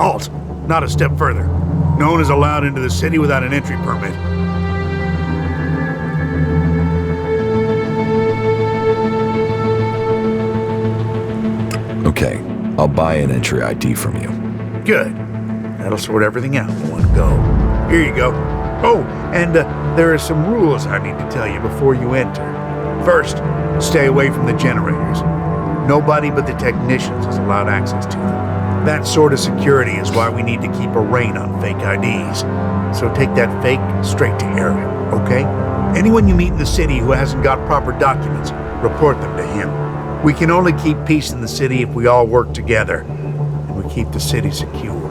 Halt! Not a step further. No one is allowed into the city without an entry permit. Okay, I'll buy an entry ID from you. Good. That'll sort everything out in one go. Here you go. Oh, and there are some rules I need to tell you before you enter. First, stay away from the generators. Nobody but the technicians is allowed access to them. That sort of security is why we need to keep a rein on fake IDs. So take that fake straight to Eric, okay? Anyone you meet in the city who hasn't got proper documents, report them to him. We can only keep peace in the city if we all work together, and we keep the city secure.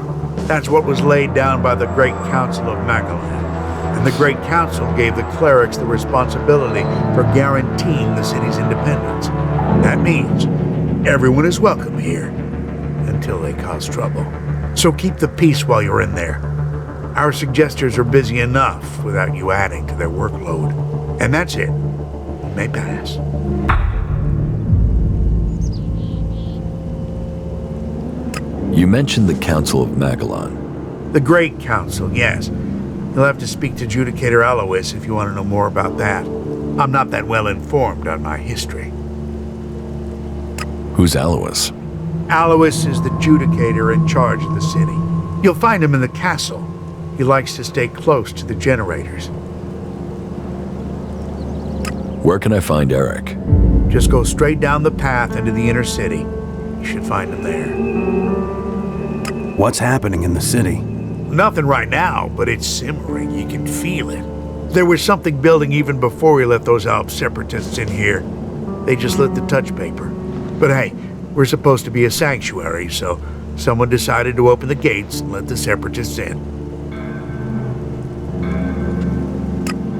That's what was laid down by the Great Council of Magalan. And the Great Council gave the clerics the responsibility for guaranteeing the city's independence. That means everyone is welcome here, until they cause trouble. So keep the peace while you're in there. Our suggesters are busy enough without you adding to their workload. And that's it. You may pass. You mentioned the Council of Magalan. The Great Council, yes. You'll have to speak to Judicator Alois if you want to know more about that. I'm not that well informed on my history. Who's Alois? Alois is the Judicator in charge of the city. You'll find him in the castle. He likes to stay close to the generators. Where can I find Eric? Just go straight down the path into the inner city. You should find him there. What's happening in the city? Nothing right now, but it's simmering. You can feel it. There was something building even before we let those Alp separatists in here. They just lit the touch paper. But hey, we're supposed to be a sanctuary, so someone decided to open the gates and let the separatists in.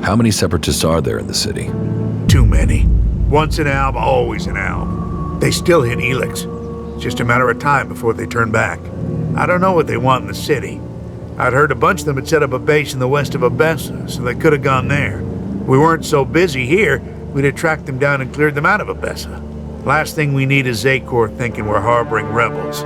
How many separatists are there in the city? Too many. Once an alb, always an alb. They still hit Elex. It's just a matter of time before they turn back. I don't know what they want in the city. I'd heard a bunch of them had set up a base in the west of Abessa, so they could have gone there. If we weren't so busy here, we'd have tracked them down and cleared them out of Abessa. Last thing we need is Zakor thinking we're harboring rebels.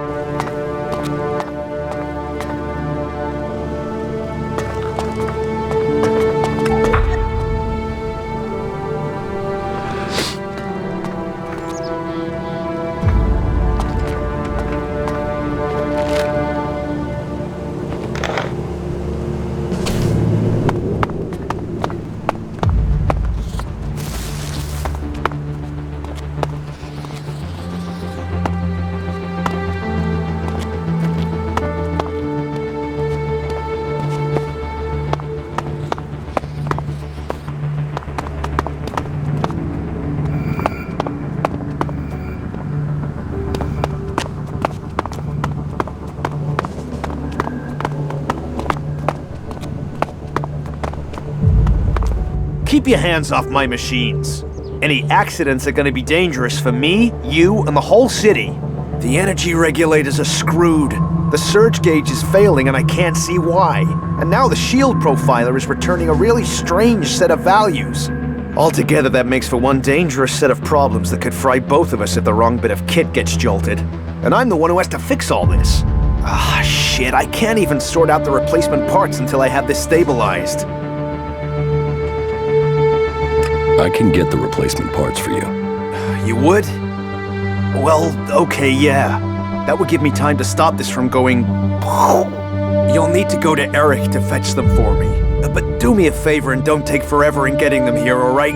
Keep your hands off my machines. Any accidents are gonna be dangerous for me, you, and the whole city. The energy regulators are screwed. The surge gauge is failing and I can't see why. And now the shield profiler is returning a really strange set of values. Altogether, that makes for one dangerous set of problems that could fry both of us if the wrong bit of kit gets jolted. And I'm the one who has to fix all this. Ah, shit, I can't even sort out the replacement parts until I have this stabilized. I can get the replacement parts for you. You would? Well, okay, yeah. That would give me time to stop this from going... You'll need to go to Eric to fetch them for me. But do me a favor and don't take forever in getting them here, alright?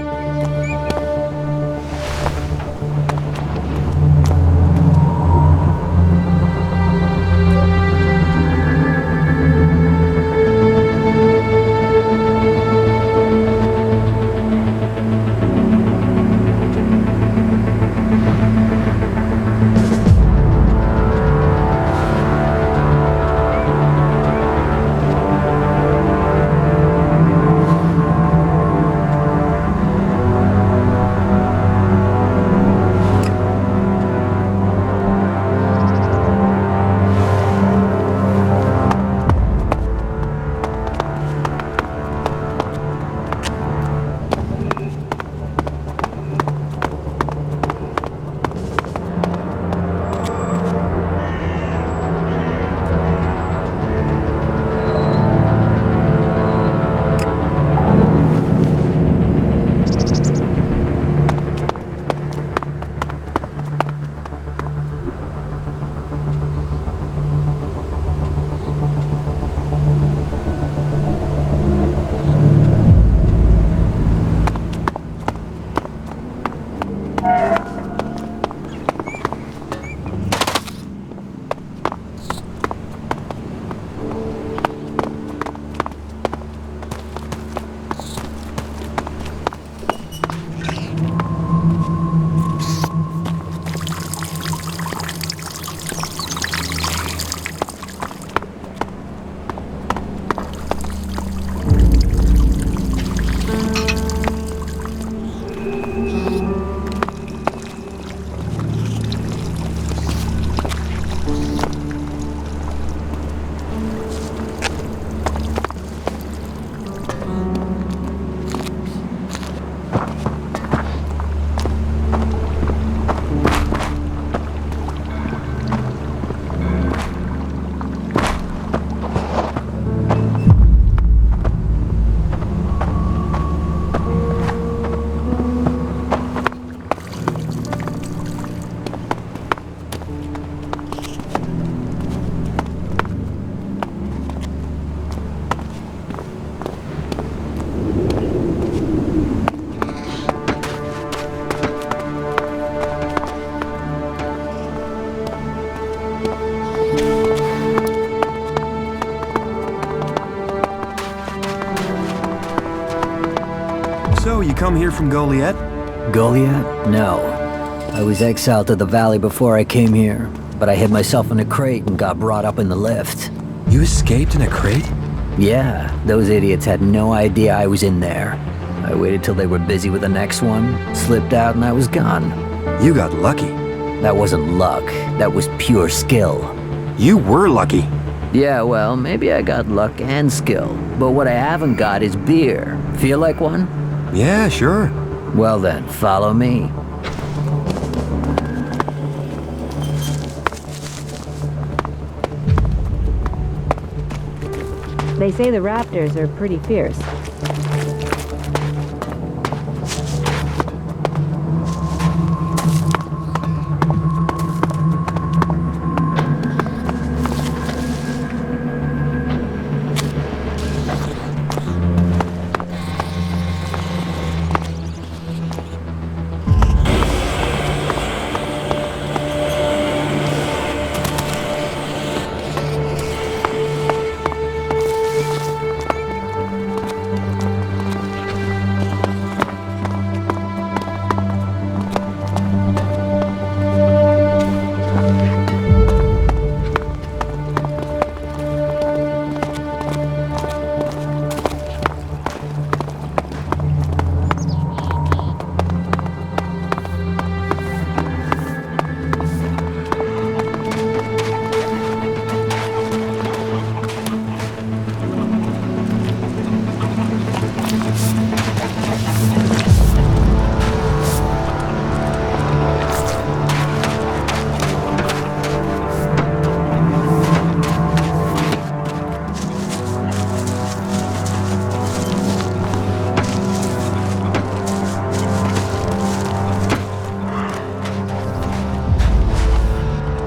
come here from Goliath? Goliath? No. I was exiled to the valley before I came here, but I hid myself in a crate and got brought up in the lift. You escaped in a crate? Yeah, those idiots had no idea I was in there. I waited till they were busy with the next one, slipped out, and I was gone. You got lucky. That wasn't luck, that was pure skill. You were lucky. Yeah, well, maybe I got luck and skill, but what I haven't got is beer. Feel like one? Yeah, sure. Well then, follow me. They say the raptors are pretty fierce.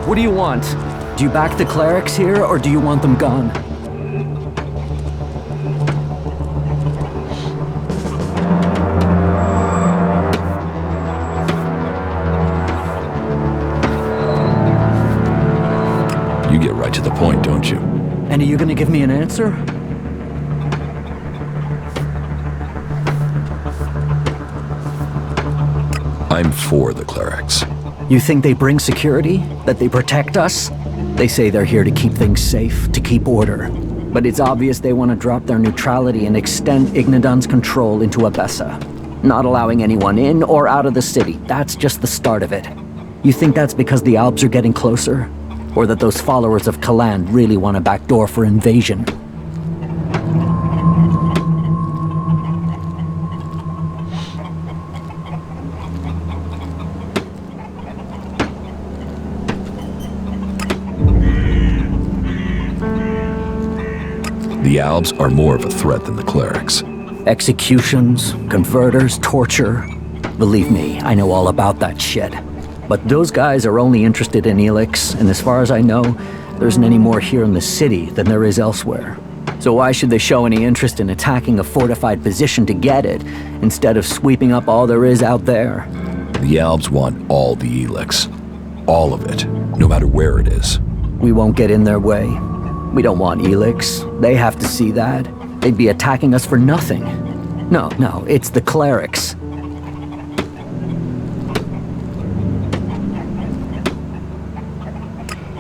What do you want? Do you back the clerics here, or do you want them gone? You get right to the point, don't you? And are you gonna give me an answer? I'm for the clerics. You think they bring security? That they protect us? They say they're here to keep things safe, to keep order. But it's obvious they want to drop their neutrality and extend Ignadon's control into Abessa. Not allowing anyone in or out of the city. That's just the start of it. You think that's because the Alps are getting closer? Or that those followers of Kaland really want a backdoor for invasion? The Albs are more of a threat than the clerics. Executions, converters, torture. Believe me, I know all about that shit. But those guys are only interested in Elex, and as far as I know, there isn't any more here in the city than there is elsewhere. So why should they show any interest in attacking a fortified position to get it, instead of sweeping up all there is out there? The Albs want all the Elex. All of it, no matter where it is. We won't get in their way. We don't want Elex. They have to see that. They'd be attacking us for nothing. No, it's the clerics.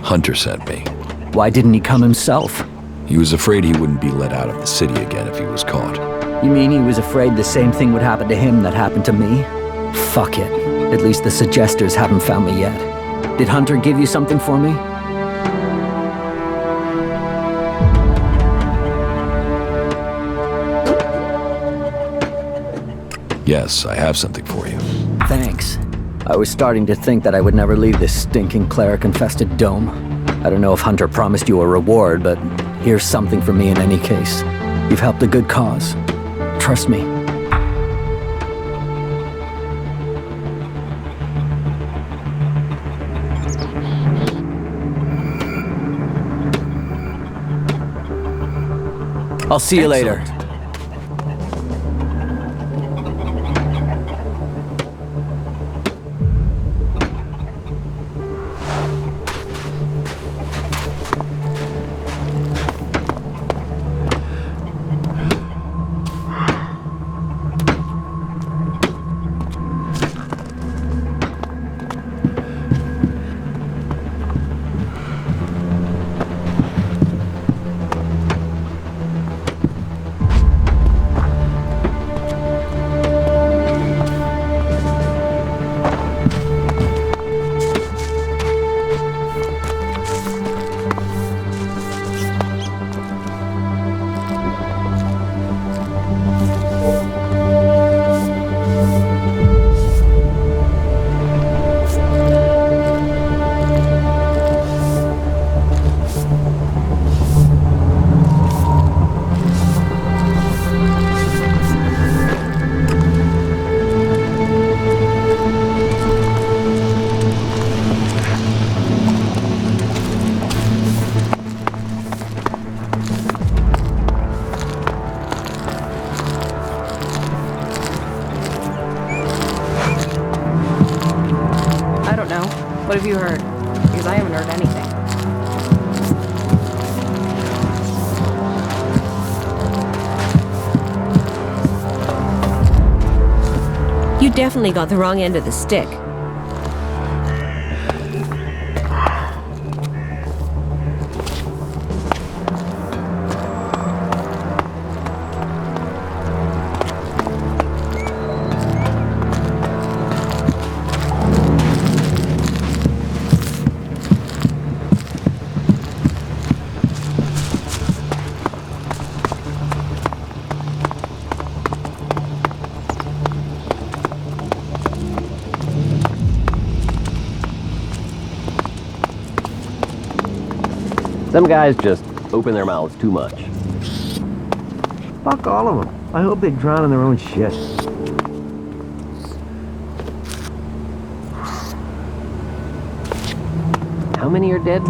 Hunter sent me. Why didn't he come himself? He was afraid he wouldn't be let out of the city again if he was caught. You mean he was afraid the same thing would happen to him that happened to me? Fuck it. At least the suggesters haven't found me yet. Did Hunter give you something for me? Yes, I have something for you. Thanks. I was starting to think that I would never leave this stinking cleric-infested dome. I don't know if Hunter promised you a reward, but here's something for me in any case. You've helped a good cause. Trust me. I'll see you later. have you heard? Because I haven't heard anything. You definitely got the wrong end of the stick. Some guys just open their mouths too much. Fuck all of them. I hope they drown in their own shit. How many are dead?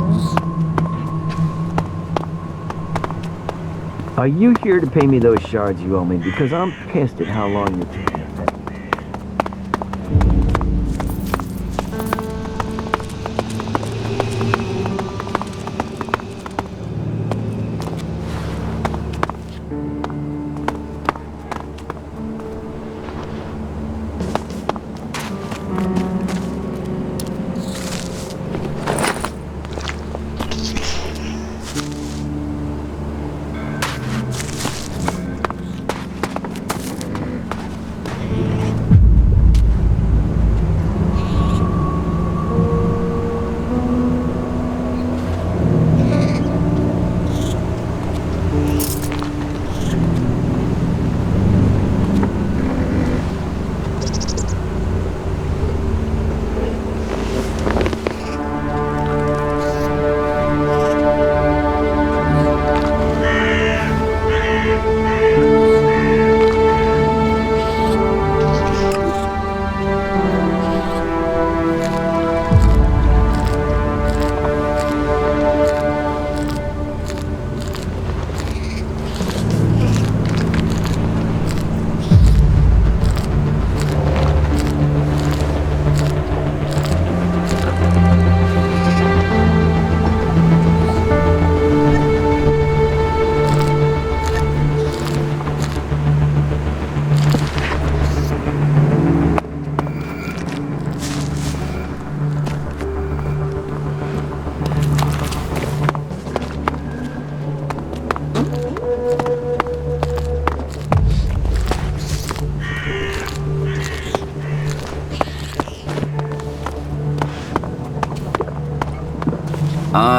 Are you here to pay me those shards you owe me? Because I'm pissed at how long you're taking.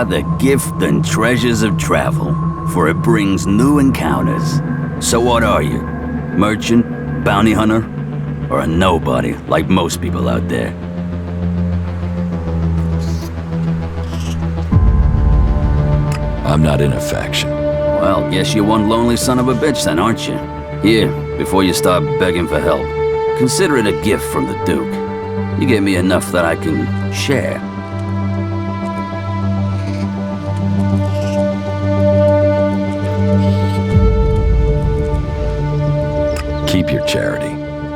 are the gift and treasures of travel, for it brings new encounters. So what are you? Merchant? Bounty hunter? Or a nobody, like most people out there? I'm not in a faction. Well, guess you're one lonely son of a bitch then, aren't you? Here, before you start begging for help, consider it a gift from the Duke. You gave me enough that I can share. Keep your charity.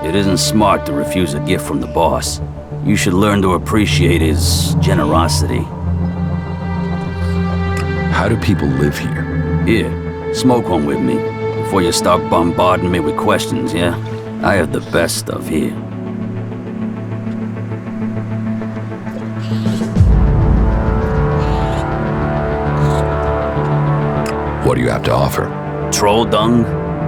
It isn't smart to refuse a gift from the boss. You should learn to appreciate his generosity. How do people live here? Here, smoke one with me, before you start bombarding me with questions, yeah? I have the best stuff here. What do you have to offer? Troll dung,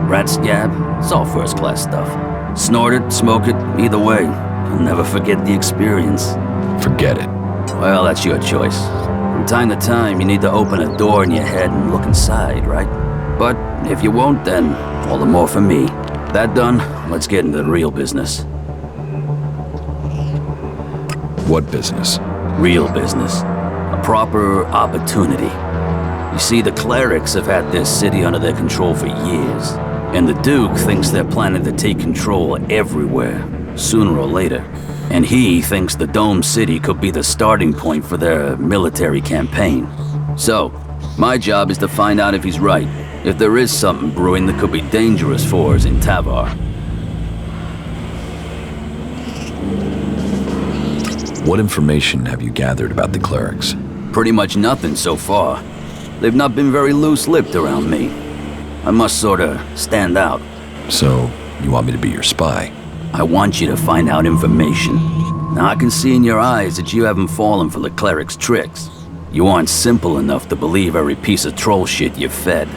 rat scab, it's all first-class stuff. Snort it, smoke it, either way. You'll never forget the experience. Forget it. Well, that's your choice. From time to time, you need to open a door in your head and look inside, right? But if you won't, then all the more for me. That done, let's get into the real business. What business? Real business. A proper opportunity. You see, the clerics have had this city under their control for years. And the Duke thinks they're planning to take control everywhere, sooner or later. And he thinks the Dome City could be the starting point for their military campaign. So, my job is to find out if he's right, if there is something brewing that could be dangerous for us in Tavar. What information have you gathered about the clerics? Pretty much nothing so far. They've not been very loose-lipped around me. I must sorta stand out. So, you want me to be your spy? I want you to find out information. Now I can see in your eyes that you haven't fallen for the cleric's tricks. You aren't simple enough to believe every piece of troll shit you're fed.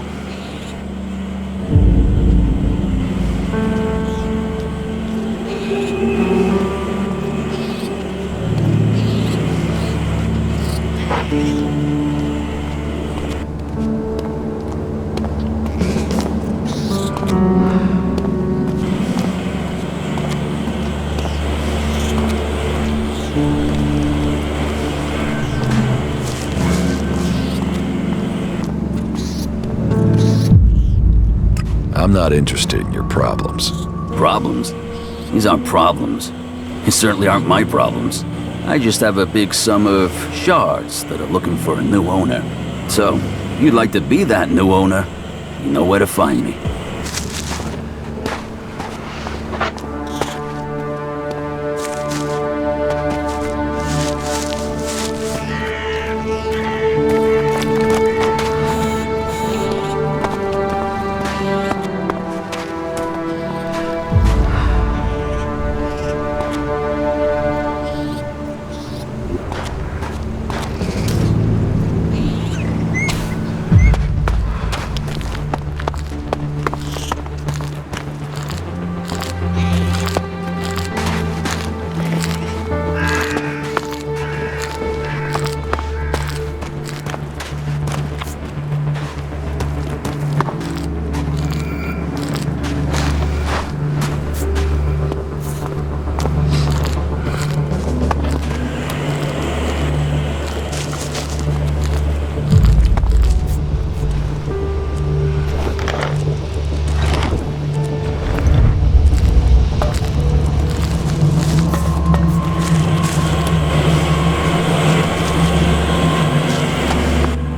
I'm not interested in your problems. Problems? These aren't problems. These certainly aren't my problems. I just have a big sum of shards that are looking for a new owner. So, if you'd like to be that new owner, you know where to find me.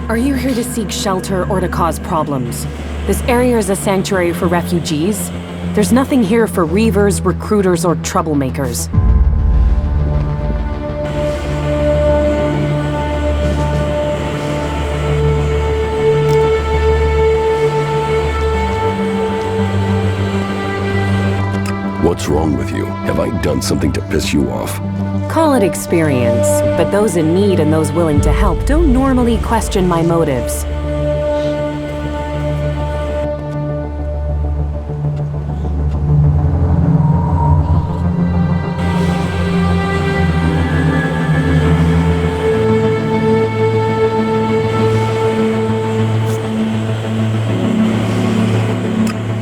Are you here to seek shelter or to cause problems? This area is a sanctuary for refugees. There's nothing here for reavers, recruiters, or troublemakers. What's wrong with you? Have I done something to piss you off? Call it experience, but those in need and those willing to help don't normally question my motives.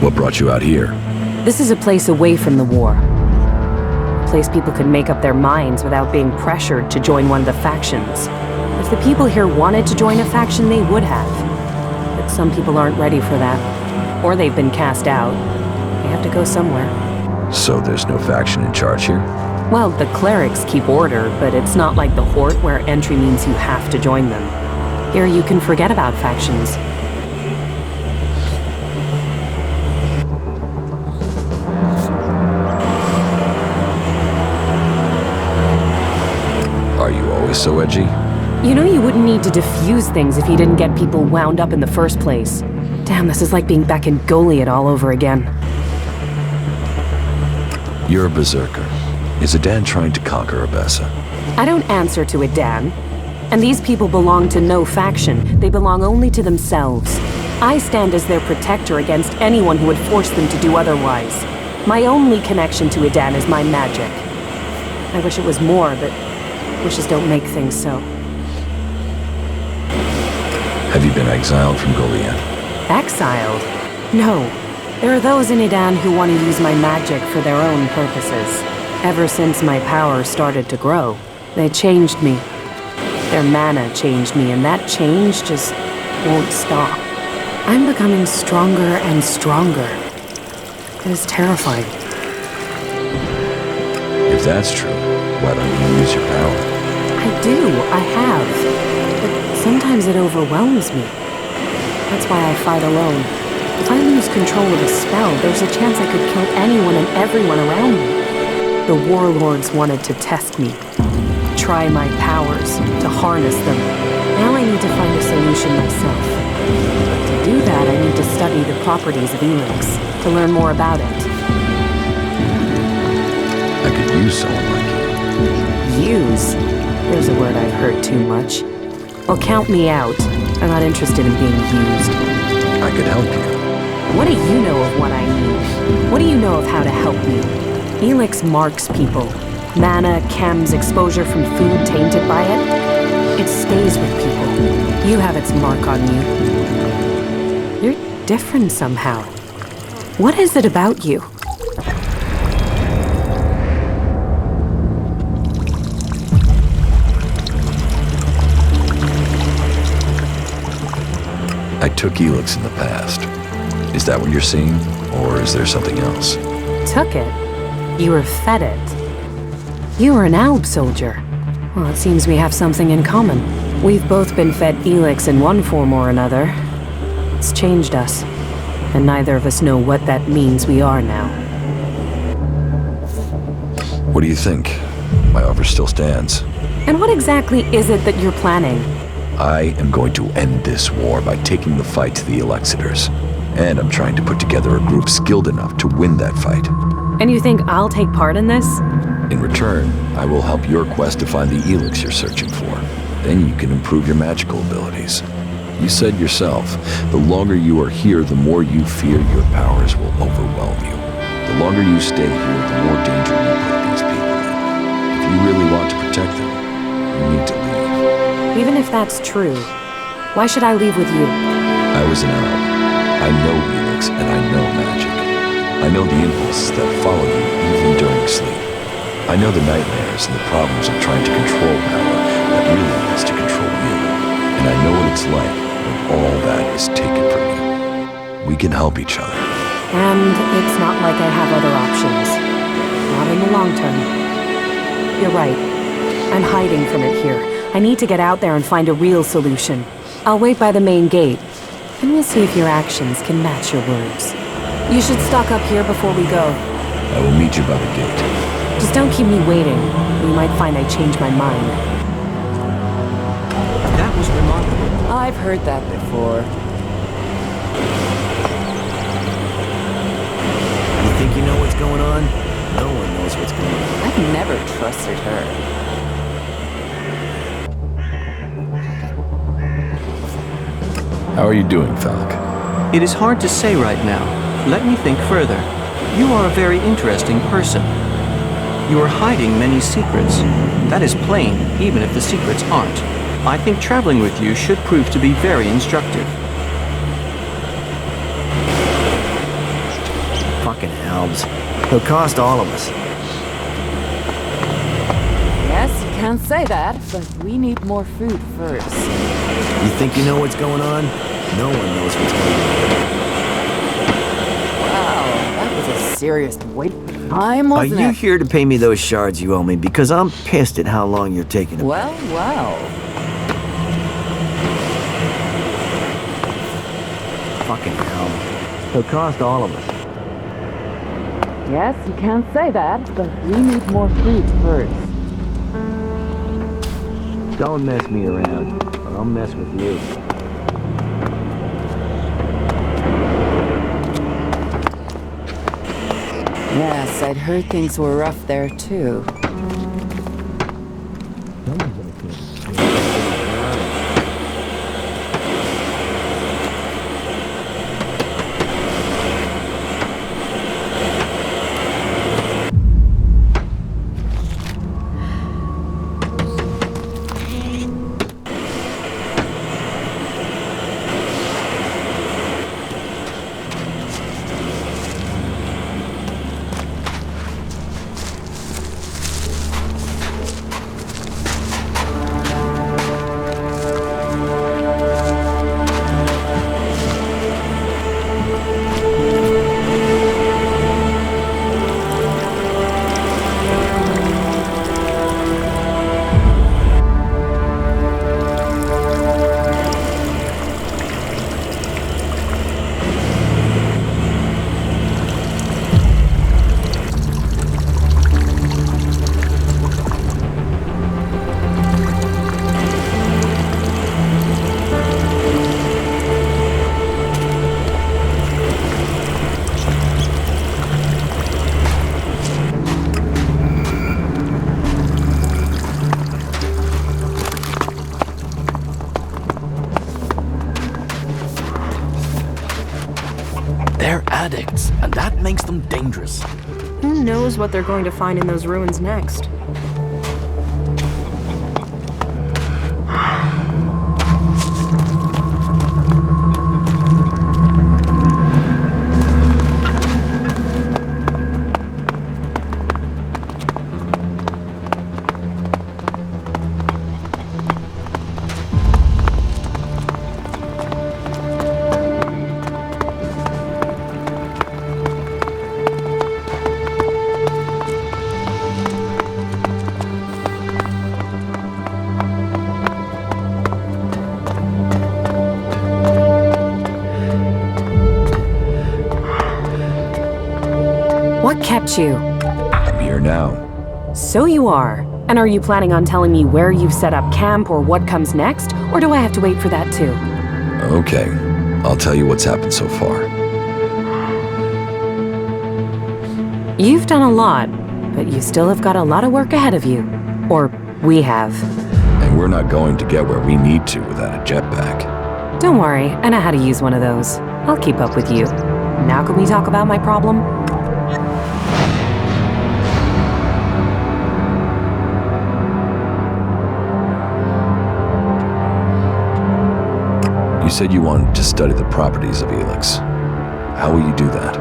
What brought you out here? This is a place away from the war. A place people could make up their minds without being pressured to join one of the factions. If the people here wanted to join a faction, they would have. But some people aren't ready for that. Or they've been cast out. They have to go somewhere. So there's no faction in charge here? Well, the clerics keep order, but it's not like the Horde where entry means you have to join them. Here you can forget about factions. Are you always so edgy? You know you wouldn't need to defuse things if you didn't get people wound up in the first place. Damn, this is like being back in Goliath all over again. You're a berserker. Is Adan trying to conquer Abessa? I don't answer to Adan. And these people belong to no faction. They belong only to themselves. I stand as their protector against anyone who would force them to do otherwise. My only connection to Adan is my magic. I wish it was more, but wishes don't make things so. Have you been exiled from Goliath? Exiled? No. There are those in Adan who want to use my magic for their own purposes. Ever since my power started to grow, they changed me. Their mana changed me, and that change just won't stop. I'm becoming stronger and stronger. It is terrifying. If that's true, why don't you use your power? I do, I have. But sometimes it overwhelms me. That's why I fight alone. If I lose control of a spell, there's a chance I could kill anyone and everyone around me. The warlords wanted to test me. try my powers, to harness them. Now I need to find a solution myself. But to do that, I need to study the properties of Elex, to learn more about it. I could use someone like you. Use? There's a word I've heard too much. Well, count me out. I'm not interested in being used. I could help you. What do you know of what I need? What do you know of how to help me? Elex marks people. Mana, chems, exposure from food tainted by it. It stays with people. You have its mark on you. You're different somehow. What is it about you? I took Elex in the past. Is that what you're seeing? Or is there something else? Took it? You were fed it. You were an Alb soldier. Well, it seems we have something in common. We've both been fed Elex in one form or another. It's changed us. And neither of us know what that means we are now. What do you think? My offer still stands. And what exactly is it that you're planning? I am going to end this war by taking the fight to the Elexitors. And I'm trying to put together a group skilled enough to win that fight. And you think I'll take part in this? In return, I will help your quest to find the Elex you're searching for. Then you can improve your magical abilities. You said yourself, the longer you are here, the more you fear your powers will overwhelm you. The longer you stay here, the more danger you put these people in. If you really want to protect them, you need to leave. Even if that's true, why should I leave with you? I was an Alb. I know Elex and I know magic. I know the impulses that follow you even during sleep. I know the nightmares and the problems of trying to control power that really wants to control you. And I know what it's like when all that is taken from you. We can help each other. And it's not like I have other options. Not in the long term. You're right. I'm hiding from it here. I need to get out there and find a real solution. I'll wait by the main gate, and we'll see if your actions can match your words. You should stock up here before we go. I will meet you by the gate. Just don't keep me waiting. You might find I changed my mind. That was remarkable. I've heard that before. You think you know what's going on? No one knows what's going on. I've never trusted her. How are you doing, Falk? It is hard to say right now. Let me think further. You are a very interesting person. You are hiding many secrets. That is plain, even if the secrets aren't. I think traveling with you should prove to be very instructive. Fucking Albs. They'll cost all of us. Yes, you can say that, but we need more food first. You think you know what's going on? No one knows what's going on. Wow, that was a serious wait time, wasn't it? Are you here to pay me those shards you owe me? Because I'm pissed at how long you're taking to... Well, well. Fucking hell. They'll cost all of us. Yes, you can say that, but we need more food first. Don't mess me around, or I'll mess with you. Yes, I'd heard things were rough there, too. They're addicts, and that makes them dangerous. Who knows what they're going to find in those ruins next? What kept you? I'm here now. So you are. And are you planning on telling me where you've set up camp or what comes next? Or do I have to wait for that too? Okay, I'll tell you what's happened so far. You've done a lot, but you still have got a lot of work ahead of you. Or we have. And we're not going to get where we need to without a jetpack. Don't worry, I know how to use one of those. I'll keep up with you. Now can we talk about my problem? You said you wanted to study the properties of Elex. How will you do that?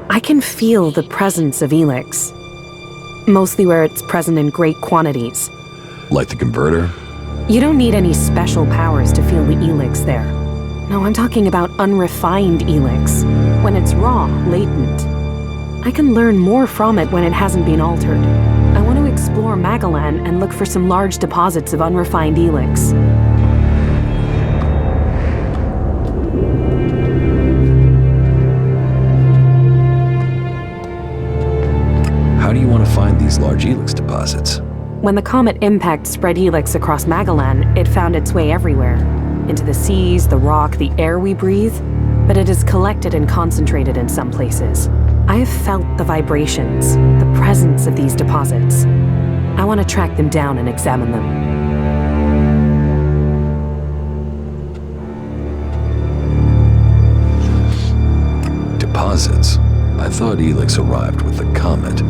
I can feel the presence of Elex. Mostly where it's present in great quantities. Like the converter? You don't need any special powers to feel the Elex there. No, I'm talking about unrefined Elex, when it's raw, latent. I can learn more from it when it hasn't been altered. I want to explore Magalan and look for some large deposits of unrefined Elex. How do you want to find these large Elex deposits? When the comet impact spread Elex across Magalan, it found its way everywhere. Into the seas, the rock, the air we breathe. But it is collected and concentrated in some places. I have felt the vibrations, the presence of these deposits. I want to track them down and examine them. Deposits? I thought Elex arrived with the comet.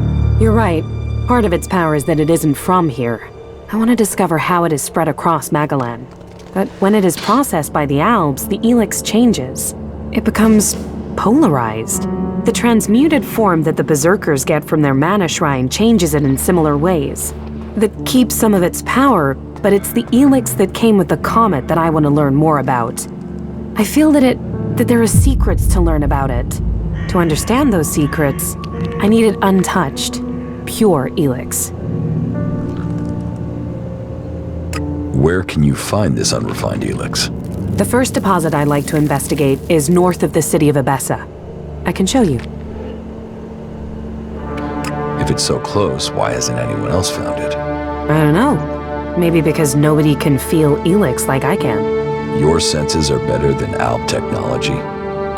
You're right. Part of its power is that it isn't from here. I want to discover how it is spread across Magalan. But when it is processed by the Albs, the Elex changes. It becomes polarized. The transmuted form that the Berserkers get from their mana shrine changes it in similar ways. That keeps some of its power, but it's the Elex that came with the comet that I want to learn more about. I feel that there are secrets to learn about it. To understand those secrets, I need it untouched, pure Elex. Where can you find this unrefined Elex? The first deposit I'd like to investigate is north of the city of Abessa. I can show you. If it's so close, why hasn't anyone else found it? I don't know. Maybe because nobody can feel Elex like I can. Your senses are better than Alb technology.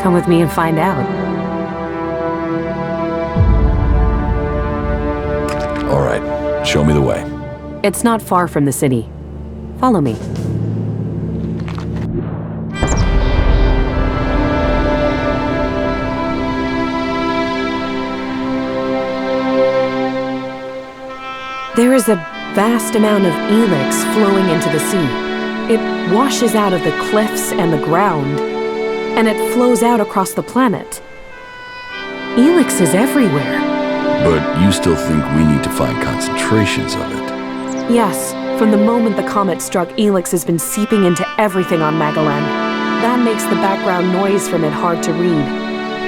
Come with me and find out. All right, show me the way. It's not far from the city. Follow me. There is a vast amount of Elex flowing into the sea. It washes out of the cliffs and the ground, and it flows out across the planet. Elex is everywhere. But you still think we need to find concentrations of it? Yes, from the moment the comet struck, Elex has been seeping into everything on Magalan. That makes the background noise from it hard to read.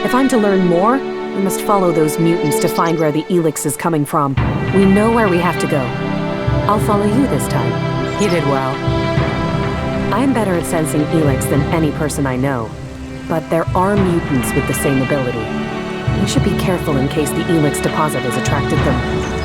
If I'm to learn more, we must follow those mutants to find where the Elex is coming from. We know where we have to go. I'll follow you this time. You did well. I'm better at sensing Elex than any person I know, but there are mutants with the same ability. We should be careful in case the Elex deposit has attracted them.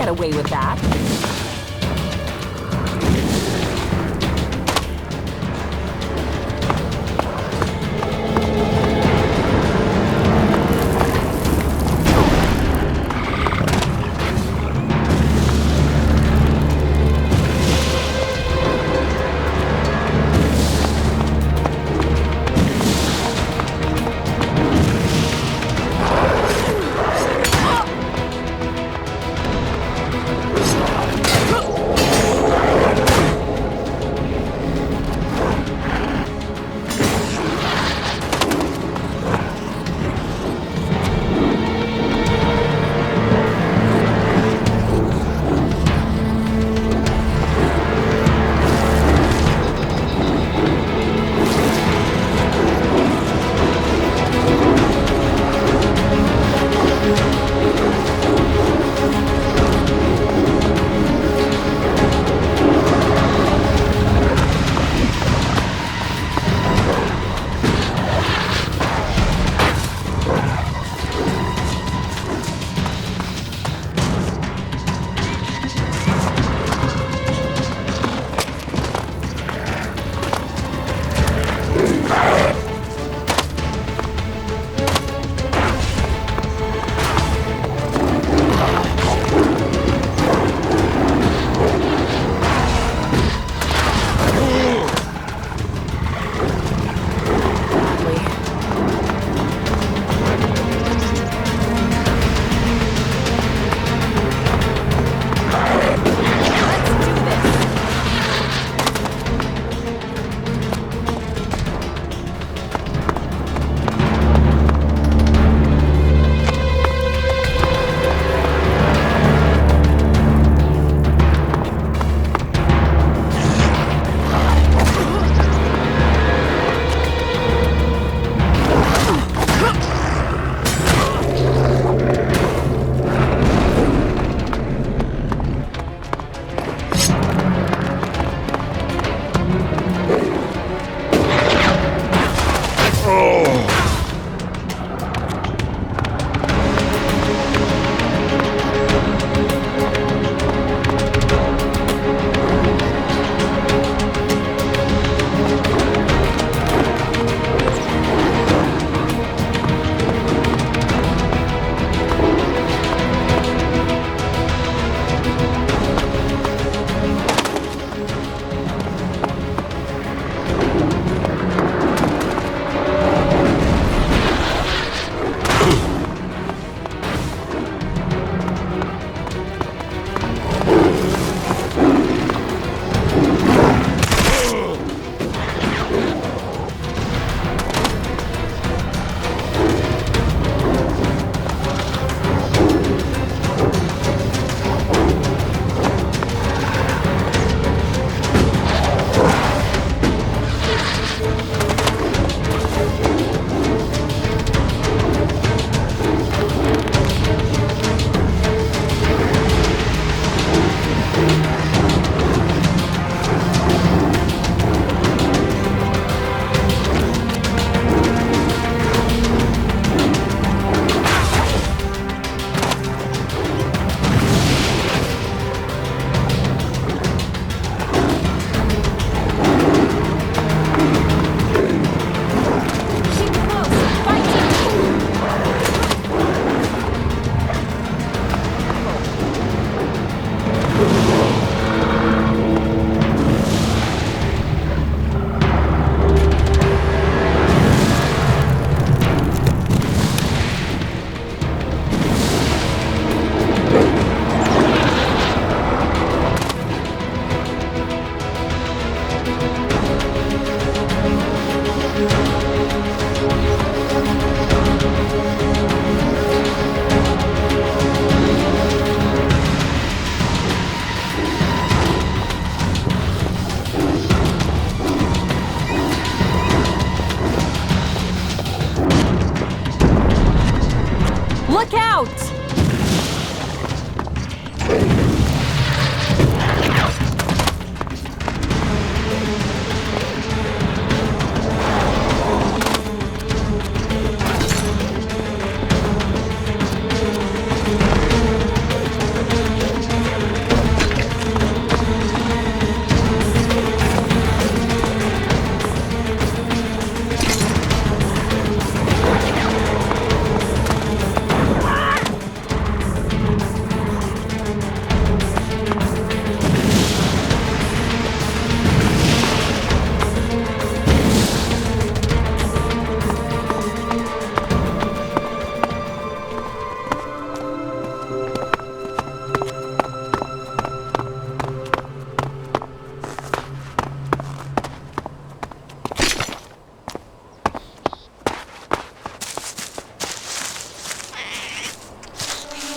get away with that.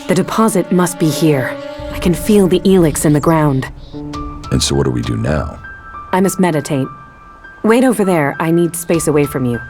The deposit must be here. I can feel the Elex in the ground. And so what do we do now? I must meditate. Wait over there. I need space away from you.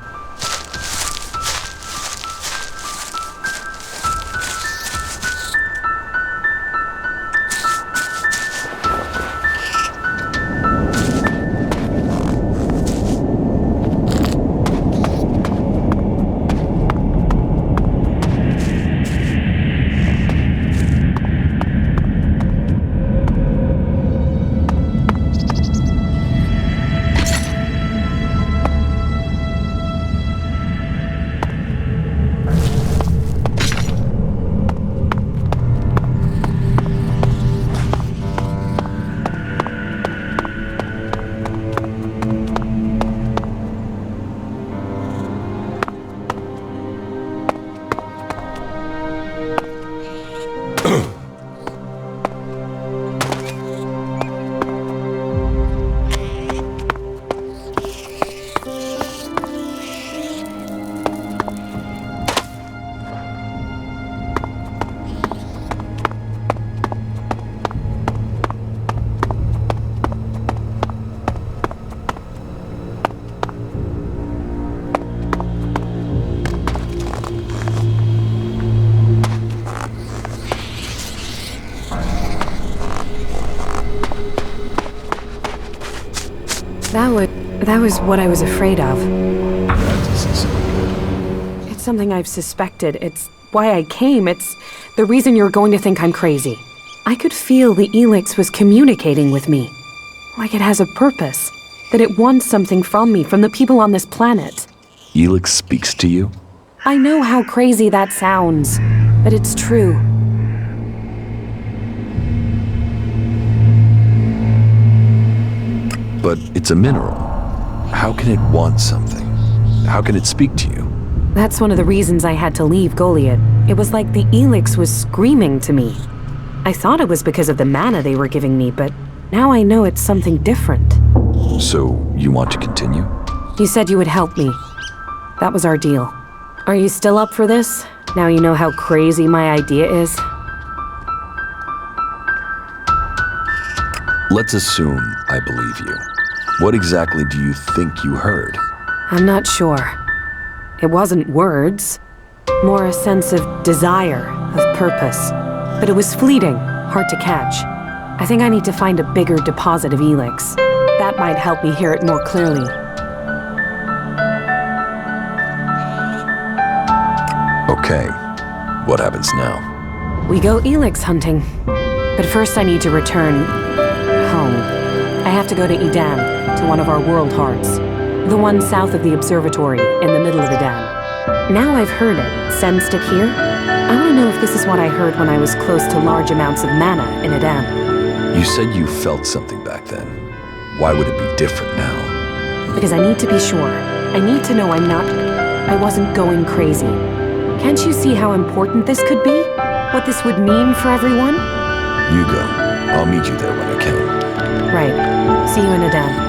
That was what I was afraid of. That doesn't sound good. It's something I've suspected. It's why I came. It's the reason you're going to think I'm crazy. I could feel the Elex was communicating with me. Like it has a purpose. That it wants something from me, from the people on this planet. Elex speaks to you? I know how crazy that sounds, but it's true. But it's a mineral. How can it want something? How can it speak to you? That's one of the reasons I had to leave Goliath. It was like the Elex was screaming to me. I thought it was because of the mana they were giving me, but now I know it's something different. So, you want to continue? You said you would help me. That was our deal. Are you still up for this? Now you know how crazy my idea is? Let's assume I believe you. What exactly do you think you heard? I'm not sure. It wasn't words. More a sense of desire, of purpose. But it was fleeting, hard to catch. I think I need to find a bigger deposit of Elex. That might help me hear it more clearly. Okay. What happens now? We go Elex hunting. But first I need to return home. I have to go to Eden, to one of our world hearts. The one south of the observatory, in the middle of Eden. Now I've heard it, sensed it here. I want to know if this is what I heard when I was close to large amounts of mana in Eden. You said you felt something back then. Why would it be different now? Because I need to be sure. I need to know I wasn't going crazy. Can't you see how important this could be? What this would mean for everyone? You go. I'll meet you there when I can. Right. See you in Eden.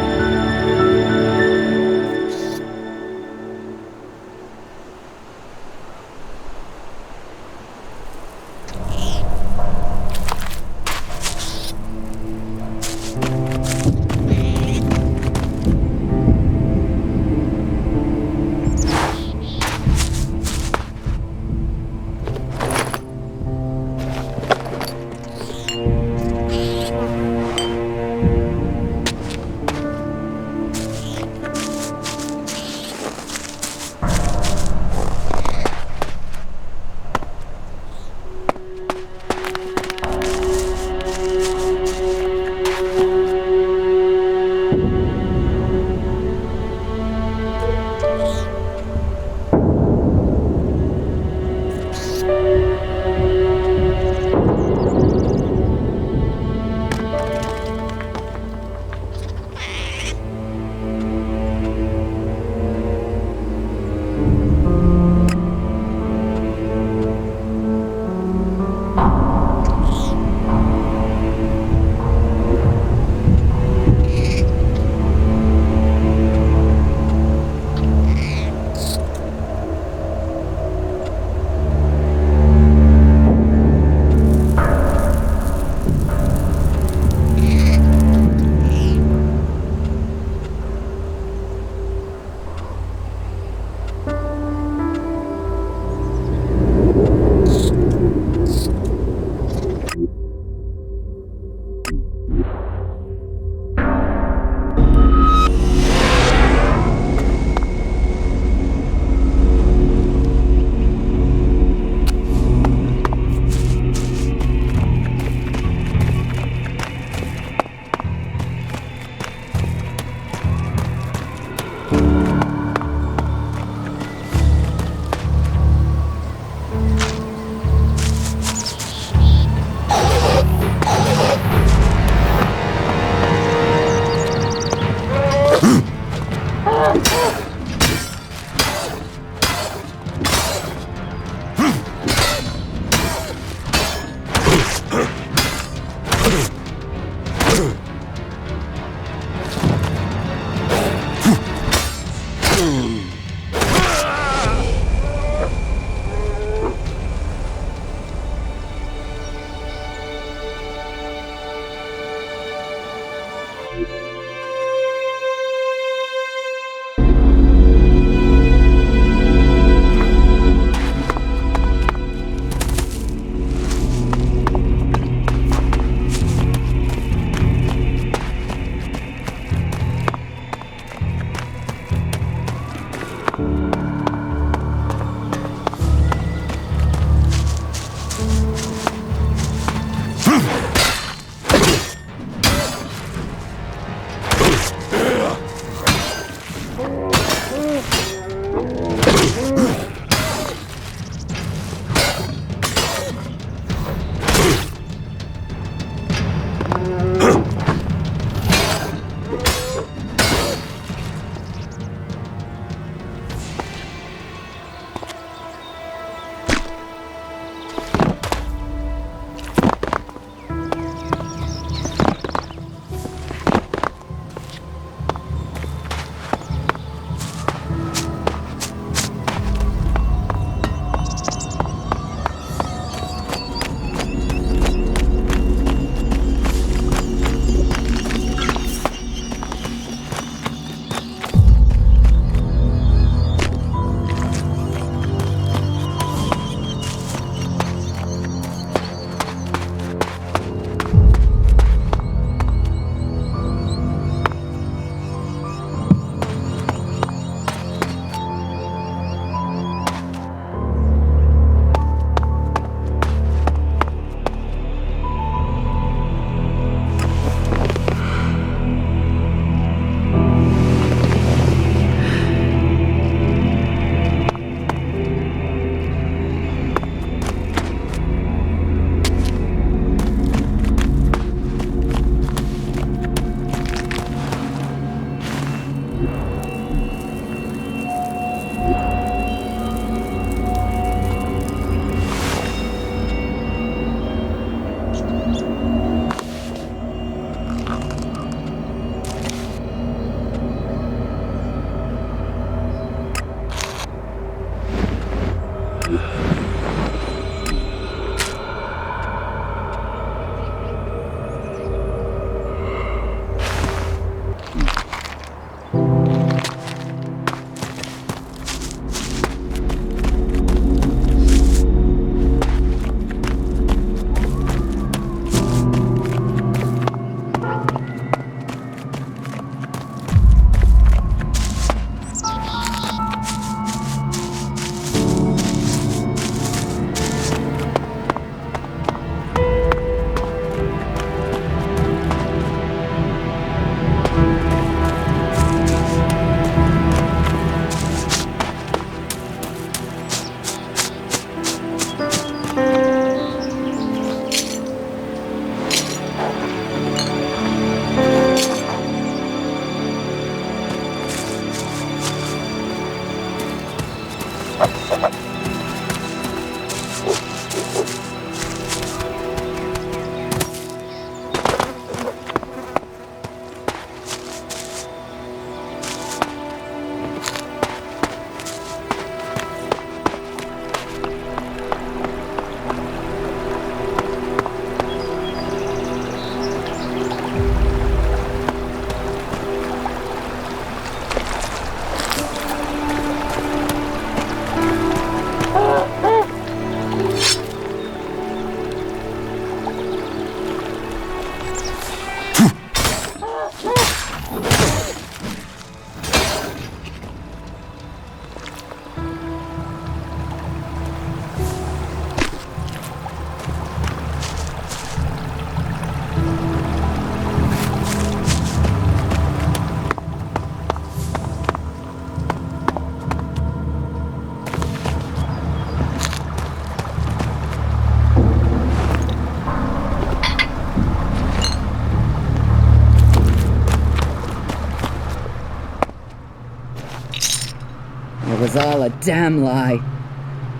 all a damn lie.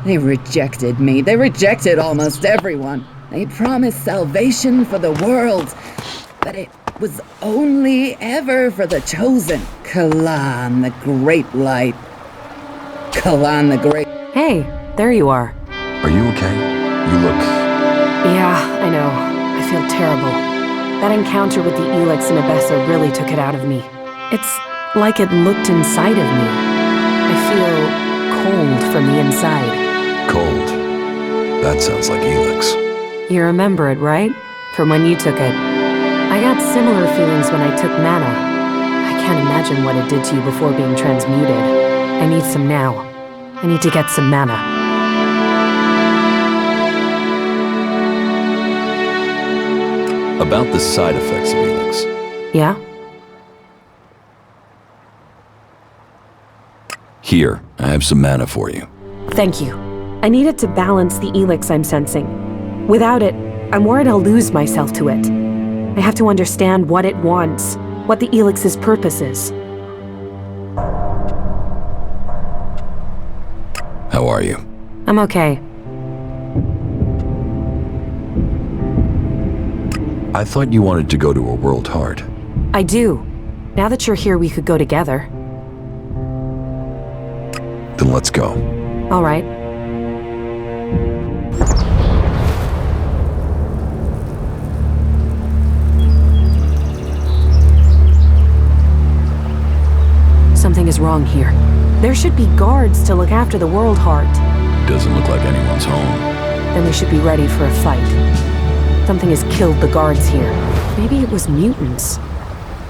They rejected me. They rejected almost everyone. They promised salvation for the world, but it was only ever for the chosen. Kalan, the Great Light. Kalan, the Great... Hey, there you are. Are you okay? You look... Yeah, I know. I feel terrible. That encounter with the Elex in Abessa really took it out of me. It's like it looked inside of me. I feel cold from the inside. Cold? That sounds like Elex. You remember it, right? From when you took it. I got similar feelings when I took mana. I can't imagine what it did to you before being transmuted. I need some now. I need to get some mana. About the side effects of Elex. Yeah? Here, I have some mana for you. Thank you. I need it to balance the Elex I'm sensing. Without it, I'm worried I'll lose myself to it. I have to understand what it wants, what the Elix's purpose is. How are you? I'm okay. I thought you wanted to go to a world heart. I do. Now that you're here, we could go together. Then let's go. All right. Something is wrong here. There should be guards to look after the World Heart. Doesn't look like anyone's home. Then we should be ready for a fight. Something has killed the guards here. Maybe it was mutants.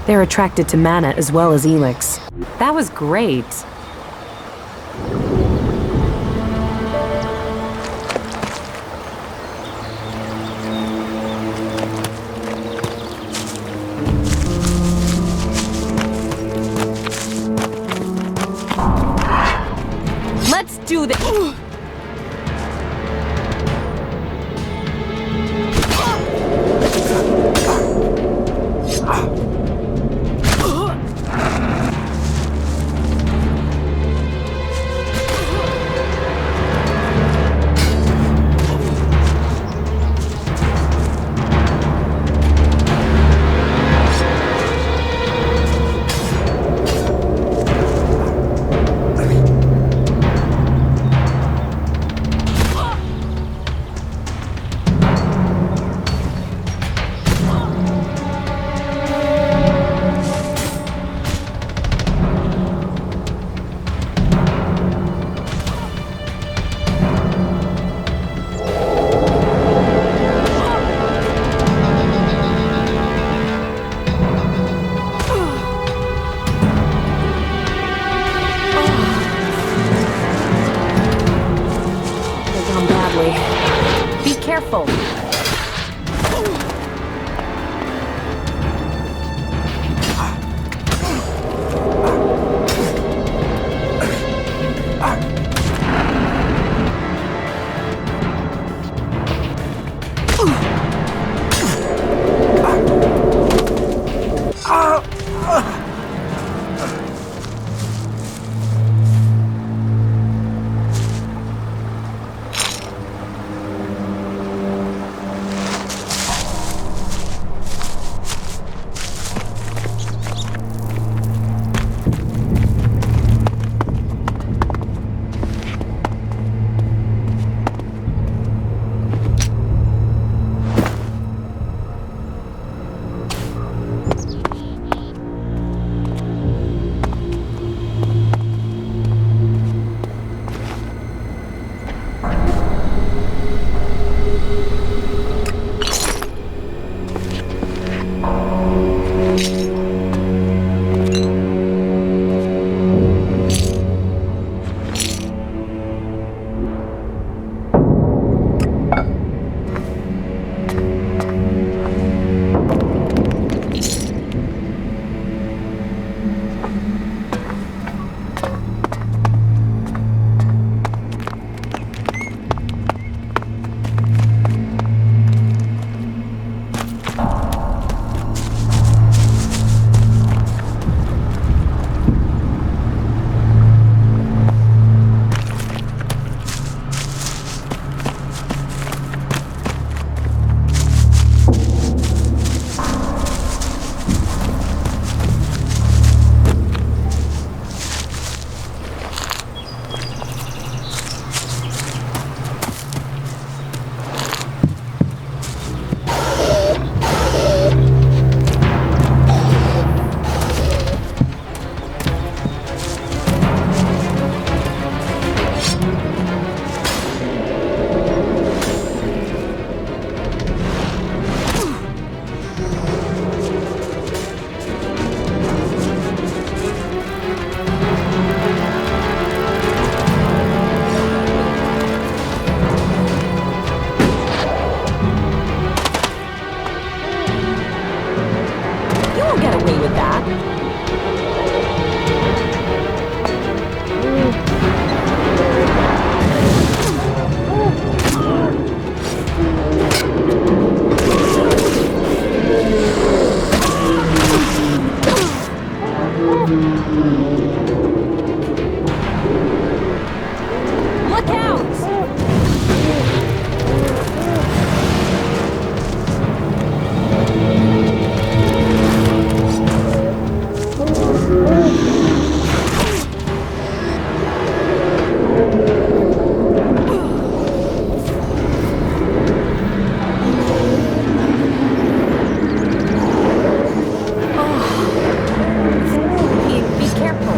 They're attracted to mana as well as Elex. That was great. Let's do this. with that. Look out! Be careful.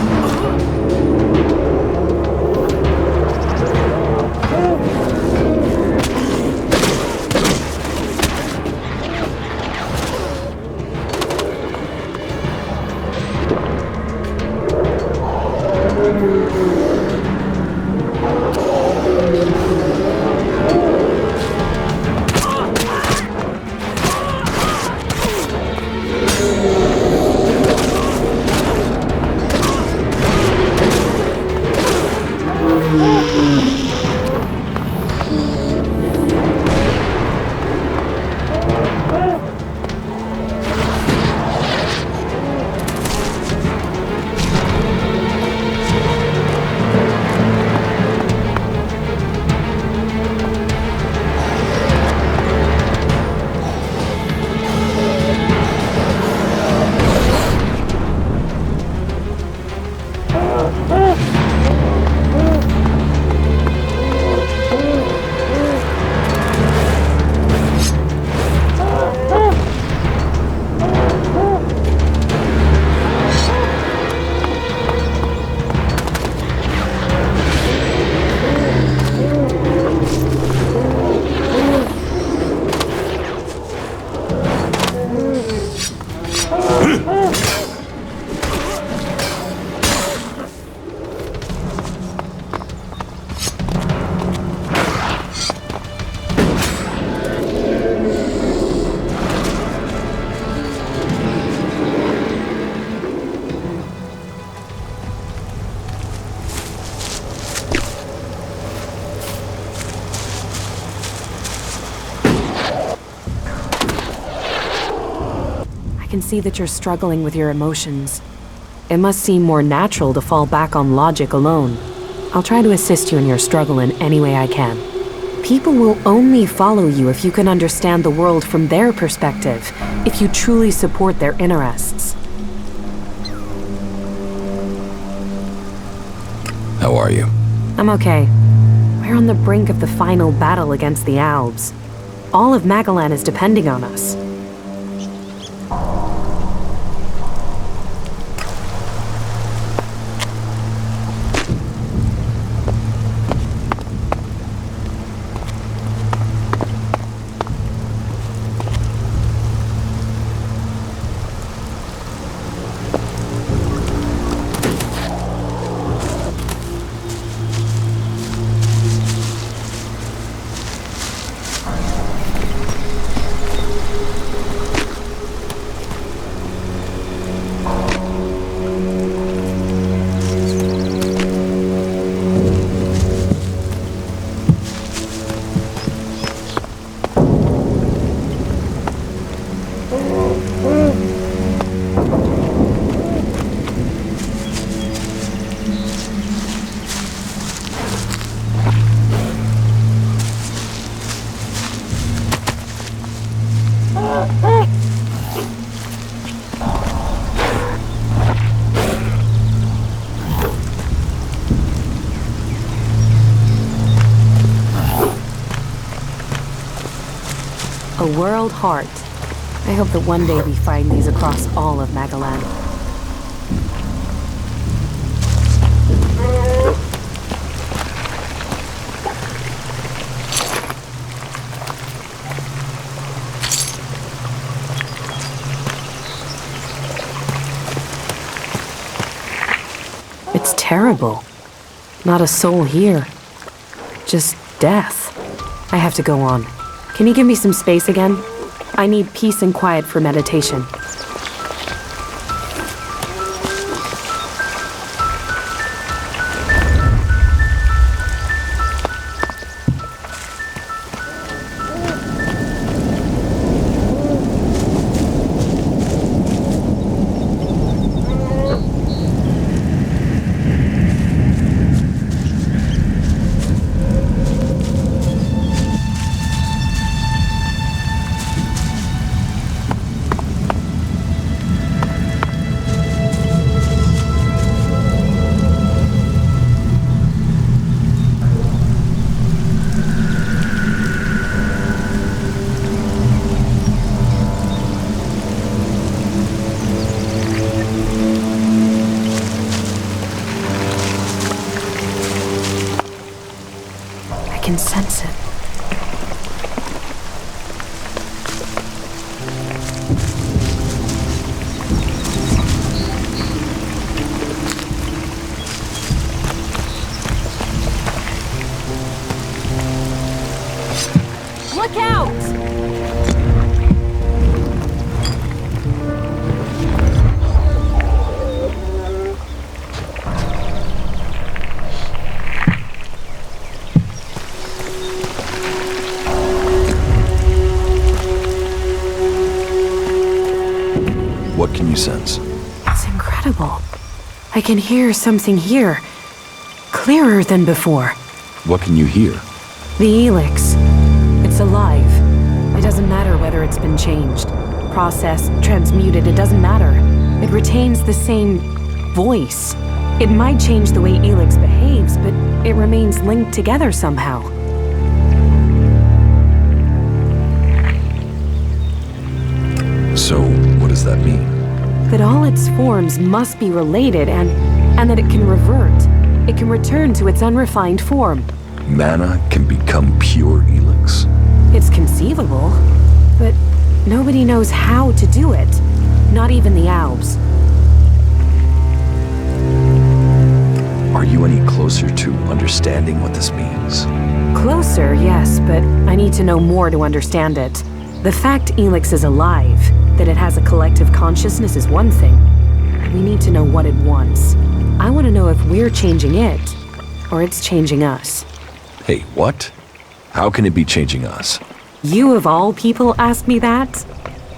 I can see that you're struggling with your emotions. It must seem more natural to fall back on logic alone. I'll try to assist you in your struggle in any way I can. People will only follow you if you can understand the world from their perspective, if you truly support their interests. How are you? I'm okay. We're on the brink of the final battle against the Albs. All of Magalan is depending on us. A world heart. I hope that one day we find these across all of Magalan. It's terrible. Not a soul here. Just death. I have to go on. Can you give me some space again? I need peace and quiet for meditation. What can you sense? It's incredible. I can hear something here. Clearer than before. What can you hear? The Elex. It's alive. It doesn't matter whether it's been changed, processed, transmuted, it doesn't matter. It retains the same voice. It might change the way Elex behaves, but it remains linked together somehow. So, what does that mean? That all its forms must be related and that it can revert. It can return to its unrefined form. Mana can become pure Elex? It's conceivable, but nobody knows how to do it. Not even the Albs. Are you any closer to understanding what this means? Closer, yes, but I need to know more to understand it. The fact Elex is alive, that it has a collective consciousness is one thing. We need to know what it wants. I want to know if we're changing it, or it's changing us. Hey, what? How can it be changing us? You of all people ask me that?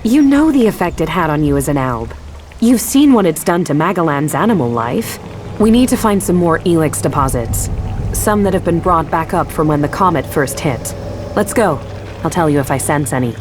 You know the effect it had on you as an Alb. You've seen what it's done to Magalan's animal life. We need to find some more Elex deposits. Some that have been brought back up from when the comet first hit. Let's go. I'll tell you if I sense any.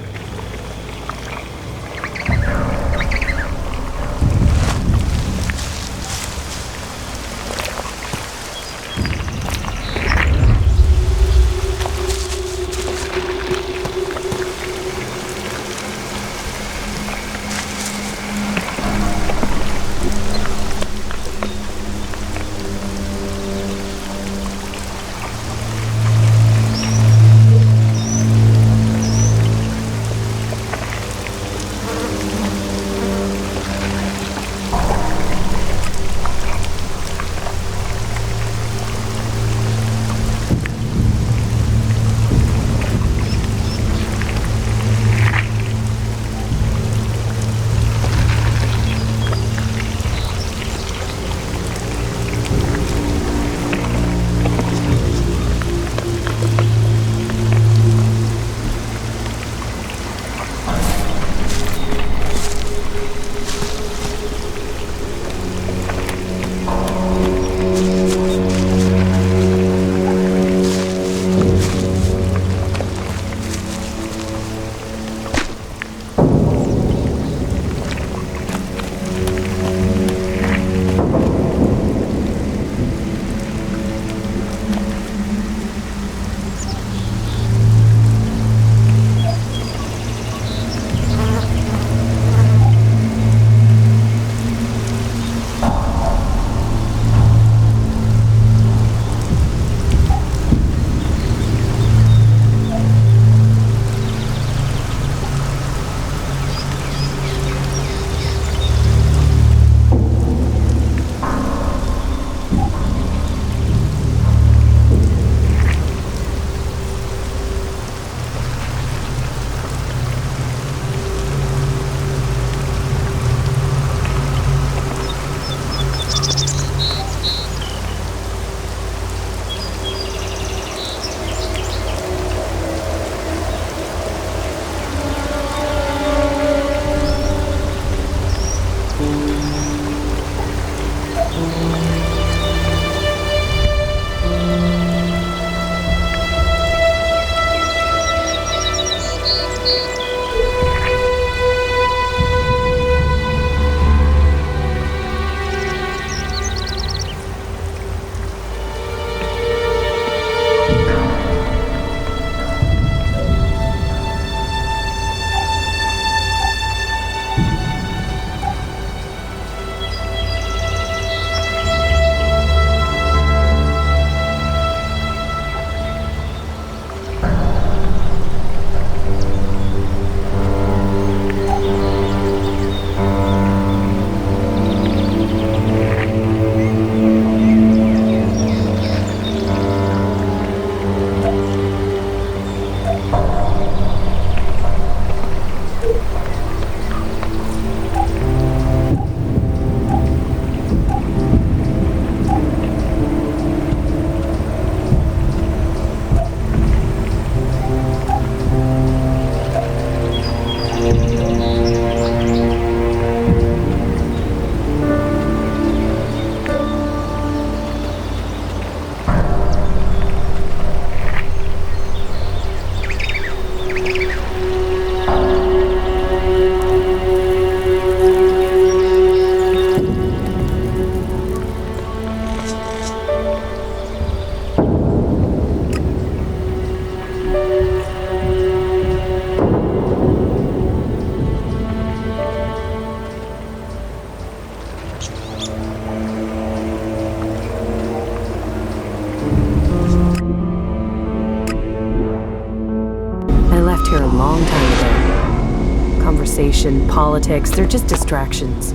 Inflation, politics, they're just distractions.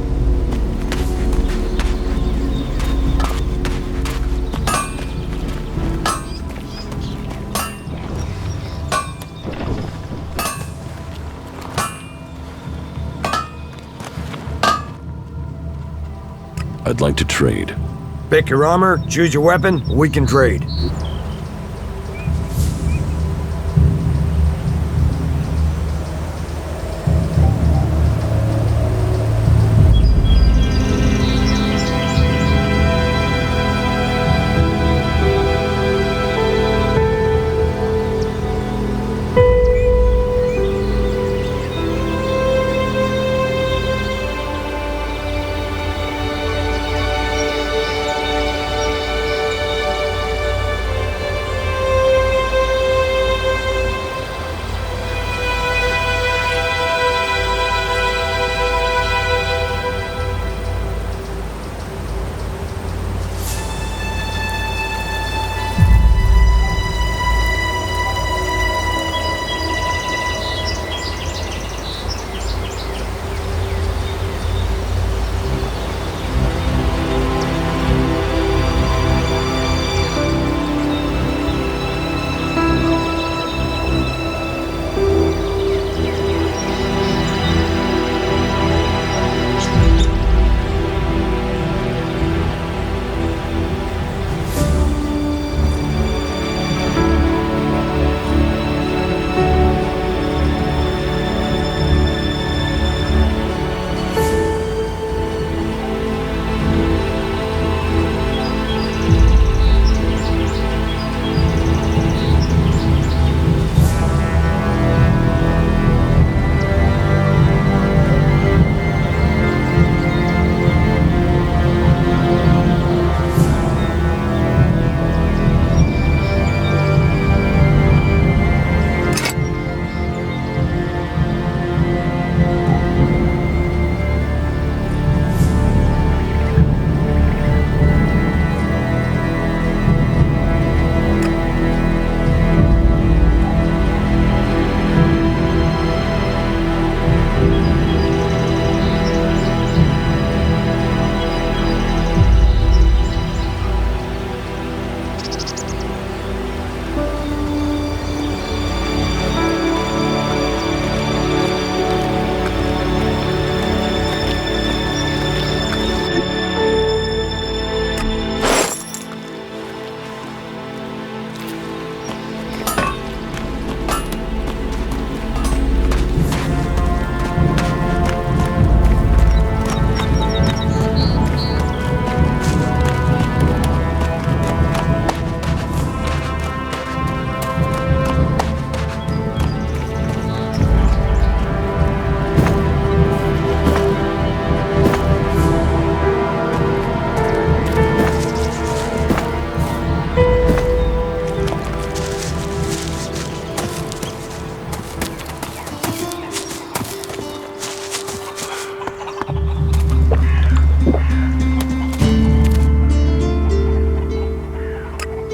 I'd like to trade. Pick your armor, choose your weapon, we can trade.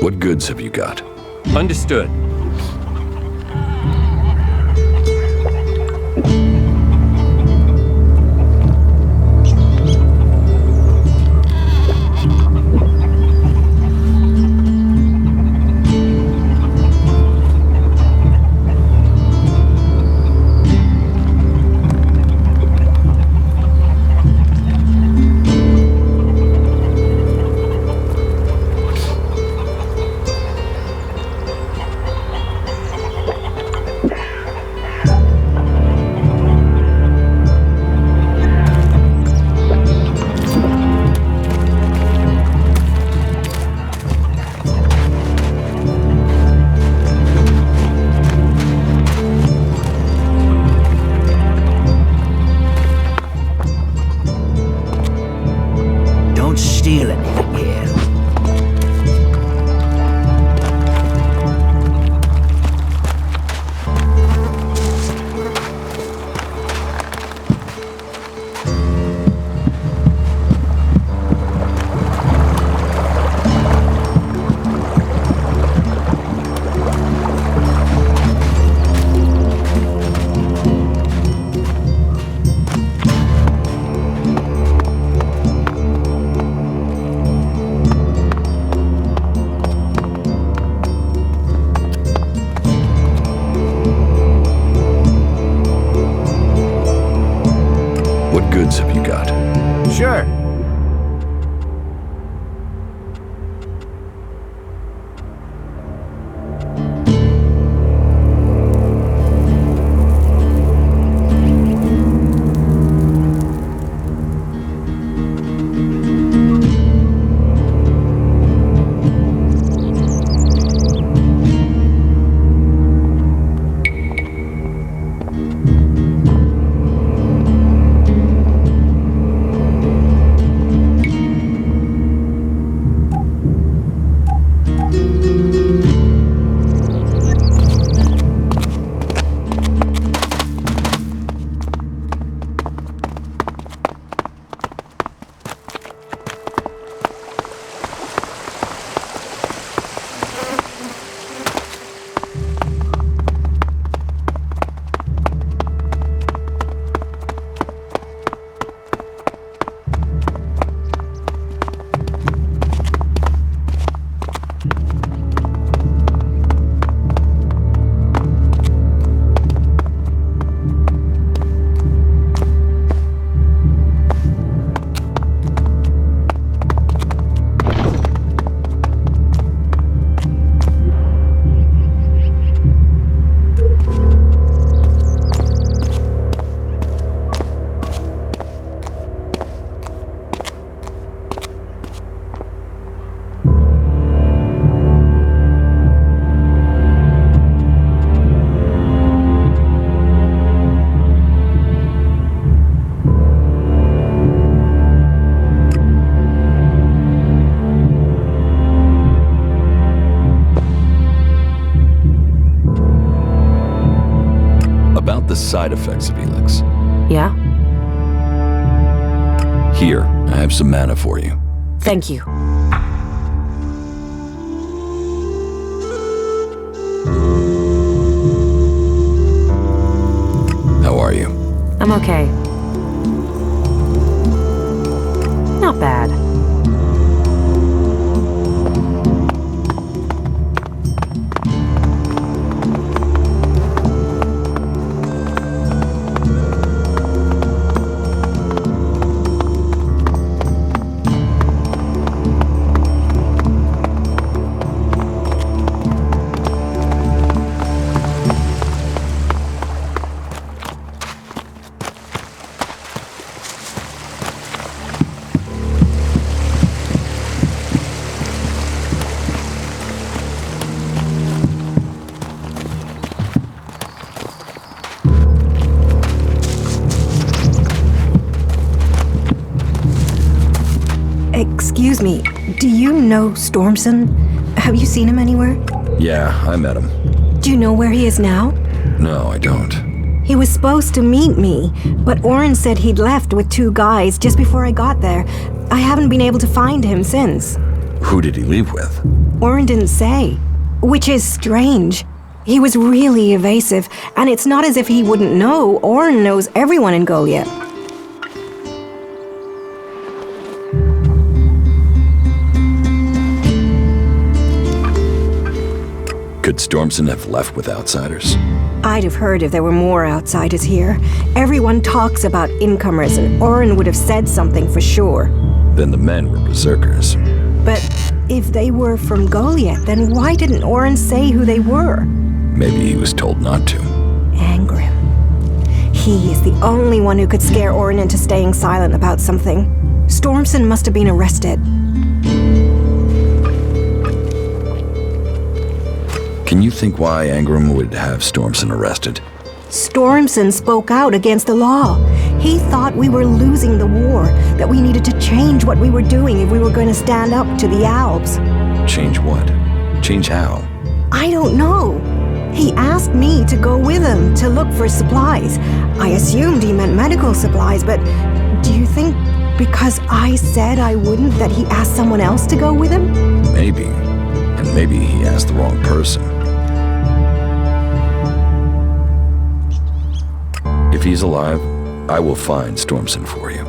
What goods have you got? Understood. What goods have you got? Sure. About the side effects of Elex. Yeah? Here, I have some mana for you. Thank you. How are you? I'm okay. Not bad. Excuse me, do you know Stormson? Have you seen him anywhere? Yeah, I met him. Do you know where he is now? No, I don't. He was supposed to meet me, but Oren said he'd left with 2 guys just before I got there. I haven't been able to find him since. Who did he leave with? Oren didn't say, which is strange. He was really evasive, and it's not as if he wouldn't know. Oren knows everyone in Goliath. Could Stormson have left with outsiders? I'd have heard if there were more outsiders here. Everyone talks about incomers, and Oren would have said something for sure. Then the men were berserkers. But if they were from Goliath, then why didn't Oren say who they were? Maybe he was told not to. Angrim. He is the only one who could scare Oren into staying silent about something. Stormson must have been arrested. Can you think why Angrim would have Stormson arrested? Stormson spoke out against the law. He thought we were losing the war, that we needed to change what we were doing if we were going to stand up to the Albs. Change what? Change how? I don't know. He asked me to go with him to look for supplies. I assumed he meant medical supplies, but do you think because I said I wouldn't that he asked someone else to go with him? Maybe. And maybe he asked the wrong person. If he's alive, I will find Stormson for you.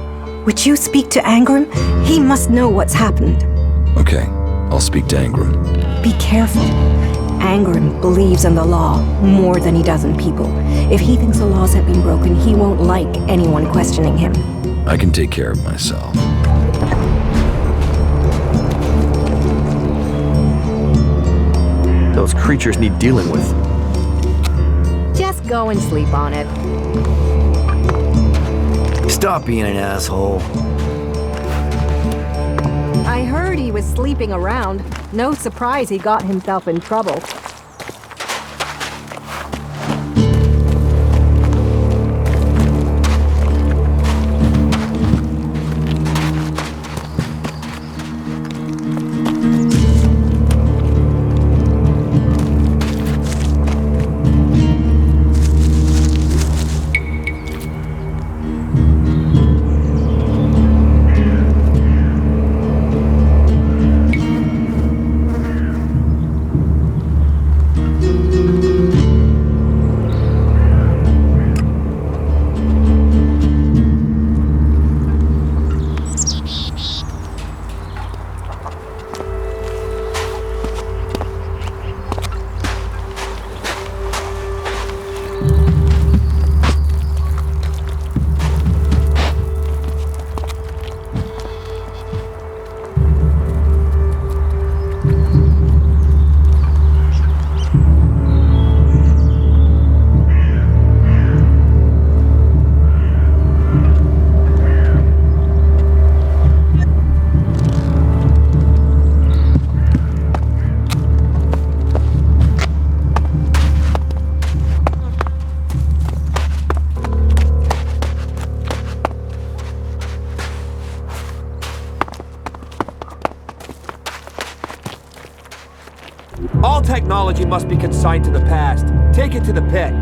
Would you speak to Angrim? He must know what's happened. Okay, I'll speak to Angrim. Be careful. Angrim believes in the law more than he does in people. If he thinks the laws have been broken, he won't like anyone questioning him. I can take care of myself. Those creatures need dealing with. Just go and sleep on it. Stop being an asshole. I heard he was sleeping around. No surprise he got himself in trouble. All technology must be consigned to the past. Take it to the pit.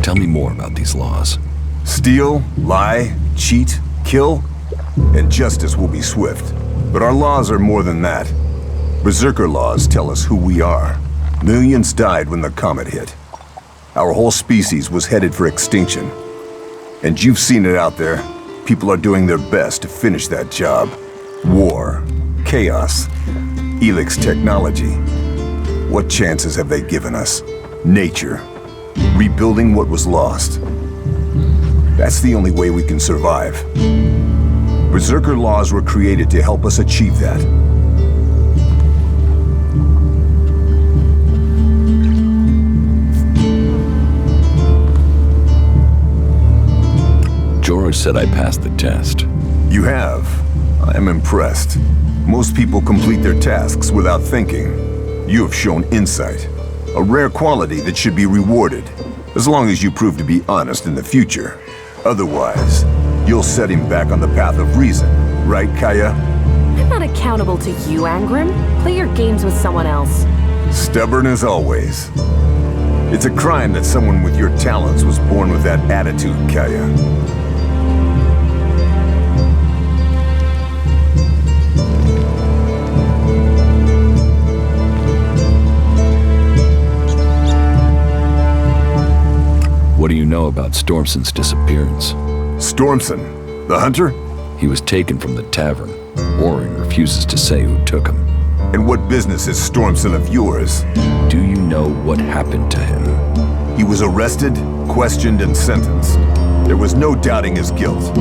Tell me more about these laws. Steal, lie, cheat, kill, and justice will be swift. But our laws are more than that. Berserker laws tell us who we are. Millions died when the comet hit. Our whole species was headed for extinction. And you've seen it out there. People are doing their best to finish that job. War, chaos, Elex technology. What chances have they given us? Nature. Rebuilding what was lost. That's the only way we can survive. Berserker laws were created to help us achieve that. George said I passed the test. You have. I am impressed. Most people complete their tasks without thinking. You have shown insight. A rare quality that should be rewarded, as long as you prove to be honest in the future. Otherwise, you'll set him back on the path of reason, right, Kaya? I'm not accountable to you, Angrim. Play your games with someone else. Stubborn as always. It's a crime that someone with your talents was born with that attitude, Kaya. What do you know about Stormson's disappearance? Stormson? The hunter? He was taken from the tavern. Orin refuses to say who took him. And what business is Stormson of yours? Do you know what happened to him? He was arrested, questioned, and sentenced. There was no doubting his guilt.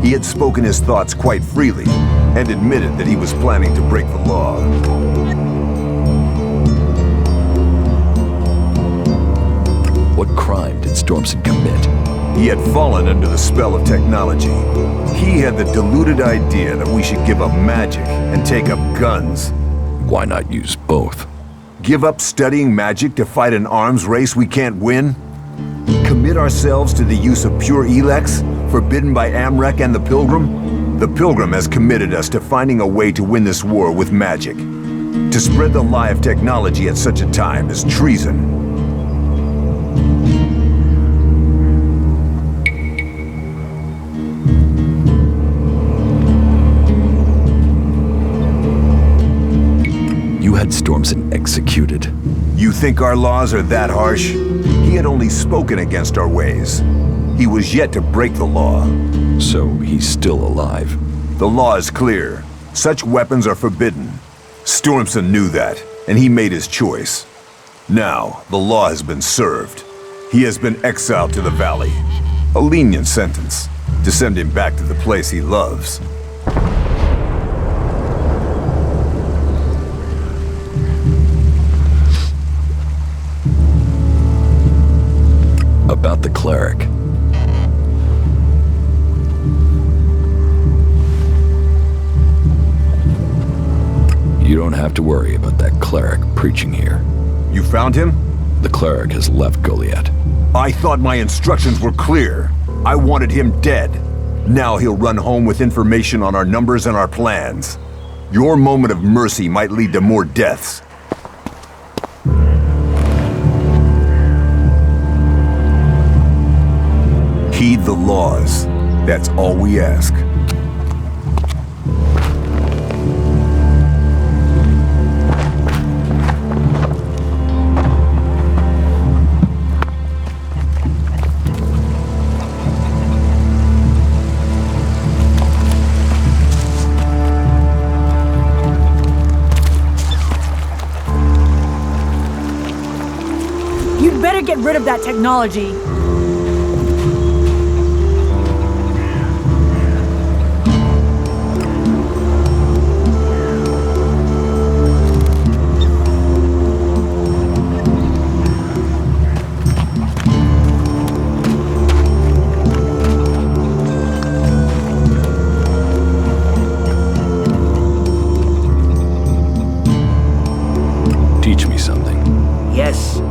He had spoken his thoughts quite freely, and admitted that he was planning to break the law. What crime did Stormson commit? He had fallen under the spell of technology. He had the deluded idea that we should give up magic and take up guns. Why not use both? Give up studying magic to fight an arms race we can't win? Commit ourselves to the use of pure Elex, forbidden by Amrek and the Pilgrim? The Pilgrim has committed us to finding a way to win this war with magic. To spread the lie of technology at such a time is treason. You had Stormson executed. You think our laws are that harsh? He had only spoken against our ways. He was yet to break the law. So he's still alive? The law is clear. Such weapons are forbidden. Stormson knew that, and he made his choice. Now, the law has been served. He has been exiled to the valley. A lenient sentence, to send him back to the place he loves. About the cleric. You don't have to worry about that cleric preaching here. You found him? The cleric has left Goliath. I thought my instructions were clear. I wanted him dead. Now he'll run home with information on our numbers and our plans. Your moment of mercy might lead to more deaths. Heed the laws. That's all we ask. You'd better get rid of that technology. Teach me something. Yes.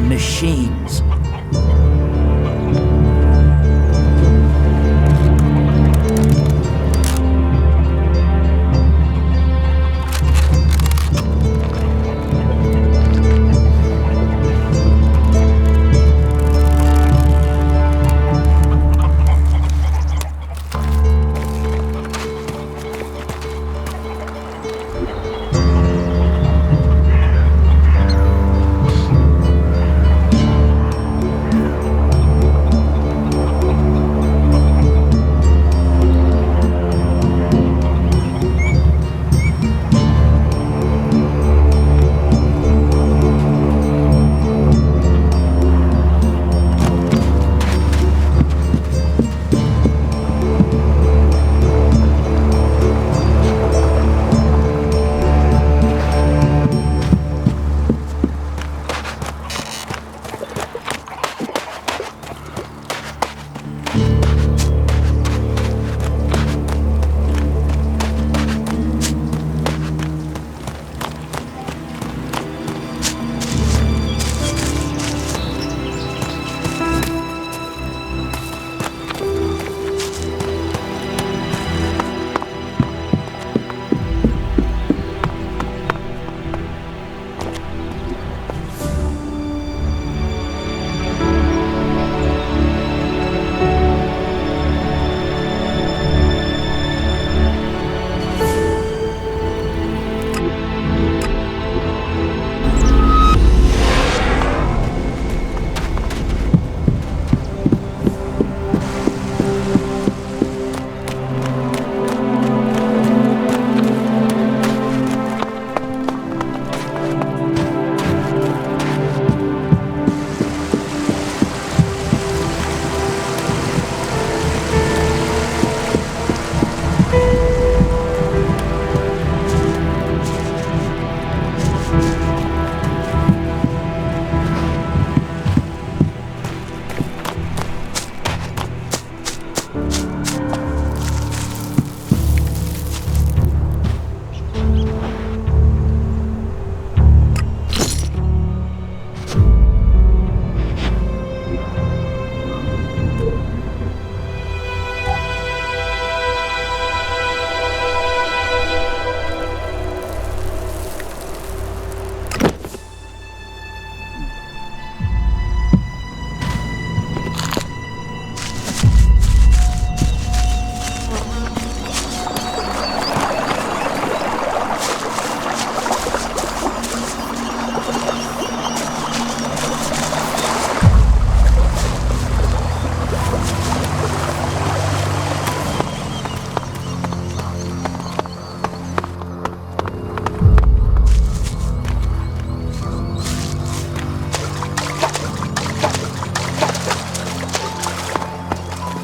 Machines.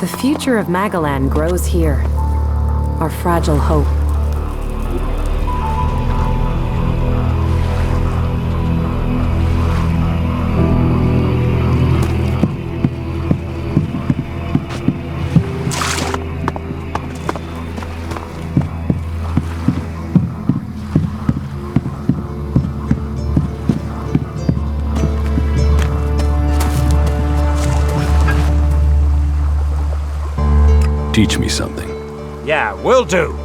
The future of Magalan grows here. Our fragile hope. Teach me something. Yeah, will do.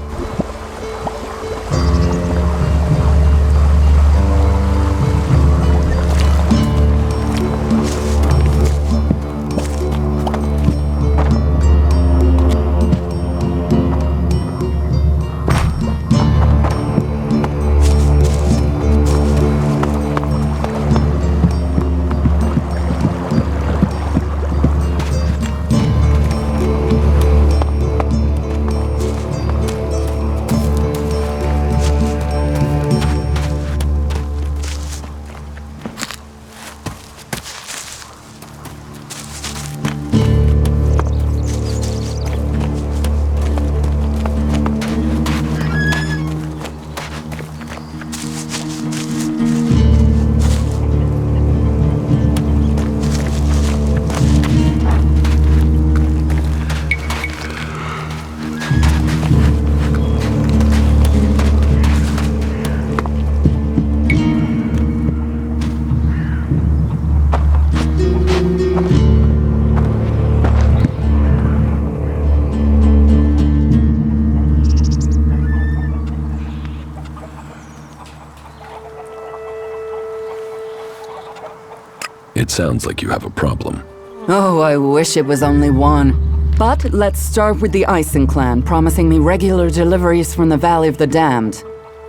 It sounds like you have a problem. Oh, I wish it was only one. But let's start with the Ison clan promising me regular deliveries from the Valley of the Damned,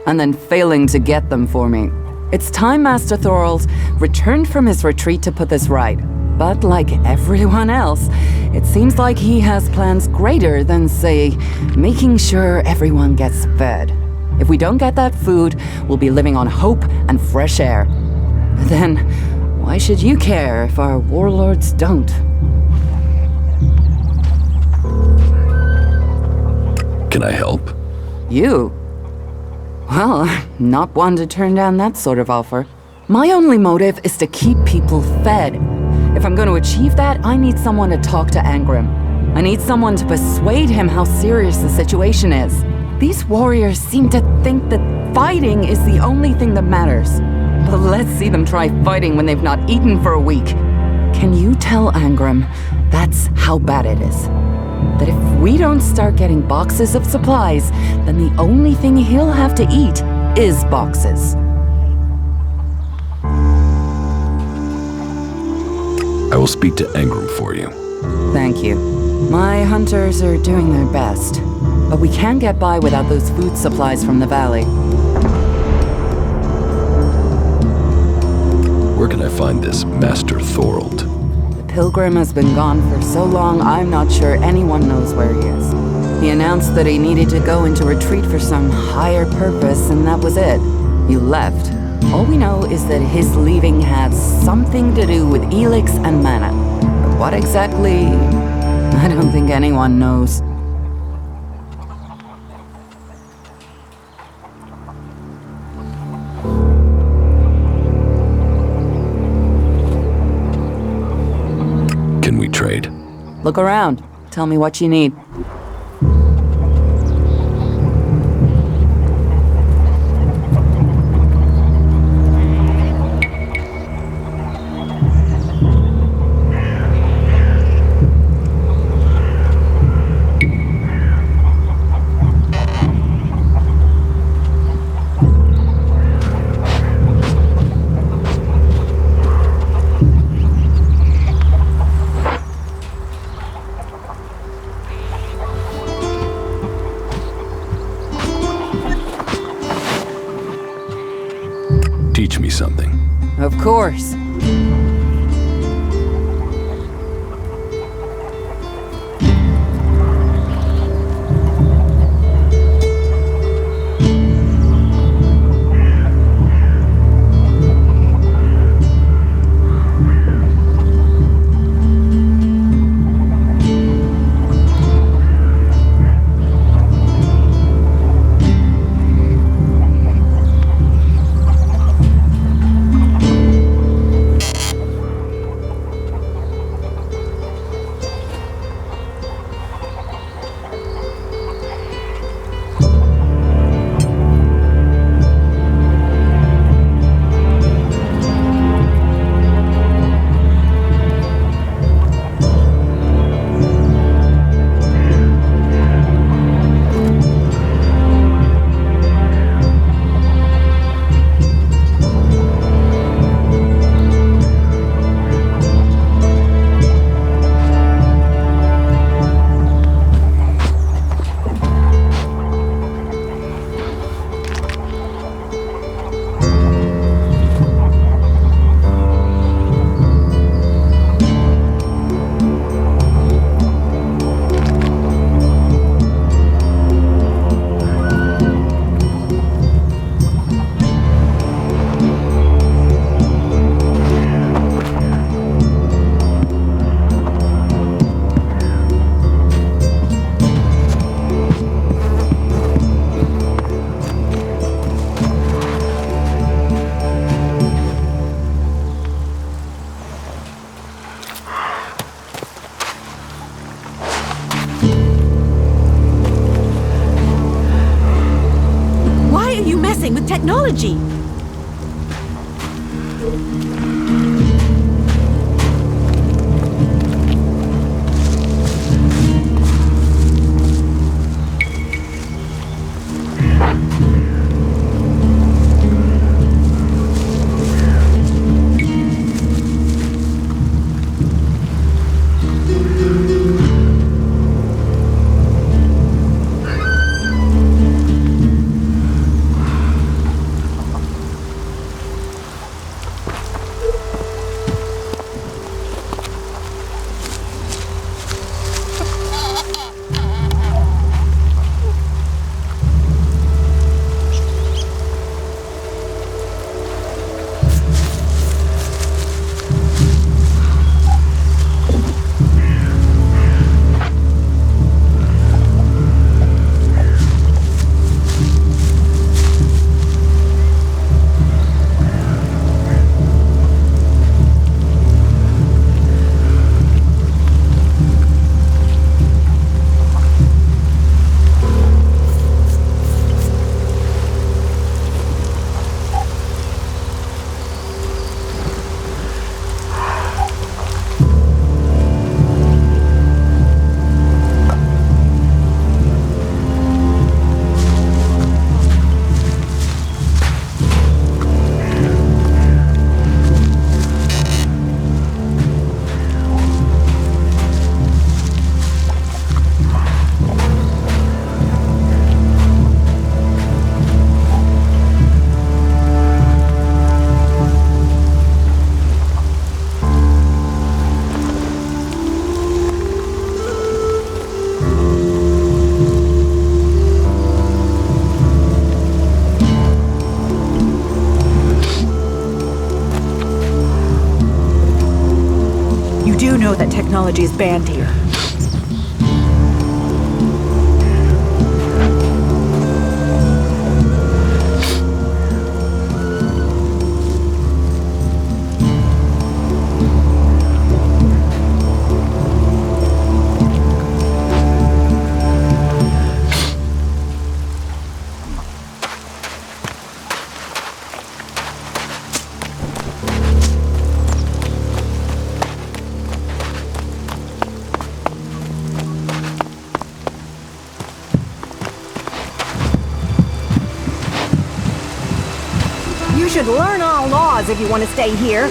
and then failing to get them for me. It's time Master Thorald returned from his retreat to put this right. But like everyone else, it seems like he has plans greater than, say, making sure everyone gets fed. If we don't get that food, we'll be living on hope and fresh air. But then, why should you care if our warlords don't? Can I help? You? Well, I'm not one to turn down that sort of offer. My only motive is to keep people fed. If I'm going to achieve that, I need someone to talk to Angrim. I need someone to persuade him how serious the situation is. These warriors seem to think that fighting is the only thing that matters. But let's see them try fighting when they've not eaten for a week. Can you tell Angrim that's how bad it is? That if we don't start getting boxes of supplies, then the only thing he'll have to eat is boxes. I will speak to Angrim for you. Thank you. My hunters are doing their best, but we can't get by without those food supplies from the valley. Where can I find this Master Thorald? The pilgrim has been gone for so long, I'm not sure anyone knows where he is. He announced that he needed to go into retreat for some higher purpose, and that was it. He left. All we know is that his leaving had something to do with Elex and mana. But what exactly, I don't think anyone knows. Can we trade? Look around. Tell me what you need. Teach me something. Of course. technology. You do know that technology is banned here. You should learn our laws if you want to stay here.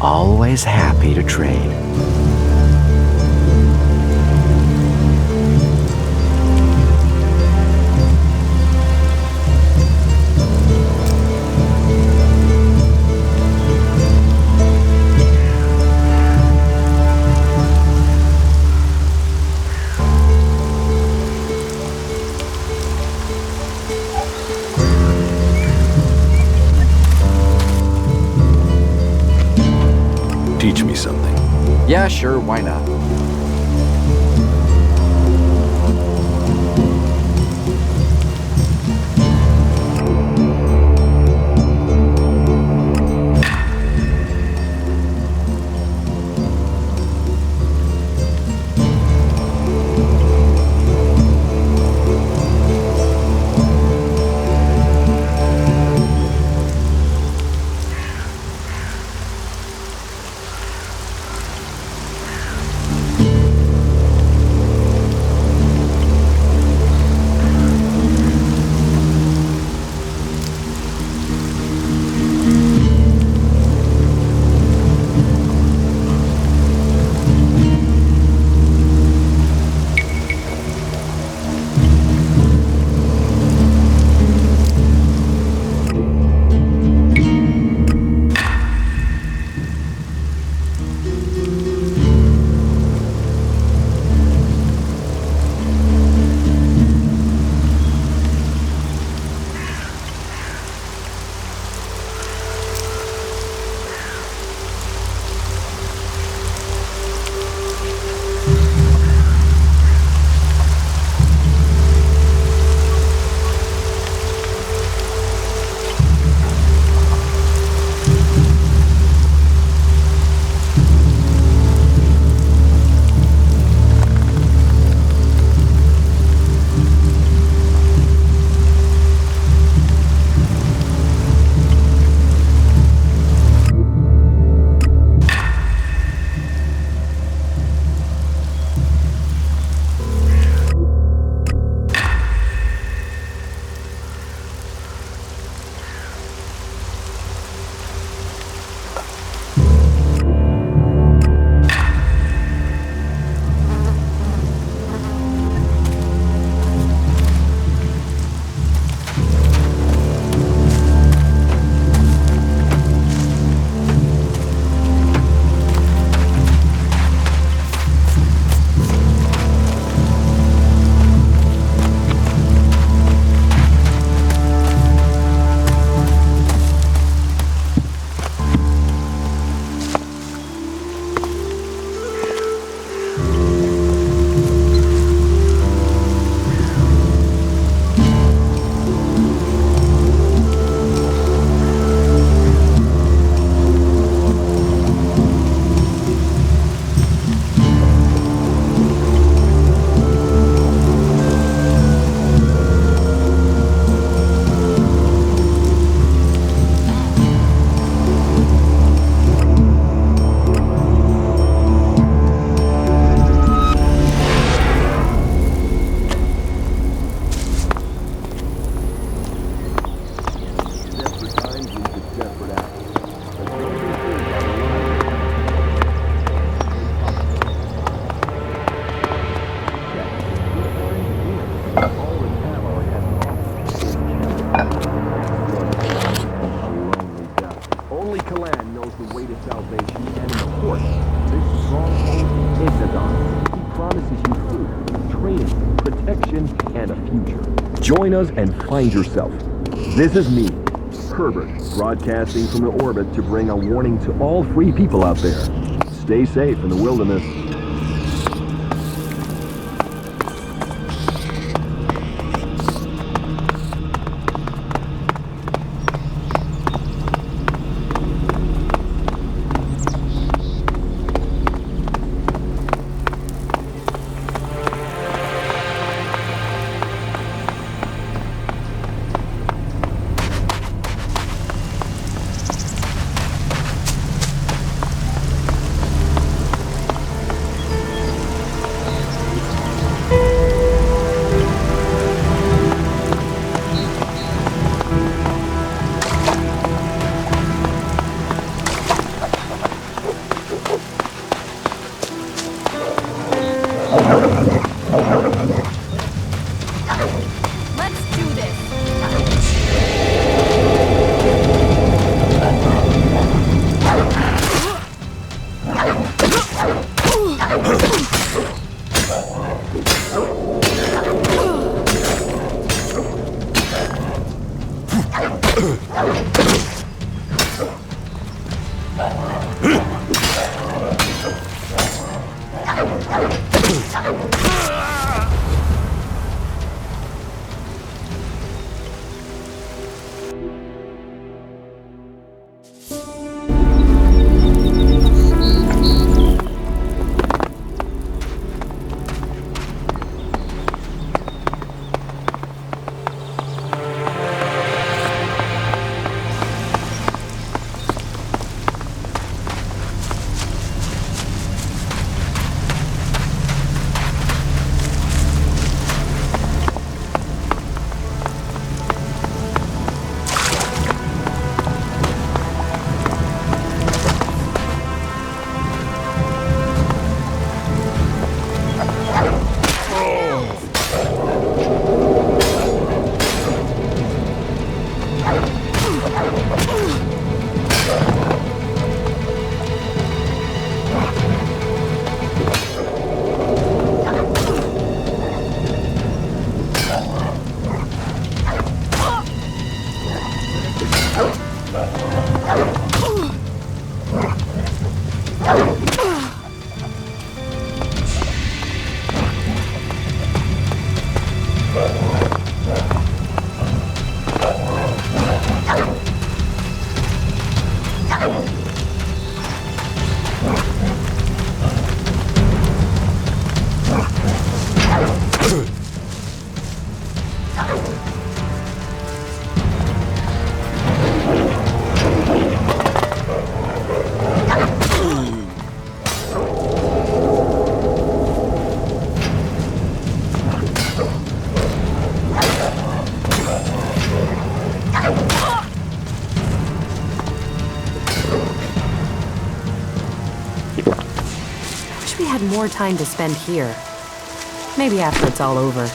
Always happy to trade. Teach me something. Yeah, sure, why not? Join us and find yourself. This is me, Herbert, broadcasting from the orbit to bring a warning to all free people out there. Stay safe in the wilderness. More time to spend here. Maybe after it's all over.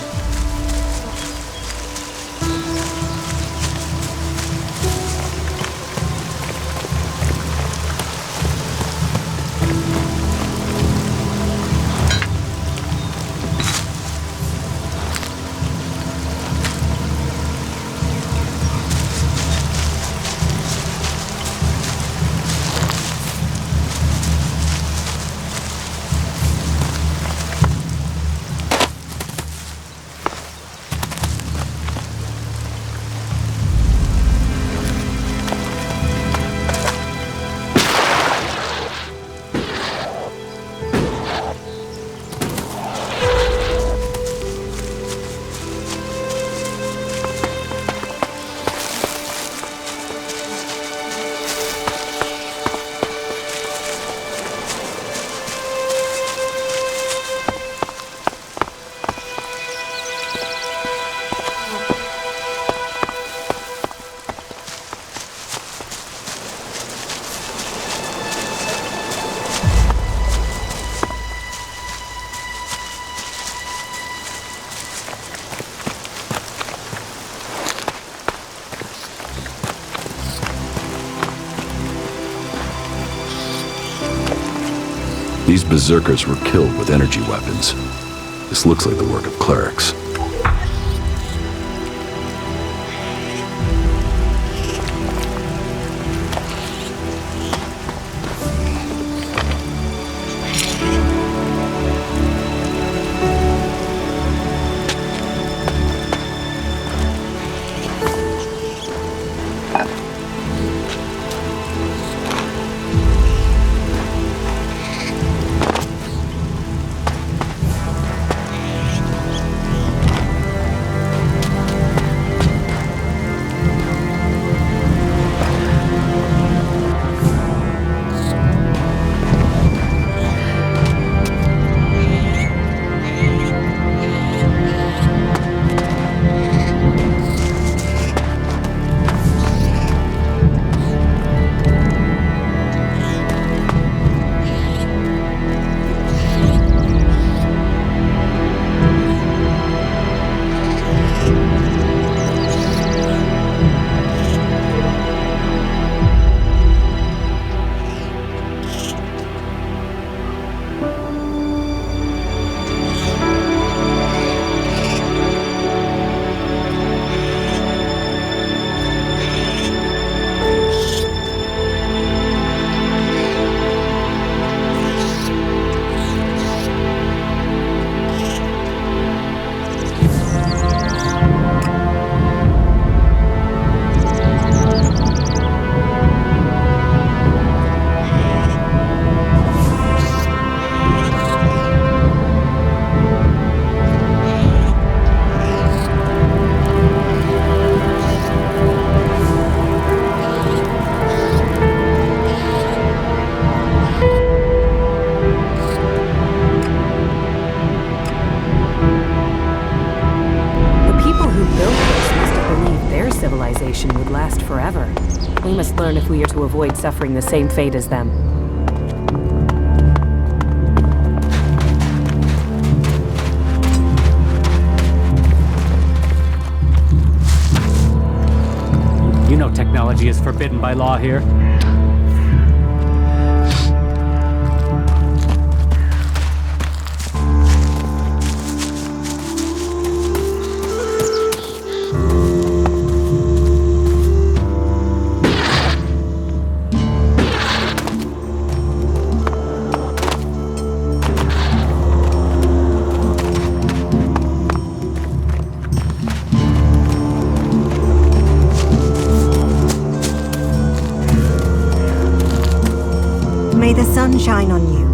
These berserkers were killed with energy weapons. This looks like the work of clerics. civilization would last forever. We must learn if we are to avoid suffering the same fate as them. You know technology is forbidden by law here. sunshine on you.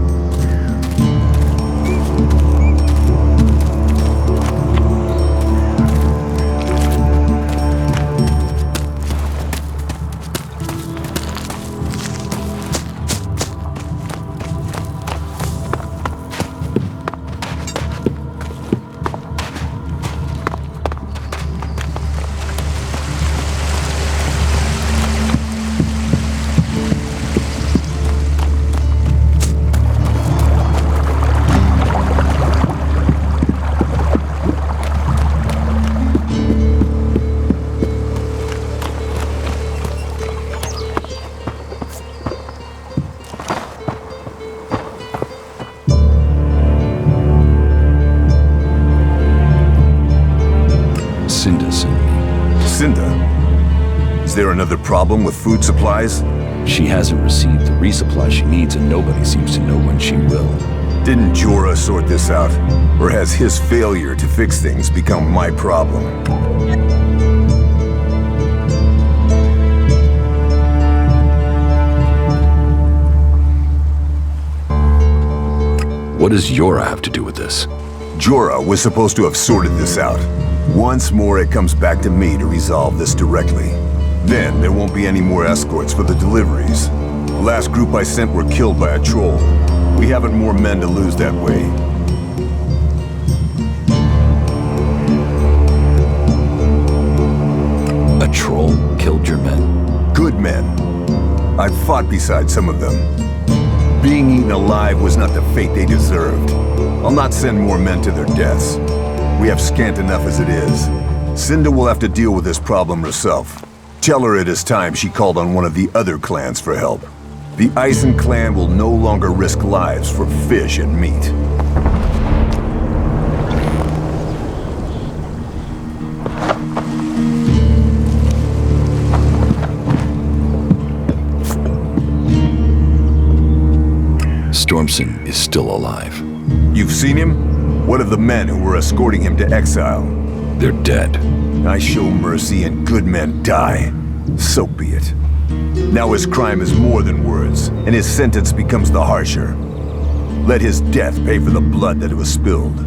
Is there another problem with food supplies? She hasn't received the resupply she needs, and nobody seems to know when she will. Didn't Jorah sort this out? Or has his failure to fix things become my problem? What does Jorah have to do with this? Jorah was supposed to have sorted this out. Once more, it comes back to me to resolve this directly. Then, there won't be any more escorts for the deliveries. The last group I sent were killed by a troll. We haven't more men to lose that way. A troll killed your men? Good men. I've fought beside some of them. Being eaten alive was not the fate they deserved. I'll not send more men to their deaths. We have scant enough as it is. Cinda will have to deal with this problem herself. Tell her it is time she called on one of the other clans for help. The Ison clan will no longer risk lives for fish and meat. Stormson is still alive. You've seen him? What of the men who were escorting him to exile? They're dead. I show mercy and good men die. So be it. Now his crime is more than words, and his sentence becomes the harsher. Let his death pay for the blood that was spilled.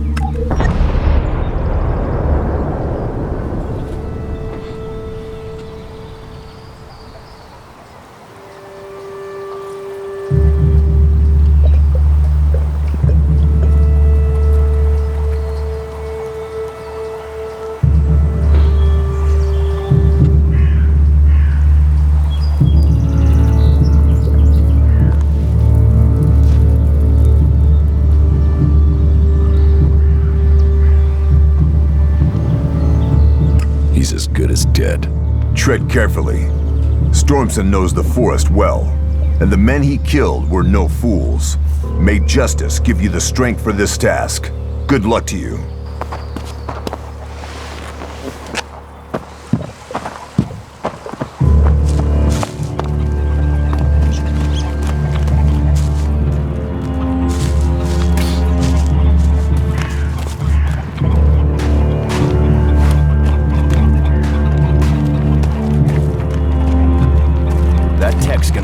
As good as dead. Tread carefully. Stormson knows the forest well, and the men he killed were no fools. May justice give you the strength for this task. Good luck to you.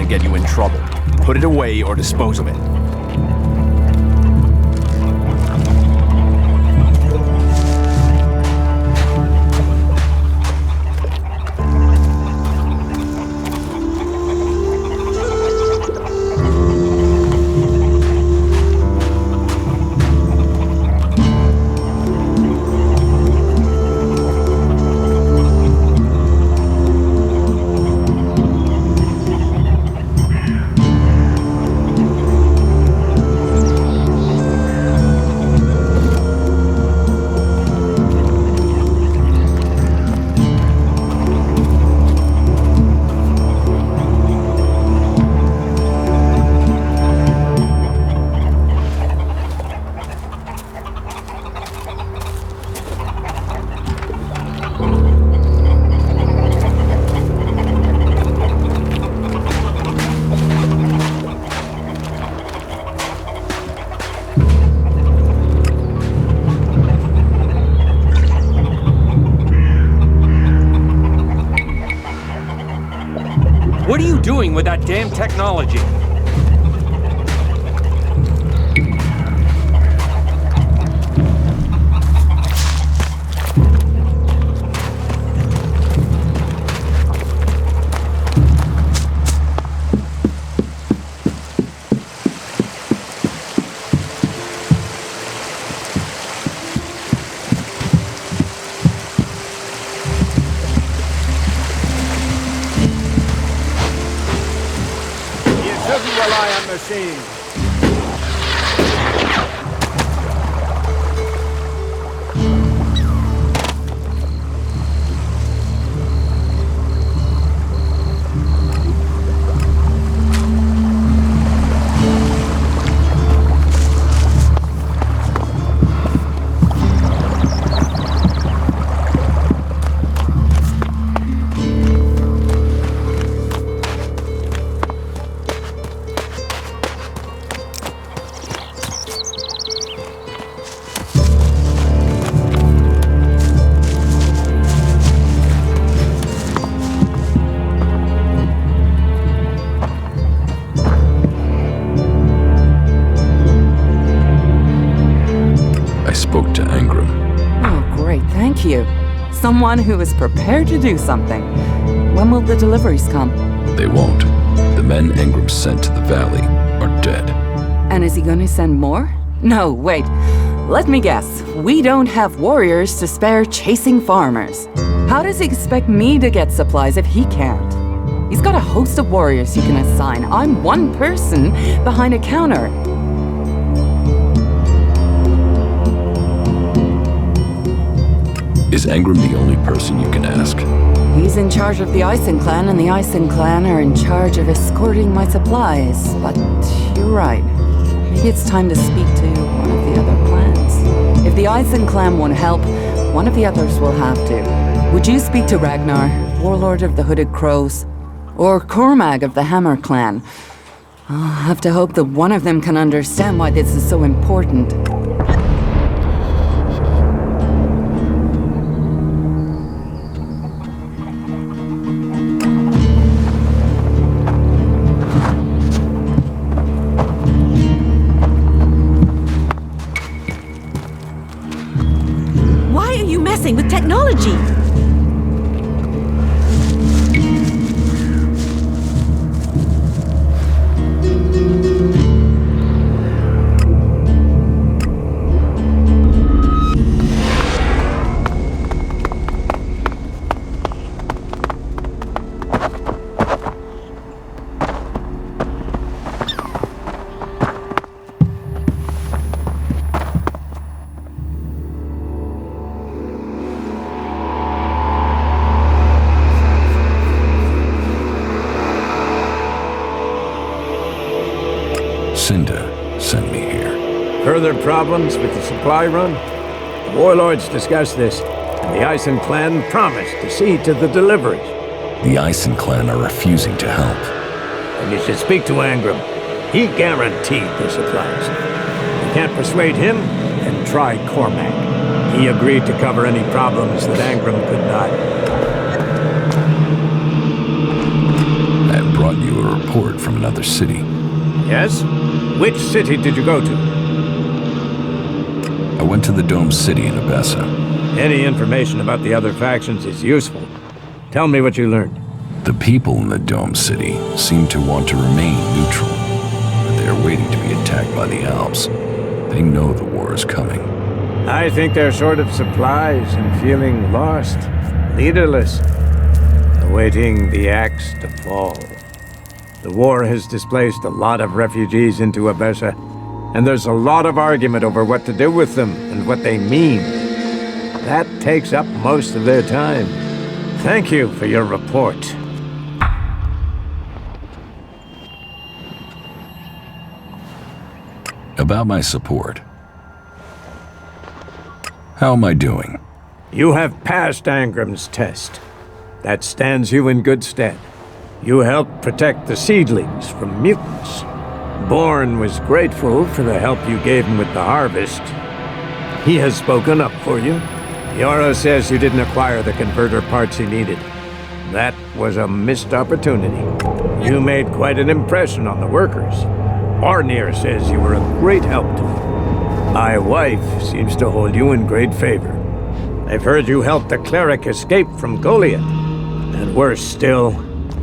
Get you in trouble. Put it away or dispose of it. What are you doing with that damn technology? machine. Someone who is prepared to do something. When will the deliveries come? They won't. The men Ingram sent to the valley are dead. And is he gonna send more? No, wait. Let me guess. We don't have warriors to spare chasing farmers. How does he expect me to get supplies if he can't? He's got a host of warriors he can assign. I'm one person behind a counter. Is Ingram the only person you can ask? He's in charge of the Ison clan, and the Ison clan are in charge of escorting my supplies. But you're right. Maybe it's time to speak to one of the other clans. If the Ison clan won't help, one of the others will have to. Would you speak to Ragnar, warlord of the Hooded Crows, or Cormag of the Hammer clan? I'll have to hope that one of them can understand why this is so important. With technology. Sent me here. Further problems with the supply run? The warlords discussed this, and the Ison clan promised to see to the deliveries. The Ison clan are refusing to help. And you should speak to Ingram. He guaranteed the supplies. If you can't persuade him, then try Cormac. He agreed to cover any problems that Ingram could not. I have brought you a report from another city. Yes? Which city did you go to? I went to the Dome City in Abessa. Any information about the other factions is useful. Tell me what you learned. The people in the Dome City seem to want to remain neutral, but they are waiting to be attacked by the Alps. They know the war is coming. I think they're short of supplies and feeling lost, leaderless, awaiting the axe to fall. The war has displaced a lot of refugees into Abessa, and there's a lot of argument over what to do with them and what they mean. That takes up most of their time. Thank you for your report. About my support. How am I doing? You have passed Angram's test. That stands you in good stead. You helped protect the seedlings from mutants. Bourne was grateful for the help you gave him with the harvest. He has spoken up for you. Yara says you didn't acquire the converter parts he needed. That was a missed opportunity. You made quite an impression on the workers. Barnir says you were a great help to him. My wife seems to hold you in great favor. I've heard you helped the cleric escape from Goliath. And worse still,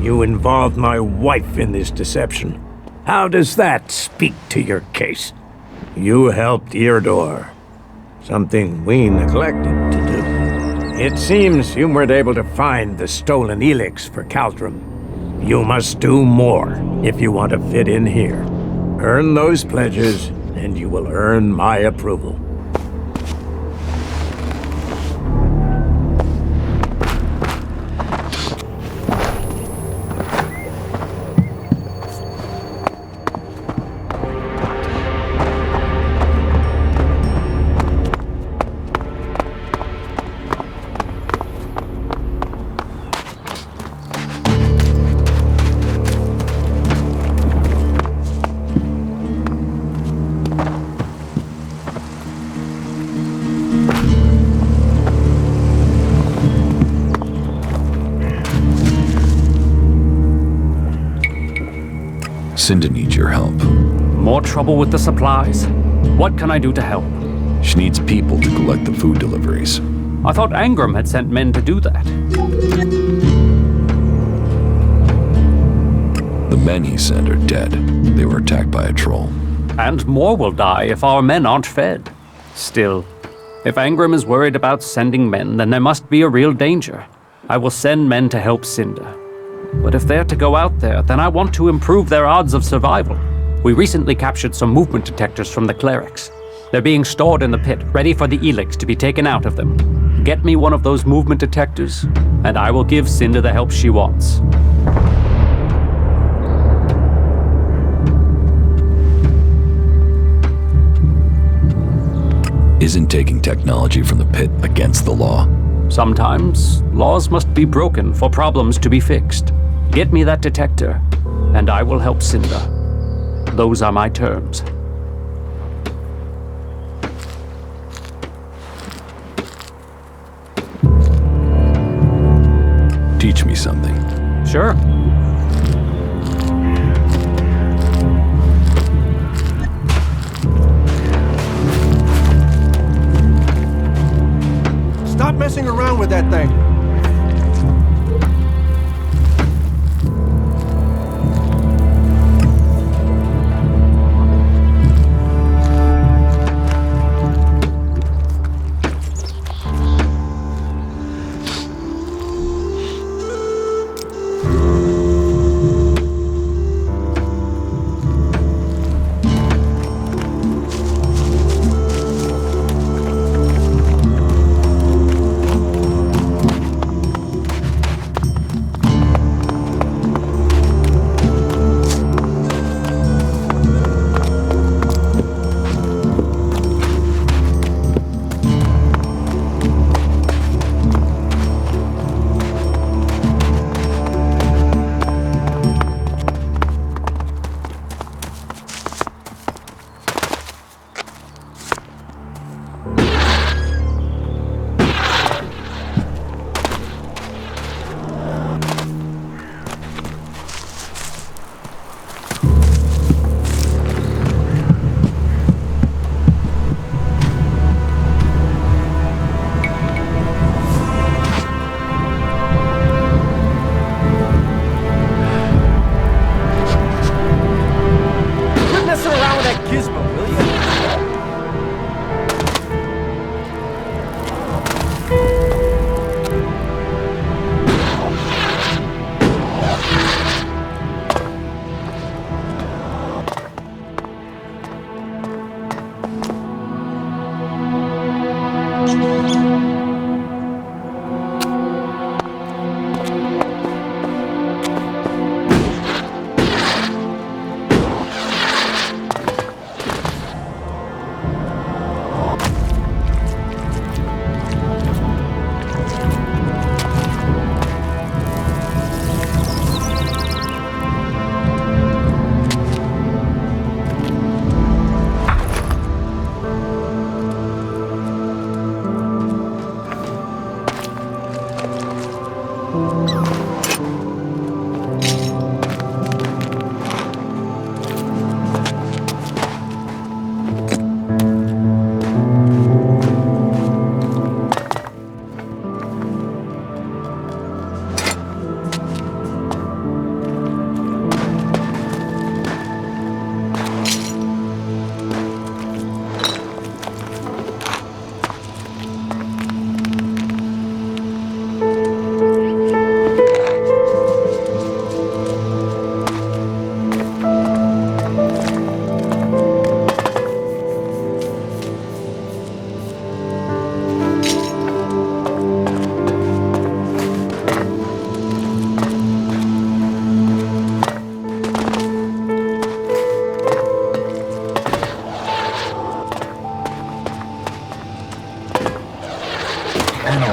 you involved my wife in this deception. How does that speak to your case? You helped Eardor. Something we neglected to do. It seems you weren't able to find the stolen Elex for Caldrum. You must do more if you want to fit in here. Earn those pledges, and you will earn my approval. Cinda needs your help. More trouble with the supplies. What can I do to help? She needs people to collect the food deliveries. I thought Angram had sent men to do that. The men he sent are dead. They were attacked by a troll. And more will die if our men aren't fed. Still, if Angram is worried about sending men, then there must be a real danger. I will send men to help Cinda. But if they're to go out there, then I want to improve their odds of survival. We recently captured some movement detectors from the clerics. They're being stored in the pit, ready for the Elex to be taken out of them. Get me one of those movement detectors, and I will give Cinda the help she wants. Isn't taking technology from the pit against the law? Sometimes, laws must be broken for problems to be fixed. Get me that detector, and I will help Cinda. Those are my terms. Teach me something. Sure. Stop messing around with that thing.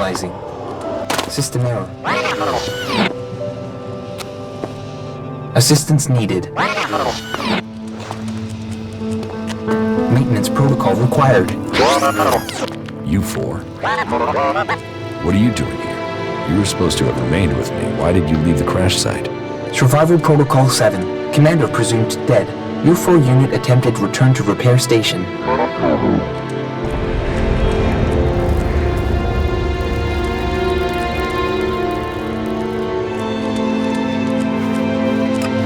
Analyzing. System error. Assistance needed. Maintenance protocol required. You four? What are you doing here? You were supposed to have remained with me. Why did you leave the crash site? Survival Protocol 7. Commander presumed dead. U4 unit attempted return to repair station.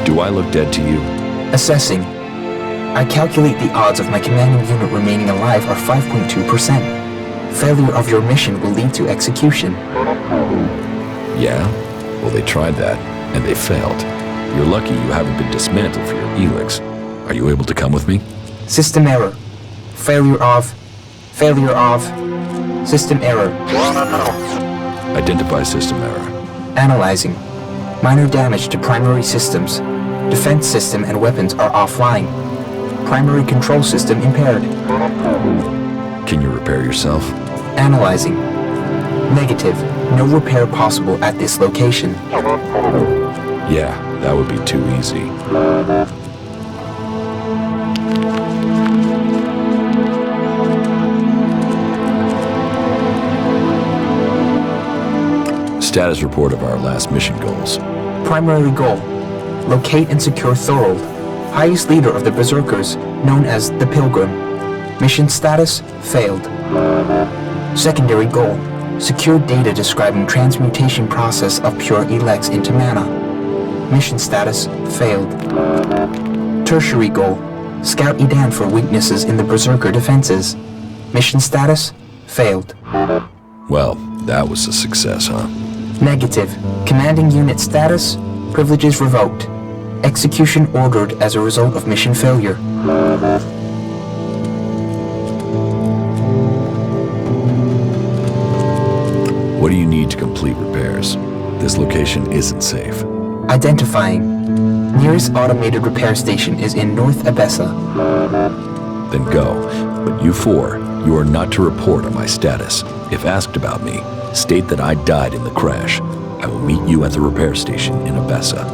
Do I look dead to you? Assessing. I calculate the odds of my commanding unit remaining alive are 5.2%. Failure of your mission will lead to execution. Yeah? Well, they tried that, and they failed. You're lucky you haven't been dismantled for your Elex. Are you able to come with me? System error. Failure of... System error. Identify system error. Analyzing. Minor damage to primary systems. Defense system and weapons are offline. Primary control system impaired. Can you repair yourself? Analyzing. Negative. No repair possible at this location. Yeah, that would be too easy. Status report of our last mission goals. Primary goal. Locate and secure Thorold, highest leader of the Berserkers, known as the Pilgrim. Mission status, failed. Secondary goal. Secure data describing transmutation process of pure Elex into mana. Mission status, failed. Tertiary goal. Scout Edan for weaknesses in the Berserker defenses. Mission status, failed. Well, that was a success, huh? Negative. Commanding unit status, privileges revoked. Execution ordered as a result of mission failure. What do you need to complete repairs? This location isn't safe. Identifying. Nearest automated repair station is in North Abessa. Then go. But you four, you are not to report on my status. If asked about me, state that I died in the crash. I will meet you at the repair station in Abessa.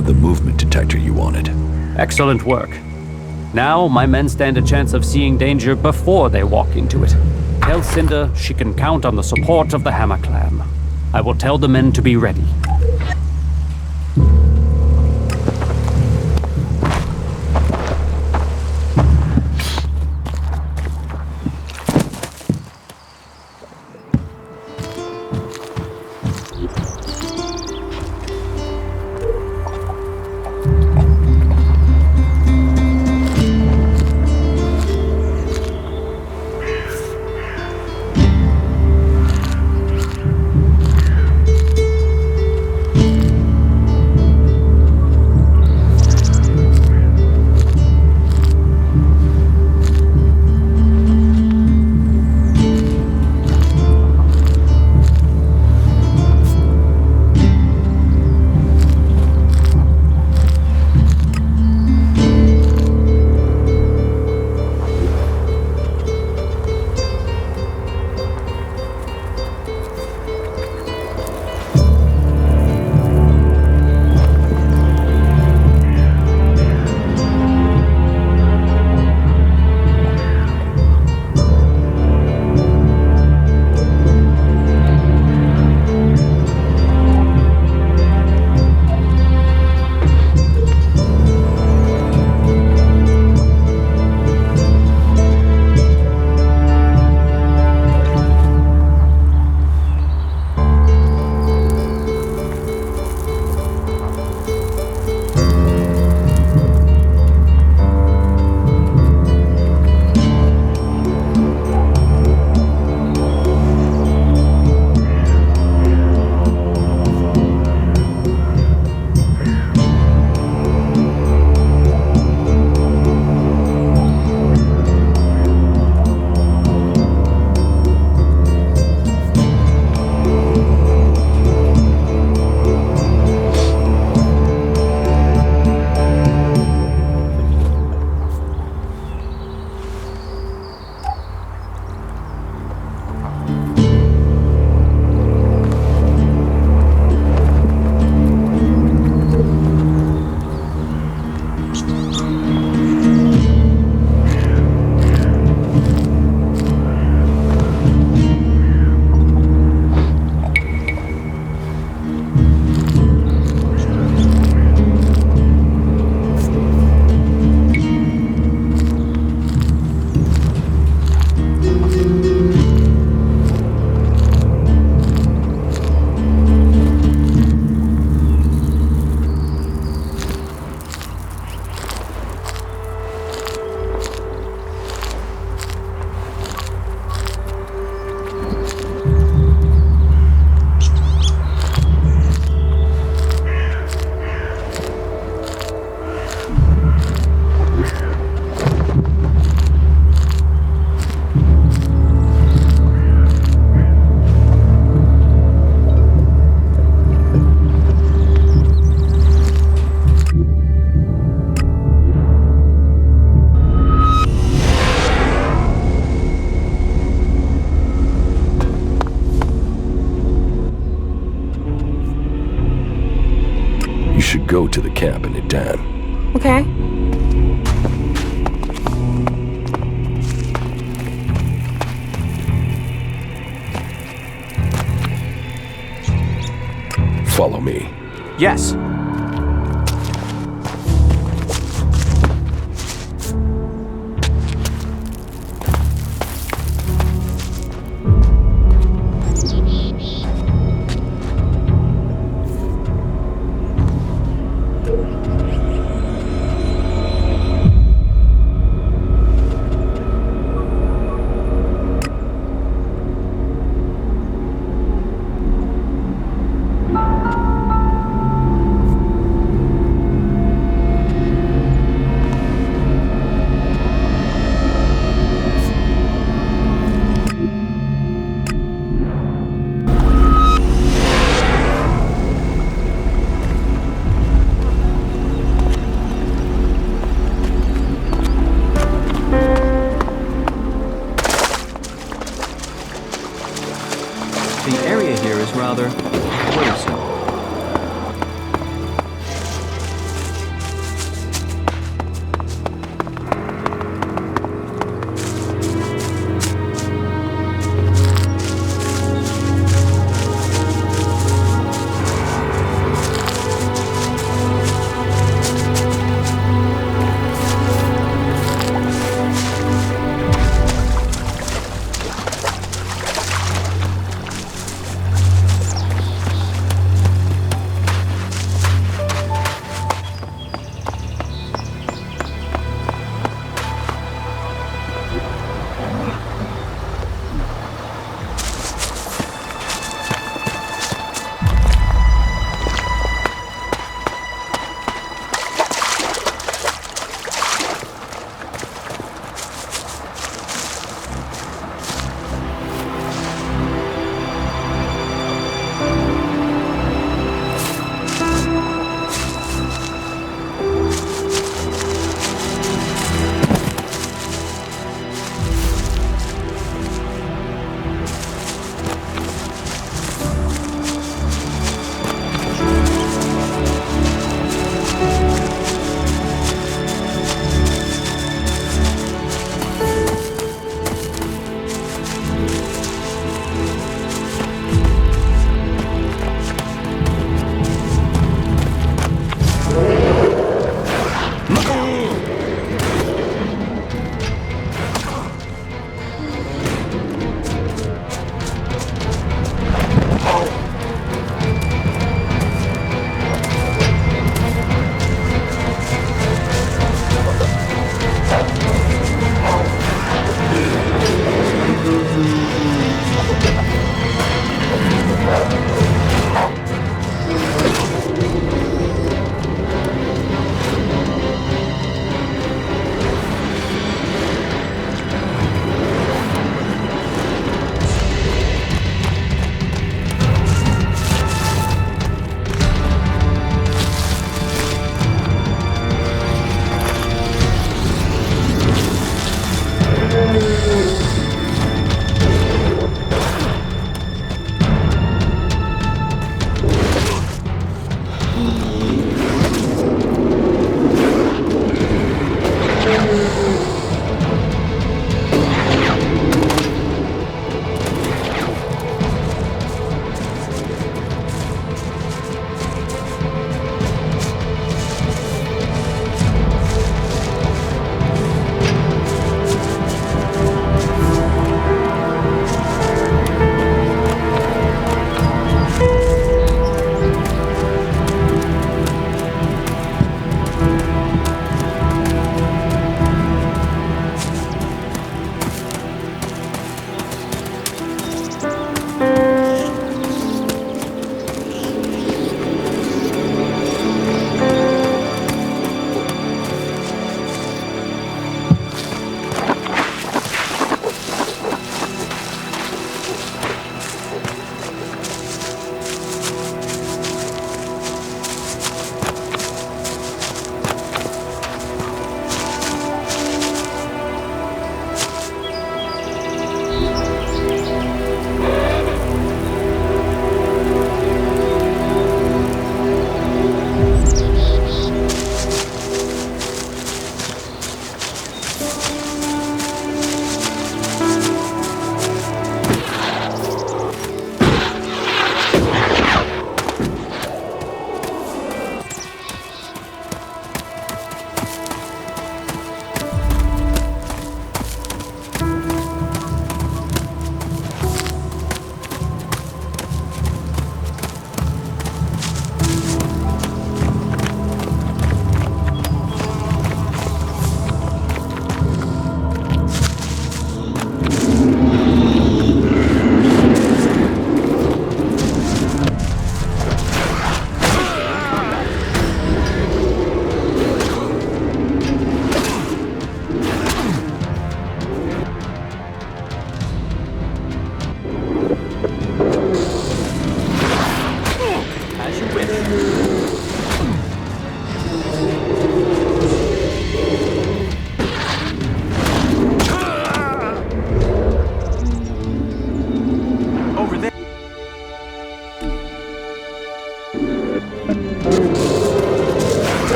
The movement detector you wanted. Excellent work. Now, my men stand a chance of seeing danger before they walk into it. Tell Cinder she can count on the support of the Hammer Clan. I will tell the men to be ready. go to the camp in Idan. Okay. Follow me. Yes. The area here is rather worrisome.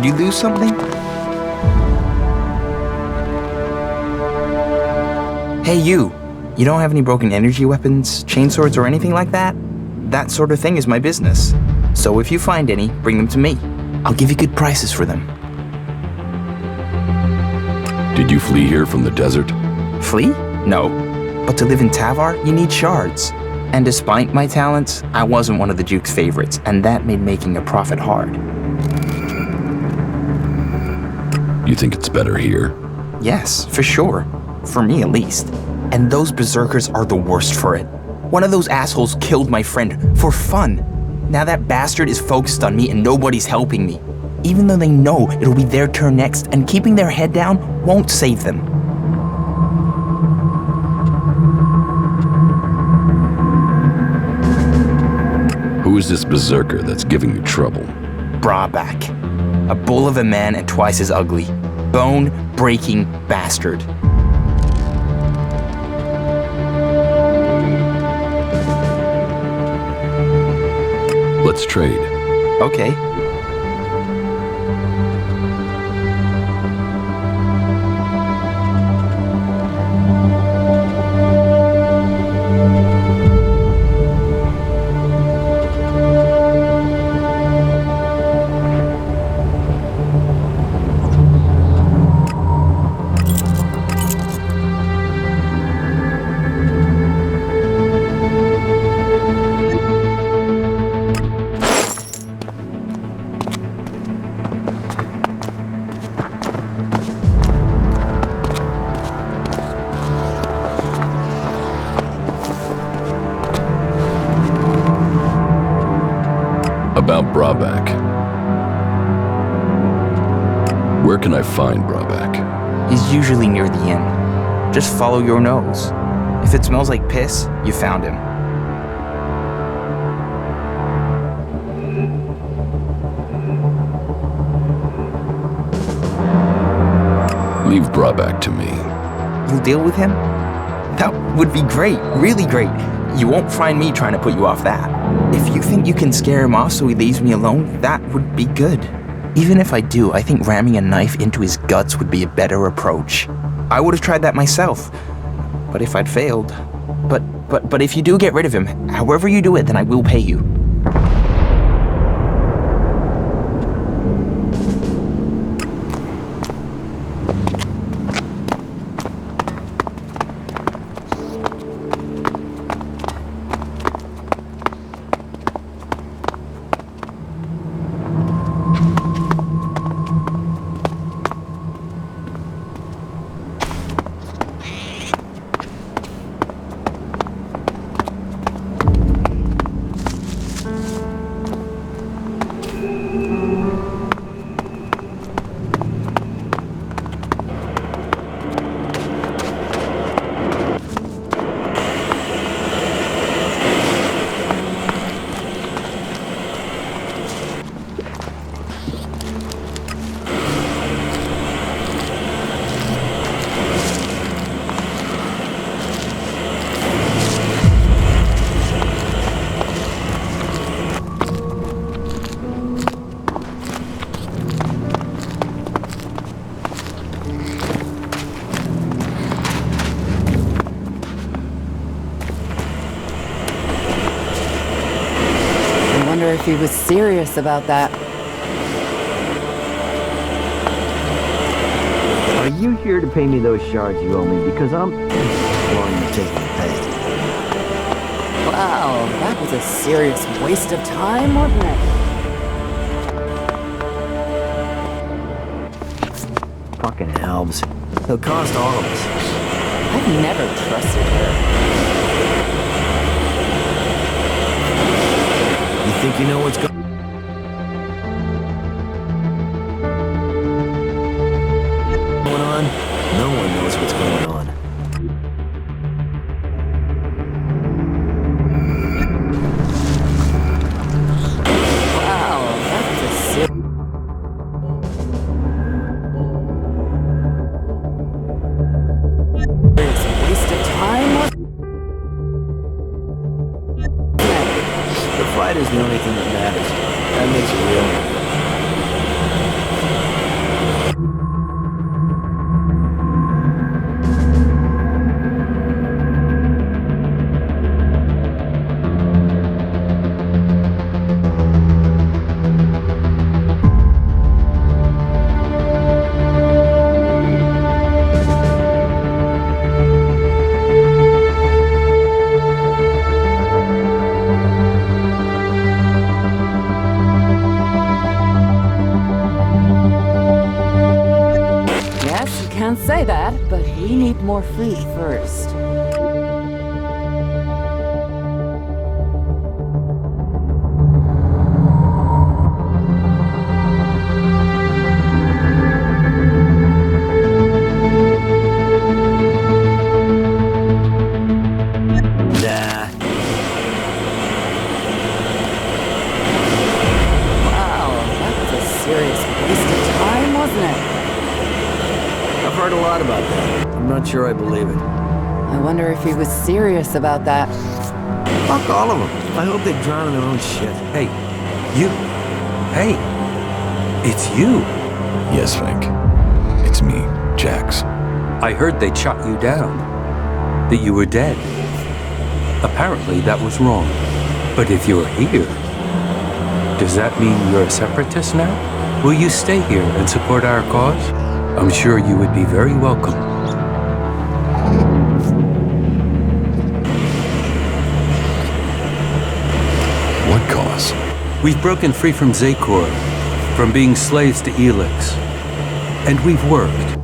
Did you lose something? Hey, you. You don't have any broken energy weapons, chainswords, or anything like that? That sort of thing is my business. So if you find any, bring them to me. I'll give you good prices for them. Did you flee here from the desert? Flee? No. But to live in Tavar, you need shards. And despite my talents, I wasn't one of the Duke's favorites, and that made making a profit hard. You think it's better here? Yes, for sure. For me, at least. And those berserkers are the worst for it. One of those assholes killed my friend for fun. Now that bastard is focused on me and nobody's helping me. Even though they know it'll be their turn next, and keeping their head down won't save them. Who is this berserker that's giving you trouble? Brabak. A bull of a man and twice as ugly. Bone-breaking bastard. Let's trade. Okay. About Brabak. Where can I find Brabak? He's usually near the inn. Just follow your nose. If it smells like piss, you found him. Leave Brabak to me. You'll deal with him? That would be great, really great. You won't find me trying to put you off that. If you think you can scare him off so he leaves me alone, that would be good. Even if I do, I think ramming a knife into his guts would be a better approach. I would have tried that myself. But if I'd failed... But if you do get rid of him, however you do it, then I will pay you. If he was serious about that. Are you here to pay me those shards you owe me? Because I'm willing to take the pay. Wow, that was a serious waste of time, wasn't it? Fucking elves. They'll cost all of us. I've never trusted her. You think you know what's going on? No one knows what's going on. Wow, that was a serious waste of time, wasn't it? The fight is the only thing that matters. more food first. I've heard a lot about that. I'm not sure I believe it. I wonder if he was serious about that. Fuck all of them. I hope they drown in their own shit. Hey, you. Hey, it's you. Yes, Frank. It's me, Jax. I heard they'd shot you down. That you were dead. Apparently that was wrong. But if you're here, does that mean you're a separatist now? Will you stay here and support our cause? I'm sure you would be very welcome. What cause? We've broken free from Zakor, from being slaves to Elex. And we've worked,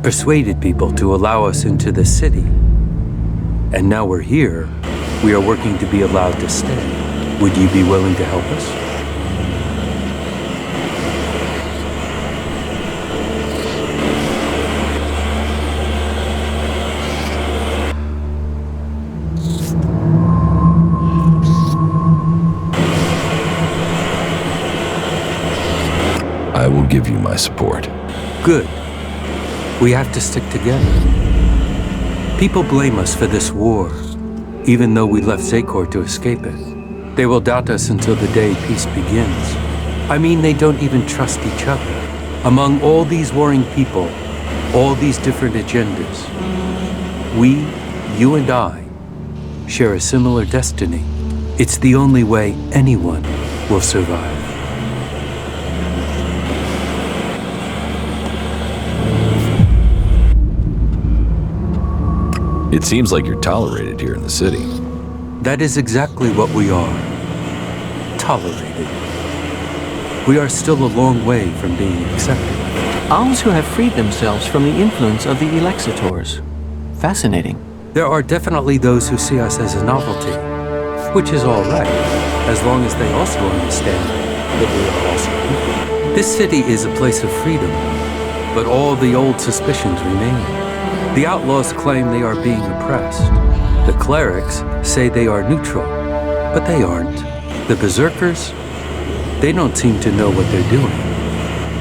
persuaded people to allow us into the city. And now we're here, we are working to be allowed to stay. Would you be willing to help us? I will give you my support. Good. We have to stick together. People blame us for this war, even though we left Zakor to escape it. They will doubt us until the day peace begins. I mean, they don't even trust each other. Among all these warring people, all these different agendas, we, you and I, share a similar destiny. It's the only way anyone will survive. It seems like you're tolerated here in the city. That is exactly what we are. Tolerated. We are still a long way from being accepted. Owls who have freed themselves from the influence of the Elexitors. Fascinating. There are definitely those who see us as a novelty, which is all right, as long as they also understand that we are also people. This city is a place of freedom, but all the old suspicions remain. The outlaws claim they are being oppressed. The clerics say they are neutral, but they aren't. The berserkers, they don't seem to know what they're doing,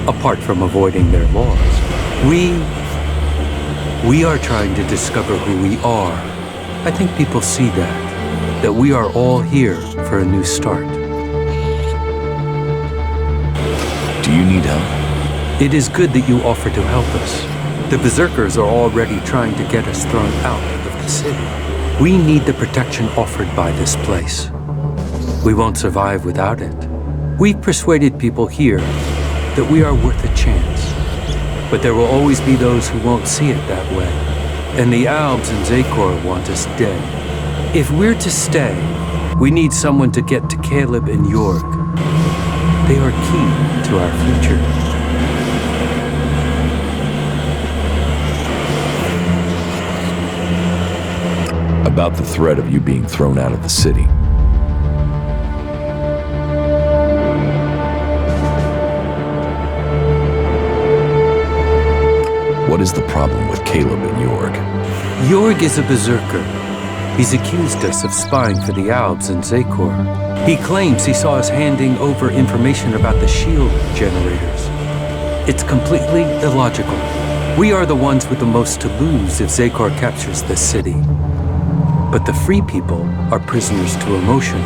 apart from avoiding their laws. We are trying to discover who we are. I think people see that we are all here for a new start. Do you need help? It is good that you offer to help us. The berserkers are already trying to get us thrown out of the city. We need the protection offered by this place. We won't survive without it. We've persuaded people here that we are worth a chance. But there will always be those who won't see it that way. And the Albs and Zakor want us dead. If we're to stay, we need someone to get to Caleb and York. They are key to our future. About the threat of you being thrown out of the city. What is the problem with Caleb and York? York is a berserker. He's accused us of spying for the Albs and Zakor. He claims he saw us handing over information about the shield generators. It's completely illogical. We are the ones with the most to lose if Zakor captures this city. But the free people are prisoners to emotion.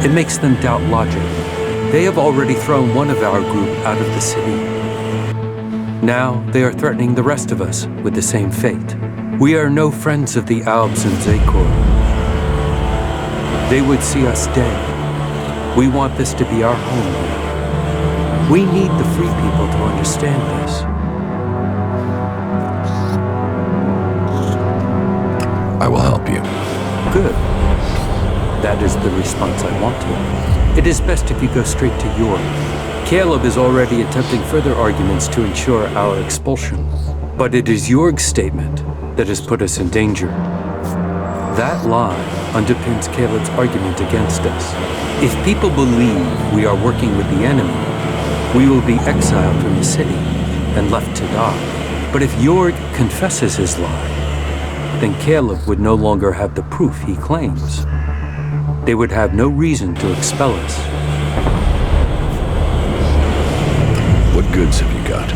It makes them doubt logic. They have already thrown one of our group out of the city. Now they are threatening the rest of us with the same fate. We are no friends of the Albs and Zakor. They would see us dead. We want this to be our home. We need the free people to understand this. I will help you. Good. That is the response I wanted. It is best if you go straight to York. Caleb is already attempting further arguments to ensure our expulsion. But it is Jorg's statement that has put us in danger. That lie underpins Caleb's argument against us. If people believe we are working with the enemy, we will be exiled from the city and left to die. But if Jorg confesses his lie, then Caleb would no longer have the proof he claims. They would have no reason to expel us. What goods have you got?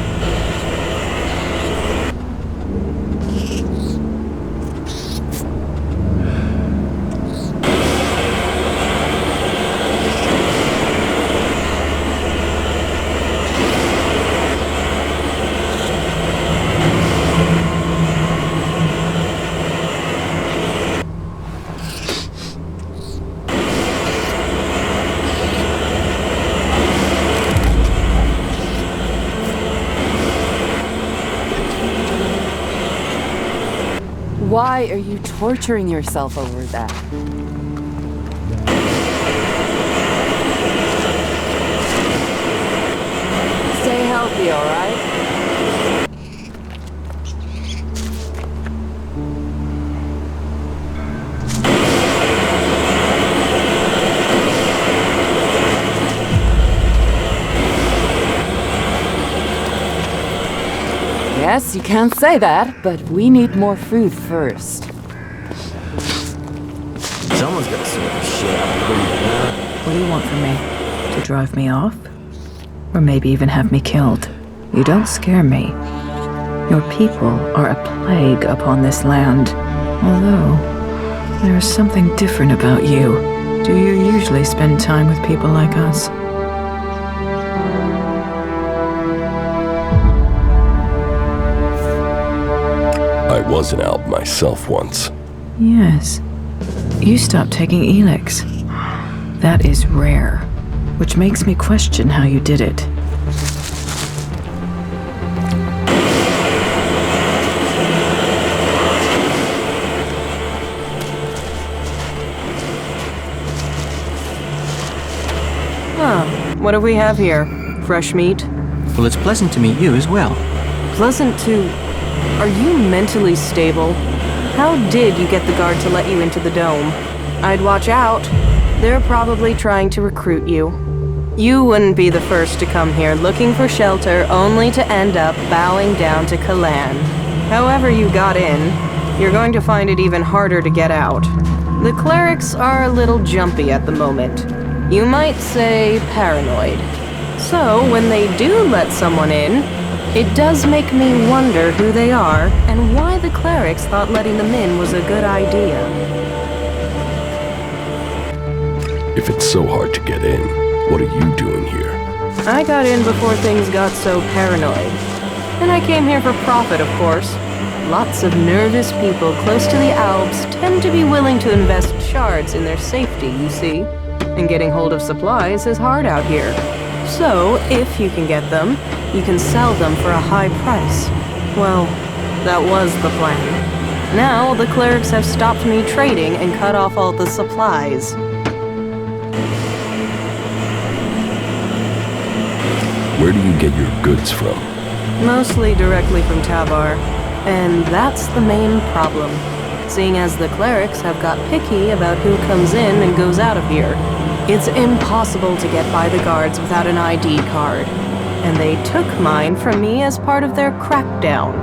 Why are you torturing yourself over that? Stay healthy, all right? Yes, you can say that, but we need more food first. Someone's gonna sort this shit out. What do you want from me? To drive me off? Or maybe even have me killed? You don't scare me. Your people are a plague upon this land. Although, there is something different about you. Do you usually spend time with people like us? I was an Alb myself once. Yes. You stopped taking Elex. That is rare, which makes me question how you did it. What do we have here? Fresh meat? Well, it's pleasant to meet you as well. Pleasant to... Are you mentally stable? How did you get the guard to let you into the dome? I'd watch out. They're probably trying to recruit you. You wouldn't be the first to come here looking for shelter only to end up bowing down to Kalan. However you got in, you're going to find it even harder to get out. The clerics are a little jumpy at the moment. You might say paranoid. So when they do let someone in, it does make me wonder who they are and why the clerics thought letting them in was a good idea. If it's so hard to get in, what are you doing here? I got in before things got so paranoid. And I came here for profit, of course. Lots of nervous people close to the Alps tend to be willing to invest shards in their safety, you see. And getting hold of supplies is hard out here. So, if you can get them, you can sell them for a high price. Well, that was the plan. Now, the clerics have stopped me trading and cut off all the supplies. Where do you get your goods from? Mostly directly from Tabar. And that's the main problem. Seeing as the clerics have got picky about who comes in and goes out of here. It's impossible to get by the guards without an ID card. And they took mine from me as part of their crackdown.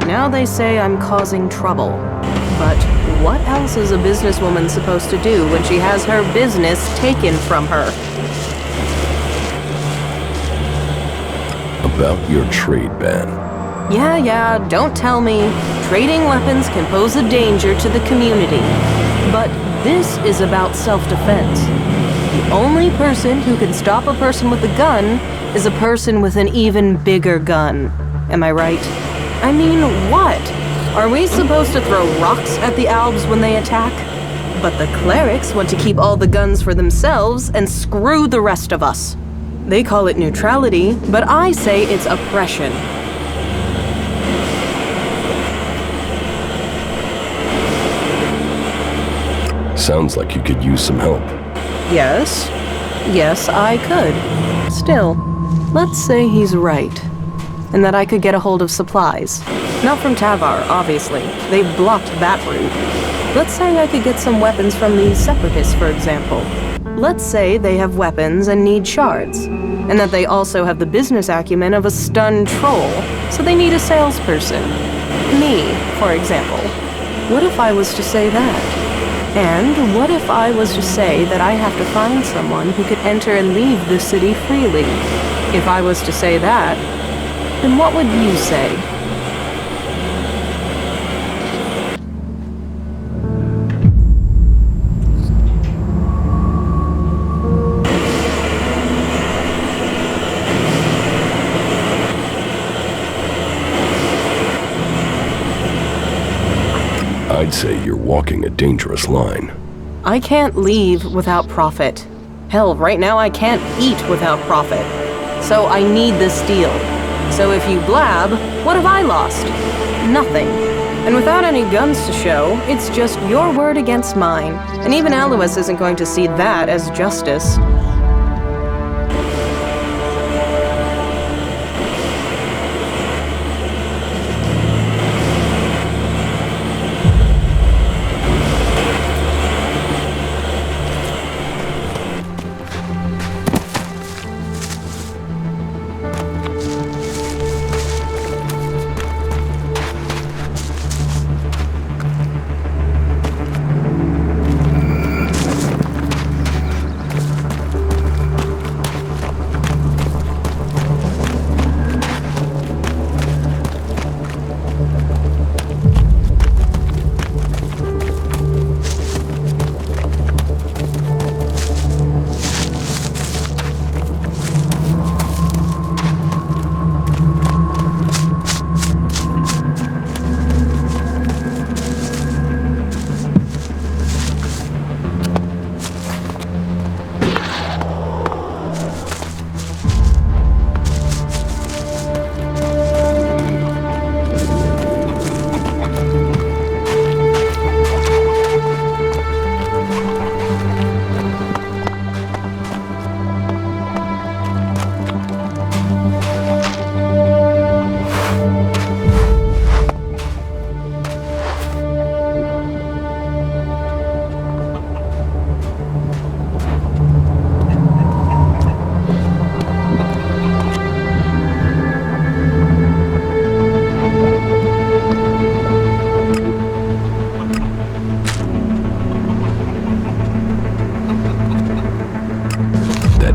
Now they say I'm causing trouble. But what else is a businesswoman supposed to do when she has her business taken from her? About your trade ban. Yeah, don't tell me. Trading weapons can pose a danger to the community. But this is about self-defense. The only person who can stop a person with a gun is a person with an even bigger gun. Am I right? I mean, what? Are we supposed to throw rocks at the Albs when they attack? But the clerics want to keep all the guns for themselves and screw the rest of us. They call it neutrality, but I say it's oppression. Sounds like you could use some help. Yes, I could. Still, let's say he's right. and that I could get a hold of supplies. Not from Tavar, obviously. They've blocked that route. Let's say I could get some weapons from the Separatists, for example. Let's say they have weapons and need shards, and that they also have the business acumen of a stunned troll, so they need a salesperson. Me, for example. What if I was to say that? And what if I was to say that I have to find someone who could enter and leave the city freely? If I was to say that, then what would you say? I'd say you're walking a dangerous line. I can't leave without profit. Hell, right now I can't eat without profit. So I need this deal. So if you blab, what have I lost? Nothing. And without any guns to show, it's just your word against mine. And even Alois isn't going to see that as justice.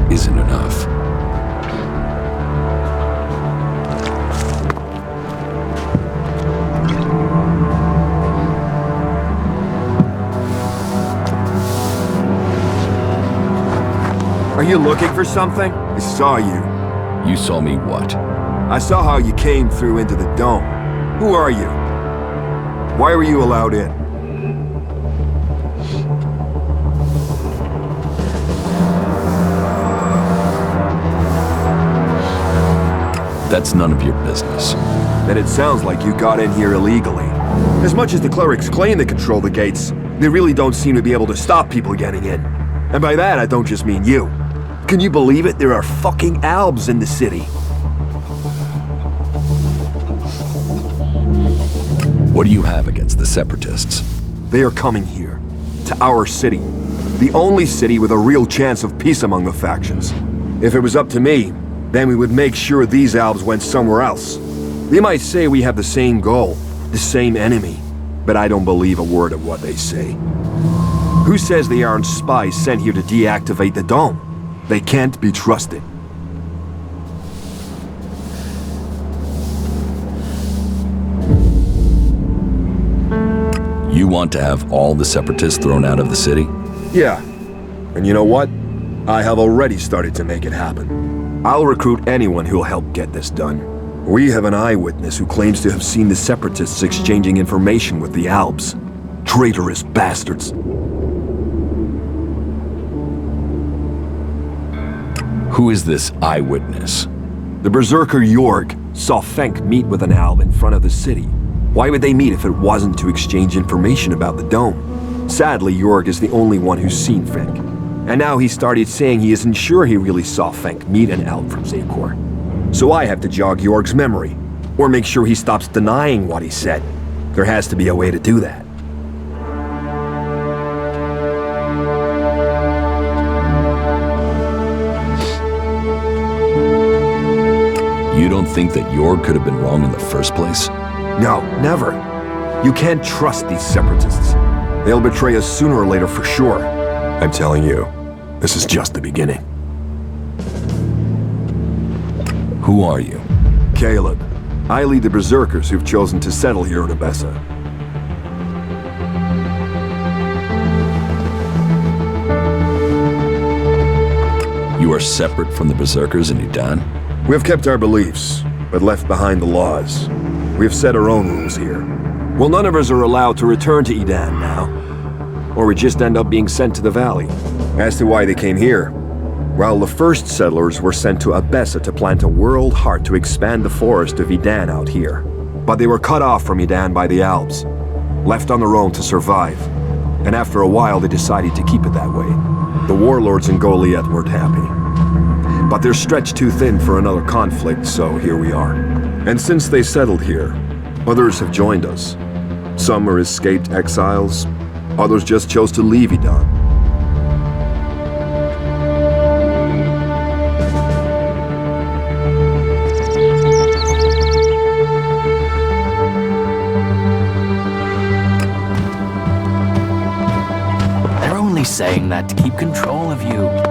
Isn't enough. Are you looking for something? I saw you. You saw me what? I saw how you came through into the dome. Who are you? Why were you allowed in? That's none of your business. Then it sounds like you got in here illegally. As much as the clerics claim they control the gates, they really don't seem to be able to stop people getting in. And by that, I don't just mean you. Can you believe it? There are fucking Albs in the city. What do you have against the Separatists? They are coming here, to our city. The only city with a real chance of peace among the factions. If it was up to me, then we would make sure these Albs went somewhere else. They might say we have the same goal, the same enemy, but I don't believe a word of what they say. Who says they aren't spies sent here to deactivate the dome? They can't be trusted. You want to have all the Separatists thrown out of the city? Yeah. And you know what? I have already started to make it happen. I'll recruit anyone who'll help get this done. We have an eyewitness who claims to have seen the Separatists exchanging information with the Albs. Traitorous bastards. Who is this eyewitness? The Berserker Jorg saw Fenk meet with an Alb in front of the city. Why would they meet if it wasn't to exchange information about the dome? Sadly, Jorg is the only one who's seen Fenk. And now he started saying he isn't sure he really saw Fenk meet an Alb from Zakor. So I have to jog Jorg's memory, or make sure he stops denying what he said. There has to be a way to do that. You don't think that Jorg could have been wrong in the first place? No, never. You can't trust these separatists. They'll betray us sooner or later for sure. I'm telling you, this is just the beginning. Who are you? Caleb. I lead the Berserkers who've chosen to settle here at Abessa. You are separate from the Berserkers in Udan? We have kept our beliefs, but left behind the laws. We have set our own rules here. Well, none of us are allowed to return to Edan now. Or we just end up being sent to the valley. As to why they came here, well, the first settlers were sent to Abessa to plant a world heart to expand the forest of Edan out here. But they were cut off from Edan by the Alps, left on their own to survive. And after a while, they decided to keep it that way. The warlords in Goliath weren't happy. But they're stretched too thin for another conflict, so here we are. And since they settled here, others have joined us. Some are escaped exiles, others just chose to leave Edan. They're only saying that to keep control of you.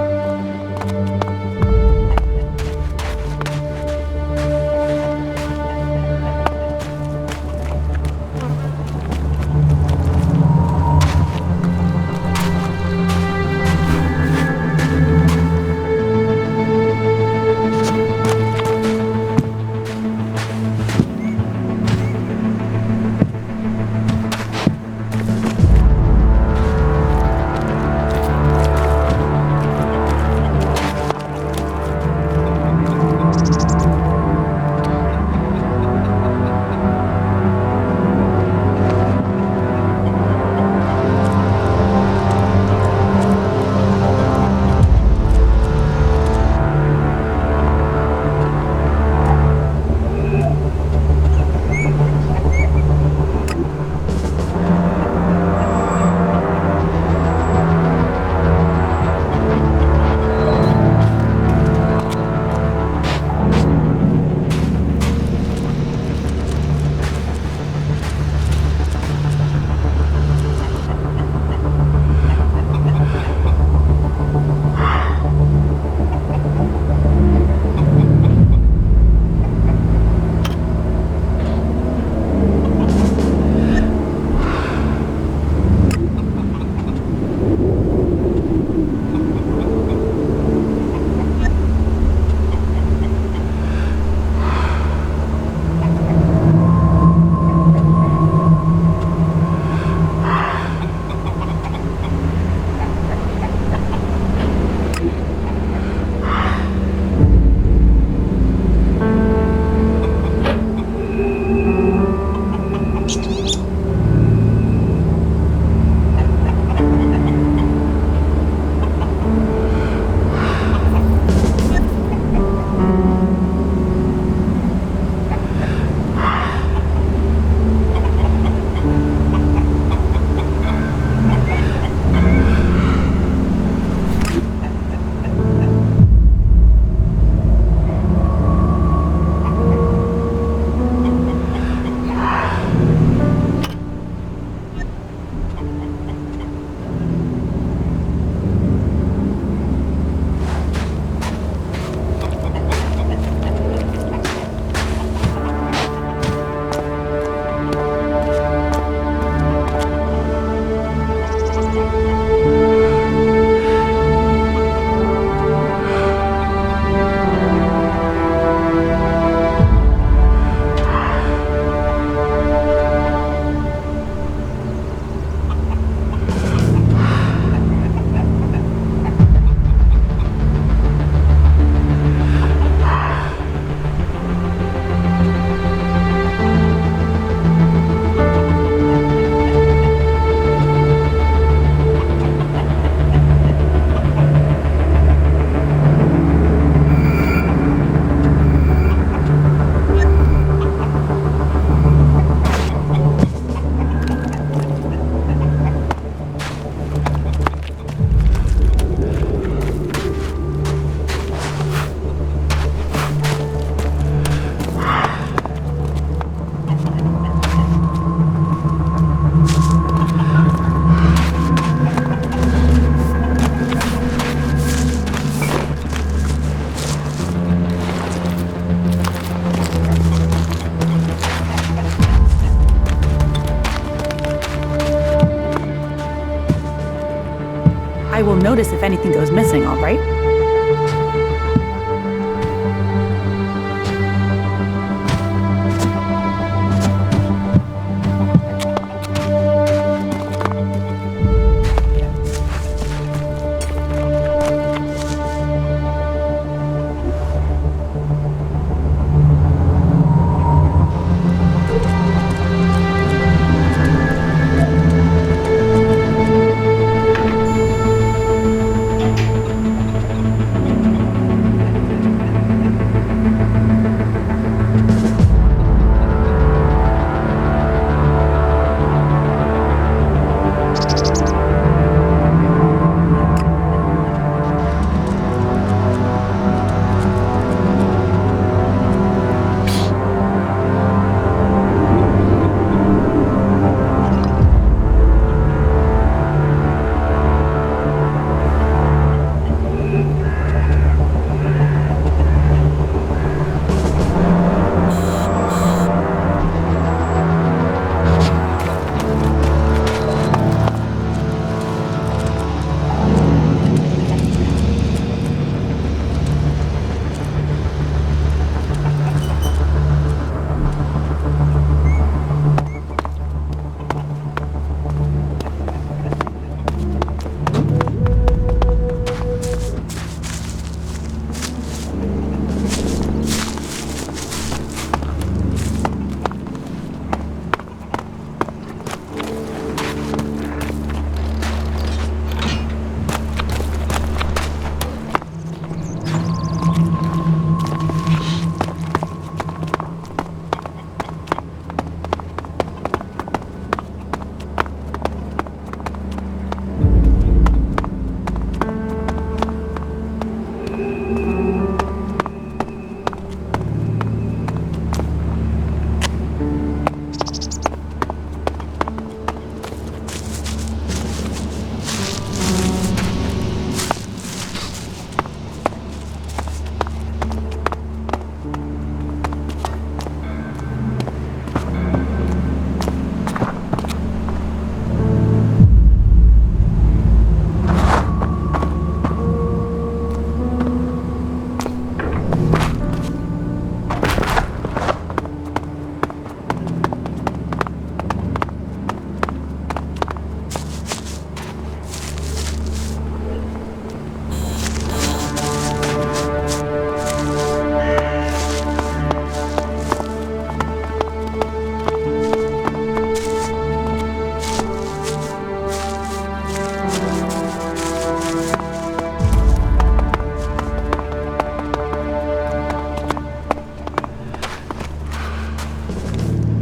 I will notice if anything goes missing, all right?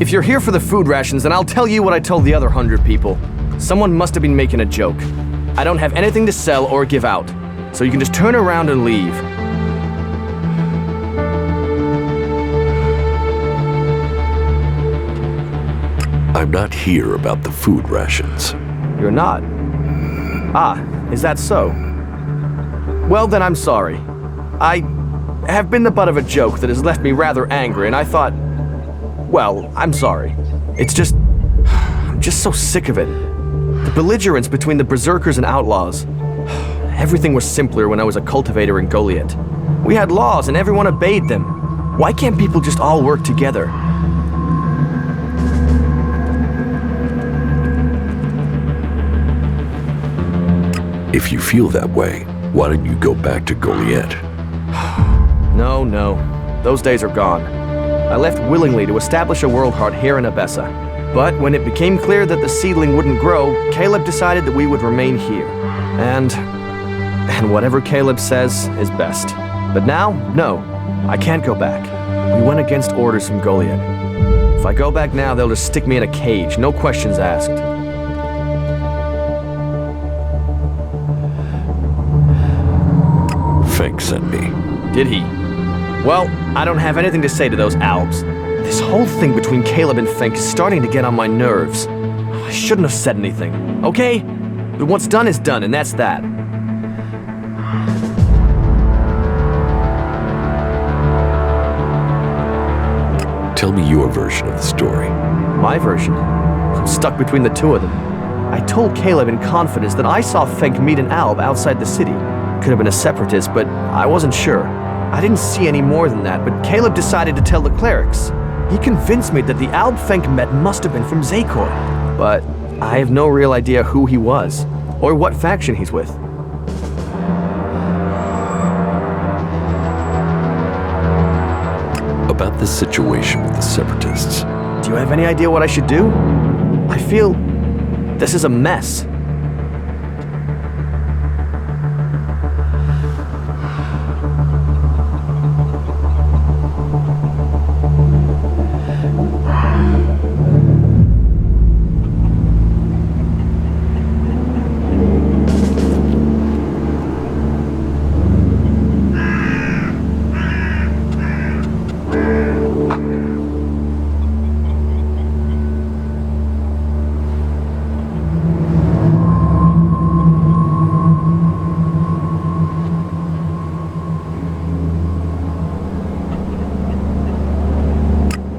If you're here for the food rations, then I'll tell you what I told the other 100 people. Someone must have been making a joke. I don't have anything to sell or give out, so you can just turn around and leave. I'm not here about the food rations. You're not? Ah, is that so? Well, then I'm sorry. I have been the butt of a joke that has left me rather angry, and I thought, well, I'm sorry. It's just, I'm just so sick of it. The belligerence between the berserkers and outlaws. Everything was simpler when I was a cultivator in Goliath. We had laws and everyone obeyed them. Why can't people just all work together? If you feel that way, why don't you go back to Goliath? No. Those days are gone. I left willingly to establish a world heart here in Abessa. But when it became clear that the seedling wouldn't grow, Caleb decided that we would remain here. And whatever Caleb says is best. But now, no, I can't go back. We went against orders from Goliath. If I go back now, they'll just stick me in a cage, no questions asked. Fink sent me. Did he? Well, I don't have anything to say to those Albs. This whole thing between Caleb and Fink is starting to get on my nerves. I shouldn't have said anything, okay? But what's done is done, and that's that. Tell me your version of the story. My version? I'm stuck between the two of them. I told Caleb in confidence that I saw Fenk meet an Alb outside the city. Could have been a separatist, but I wasn't sure. I didn't see any more than that, but Caleb decided to tell the clerics. He convinced me that the Alb Fenk met must have been from Zakor, but I have no real idea who he was, or what faction he's with. About this situation with the Separatists. Do you have any idea what I should do? I feel this is a mess.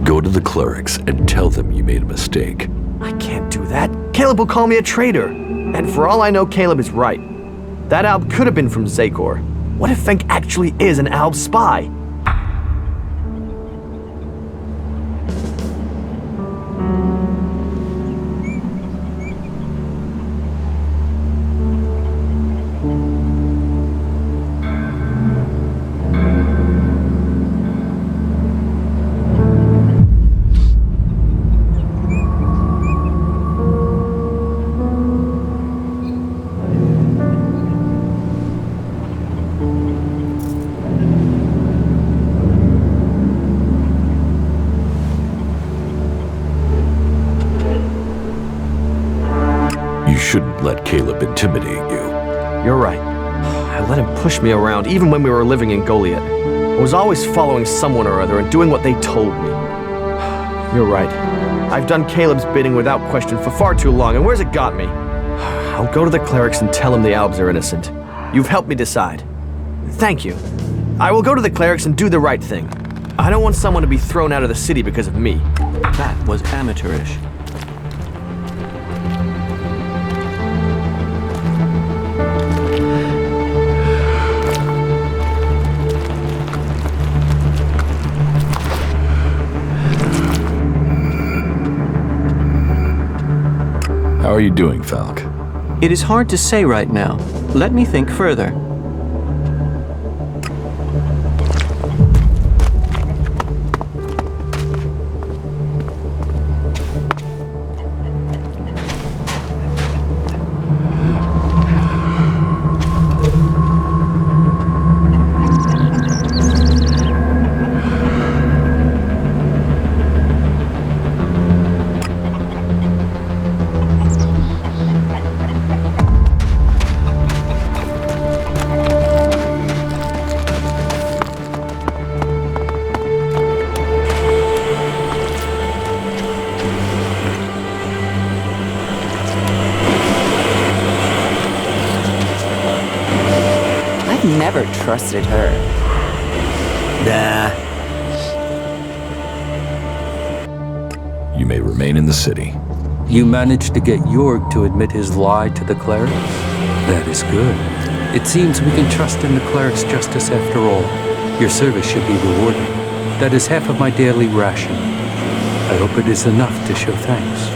Go to the clerics and tell them you made a mistake. I can't do that. Caleb will call me a traitor. And for all I know, Caleb is right. That Alb could have been from Zakor. What if Fenk actually is an Alb spy? You shouldn't let Caleb intimidate you. You're right. I let him push me around even when we were living in Goliath. I was always following someone or other and doing what they told me. You're right. I've done Caleb's bidding without question for far too long, and where's it got me? I'll go to the clerics and tell them the Albs are innocent. You've helped me decide. Thank you. I will go to the clerics and do the right thing. I don't want someone to be thrown out of the city because of me. That was amateurish. How are you doing, Falk? It is hard to say right now. Let me think further. Never trusted her. Nah. You may remain in the city. You managed to get Jorg to admit his lie to the clerics? That is good. It seems we can trust in the cleric's justice after all. Your service should be rewarded. That is half of my daily ration. I hope it is enough to show thanks.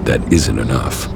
that isn't enough.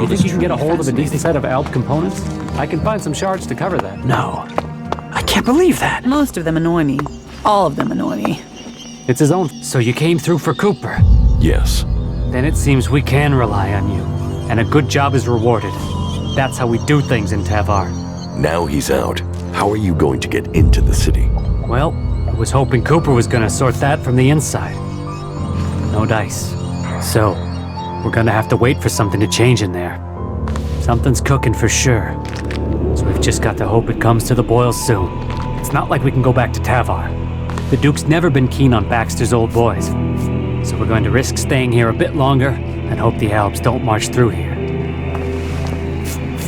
You think you can get a hold of a decent set of Alb components? I can find some shards to cover that. No. I can't believe that. Most of them annoy me. All of them annoy me. It's his own. So you came through for Cooper? Yes. Then it seems we can rely on you. And a good job is rewarded. That's how we do things in Tavar. Now he's out. How are you going to get into the city? Well, I was hoping Cooper was gonna sort that from the inside. No dice. So, we're gonna have to wait for something to change in there. Something's cooking for sure. So we've just got to hope it comes to the boil soon. It's not like we can go back to Tavar. The Duke's never been keen on Baxter's old boys. So we're going to risk staying here a bit longer and hope the Albs don't march through here.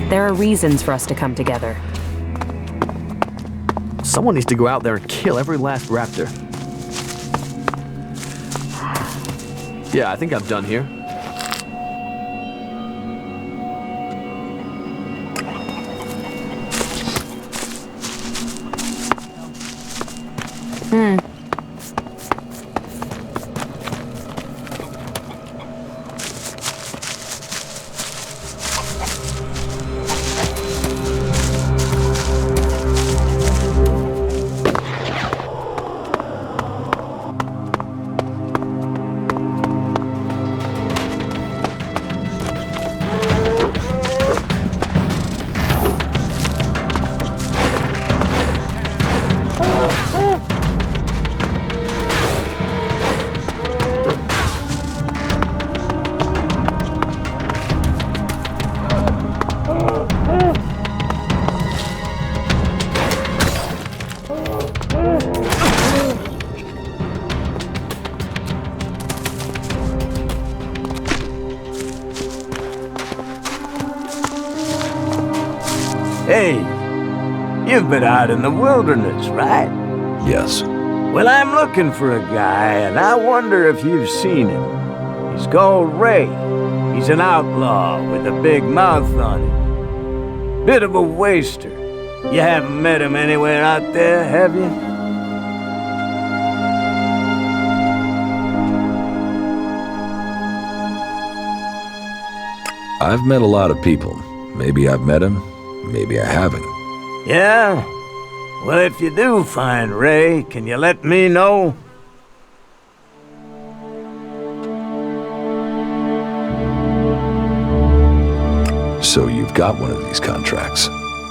There are reasons for us to come together. Someone needs to go out there and kill every last raptor. Yeah, I think I'm done here. Hey, you've been out in the wilderness, right? Yes. Well, I'm looking for a guy, and I wonder if you've seen him. He's called Ray. He's an outlaw with a big mouth on him. Bit of a waster. You haven't met him anywhere out there, have you? I've met a lot of people. Maybe I've met him, maybe I haven't. Yeah? Well, if you do find Ray, can you let me know? So you've got one of these contracts.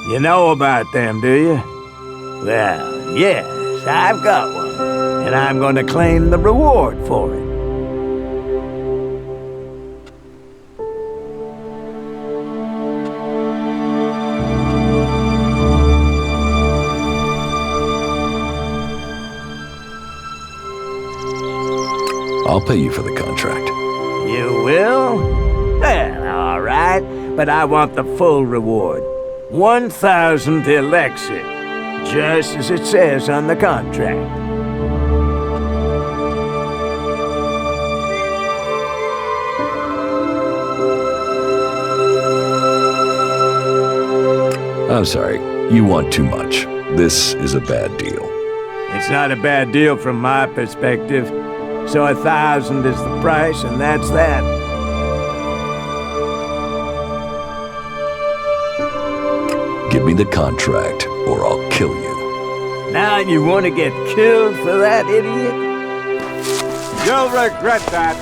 You know about them, do you? Well, yes, I've got one. And I'm going to claim the reward for it. I'll pay you for the contract. You will? Well, all right. But I want the full reward. 1,000 Elexir. Just as it says on the contract. I'm sorry. You want too much. This is a bad deal. It's not a bad deal from my perspective. So 1,000 is the price, and that's that. Give me the contract, or I'll kill you. Now you want to get killed for that, idiot? You'll regret that.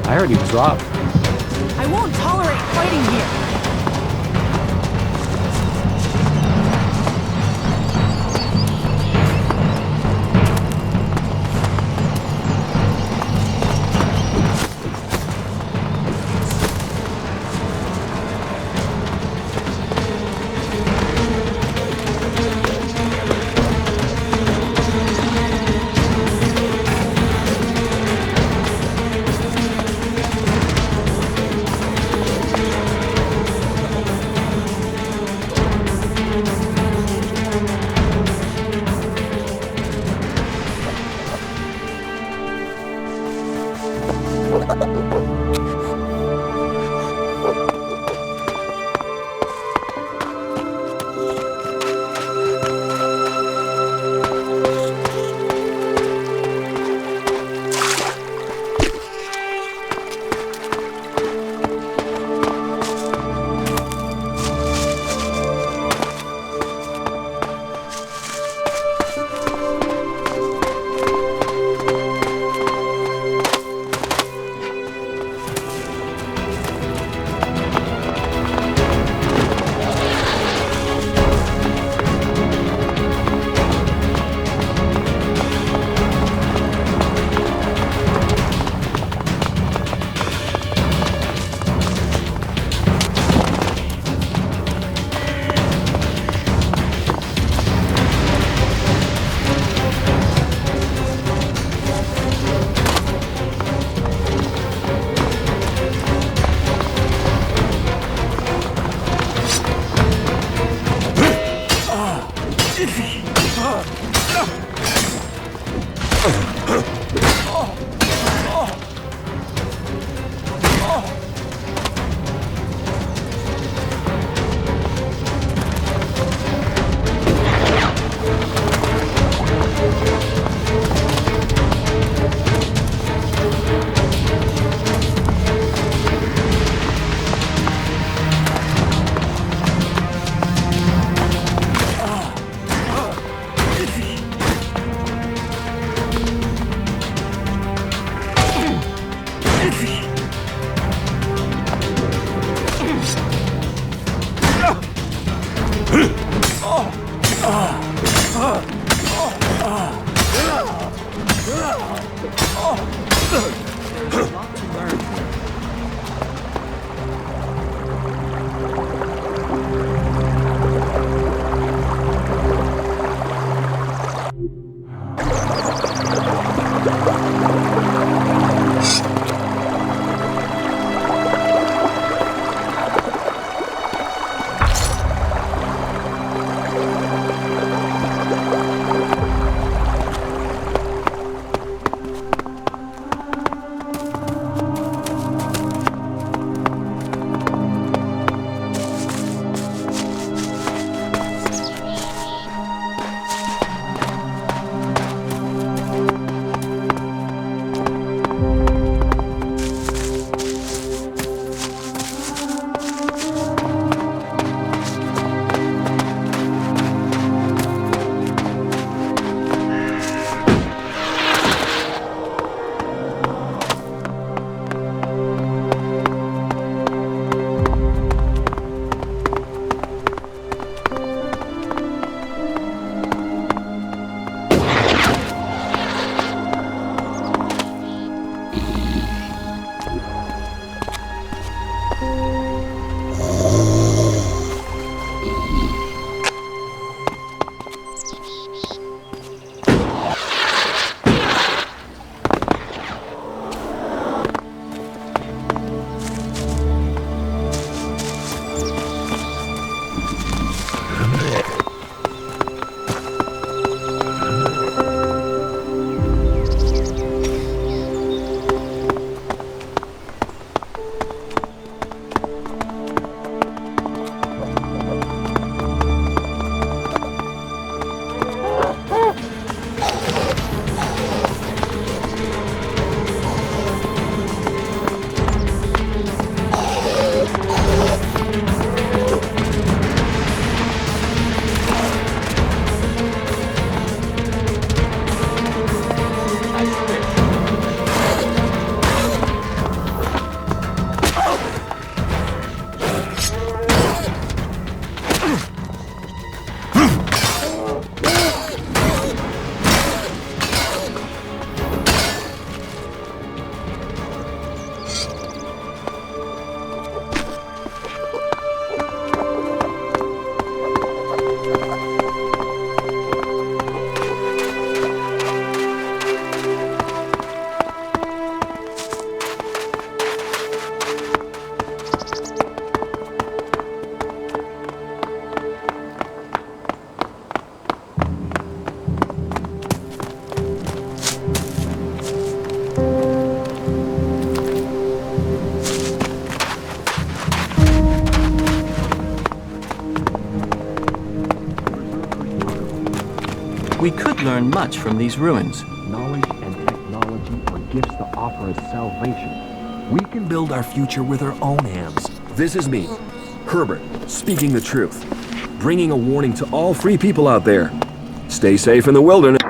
I heard he was robbed. I won't tolerate fighting here. We could learn much from these ruins. Knowledge and technology are gifts to offer us salvation. We can build our future with our own hands. This is me, Herbert, speaking the truth. Bringing a warning to all free people out there. Stay safe in the wilderness.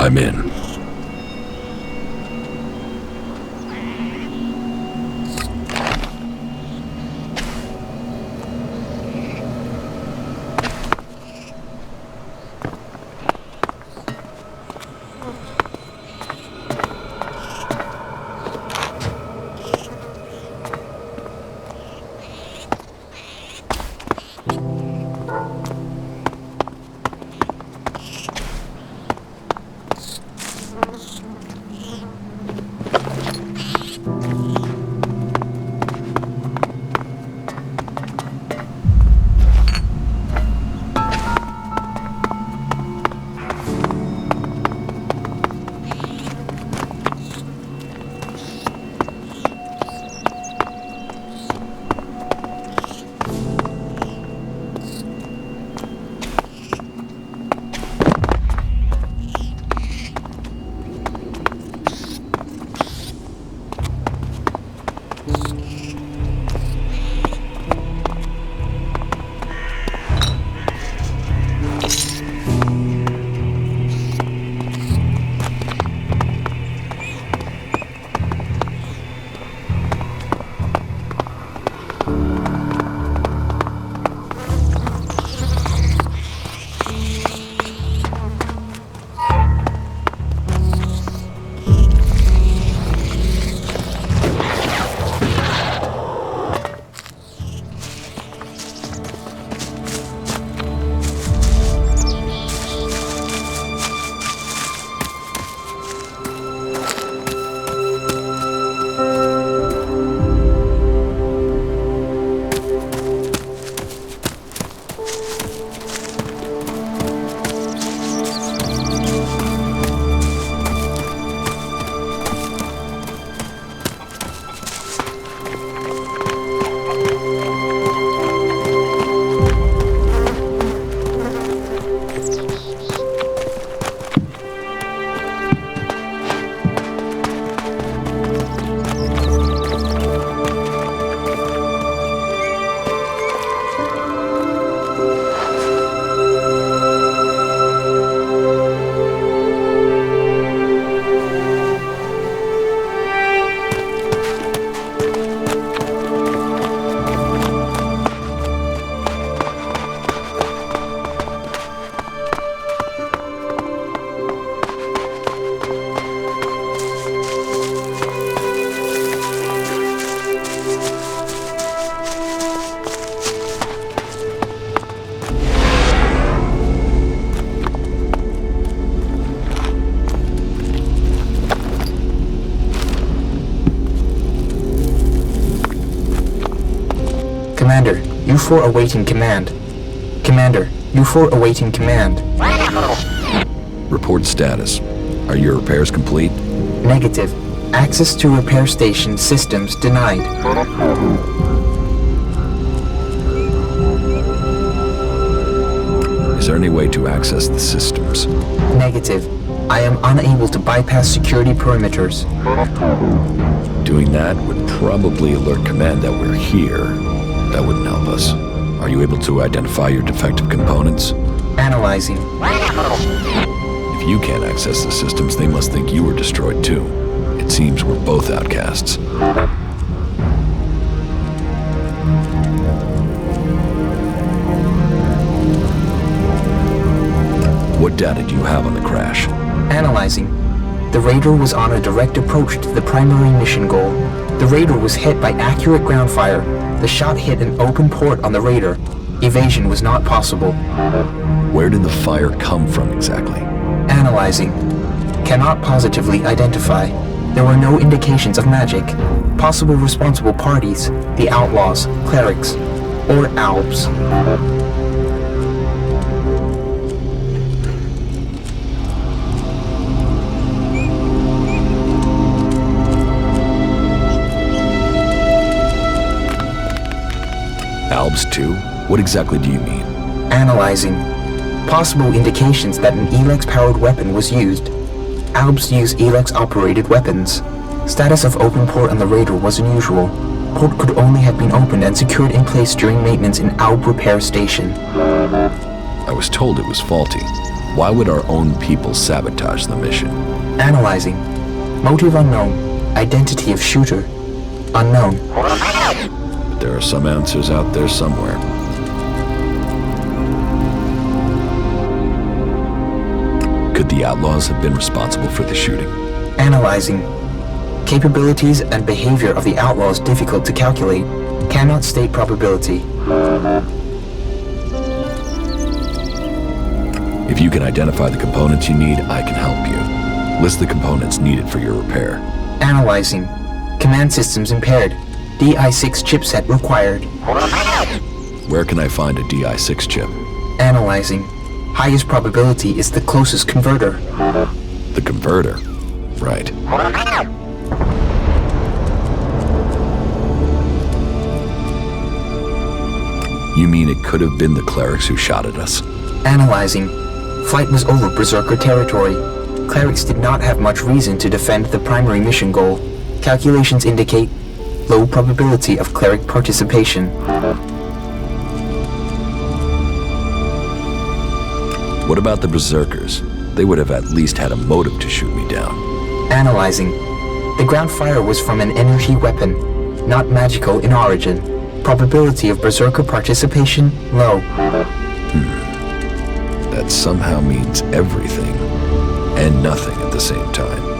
I'm in. U4 awaiting command. Commander, U4 awaiting command. Report status. Are your repairs complete? Negative. Access to repair station systems denied. Is there any way to access the systems? Negative. I am unable to bypass security perimeters. Doing that would probably alert command that we're here. That wouldn't help us. Are you able to identify your defective components? Analyzing. If you can't access the systems, they must think you were destroyed too. It seems we're both outcasts. What data do you have on the crash? Analyzing. The Raider was on a direct approach to the primary mission goal. The Raider was hit by accurate ground fire. The shot hit an open port on the Raider. Evasion was not possible. Where did the fire come from exactly? Analyzing. Cannot positively identify. There were no indications of magic. Possible responsible parties, the Outlaws, Clerics, or Albs. Albs too? What exactly do you mean? Analyzing. Possible indications that an Elex-powered weapon was used. Albs use Elex-operated weapons. Status of open port on the Raider was unusual. Port could only have been opened and secured in place during maintenance in Alb repair station. I was told it was faulty. Why would our own people sabotage the mission? Analyzing. Motive unknown. Identity of shooter unknown. But there are some answers out there somewhere. Could the Outlaws have been responsible for the shooting? Analyzing. Capabilities and behavior of the Outlaws difficult to calculate. Cannot state probability. If you can identify the components you need, I can help you. List the components needed for your repair. Analyzing. Command systems impaired. DI6 chipset required. Where can I find a DI6 chip? Analyzing. Highest probability is the closest converter. The converter? Right. You mean it could have been the clerics who shot at us? Analyzing. Flight was over Berserker territory. Clerics did not have much reason to defend the primary mission goal. Calculations indicate low probability of cleric participation. What about the Berserkers? They would have at least had a motive to shoot me down. Analyzing. The ground fire was from an energy weapon, not magical in origin. Probability of Berserker participation, low. That somehow means everything and nothing at the same time.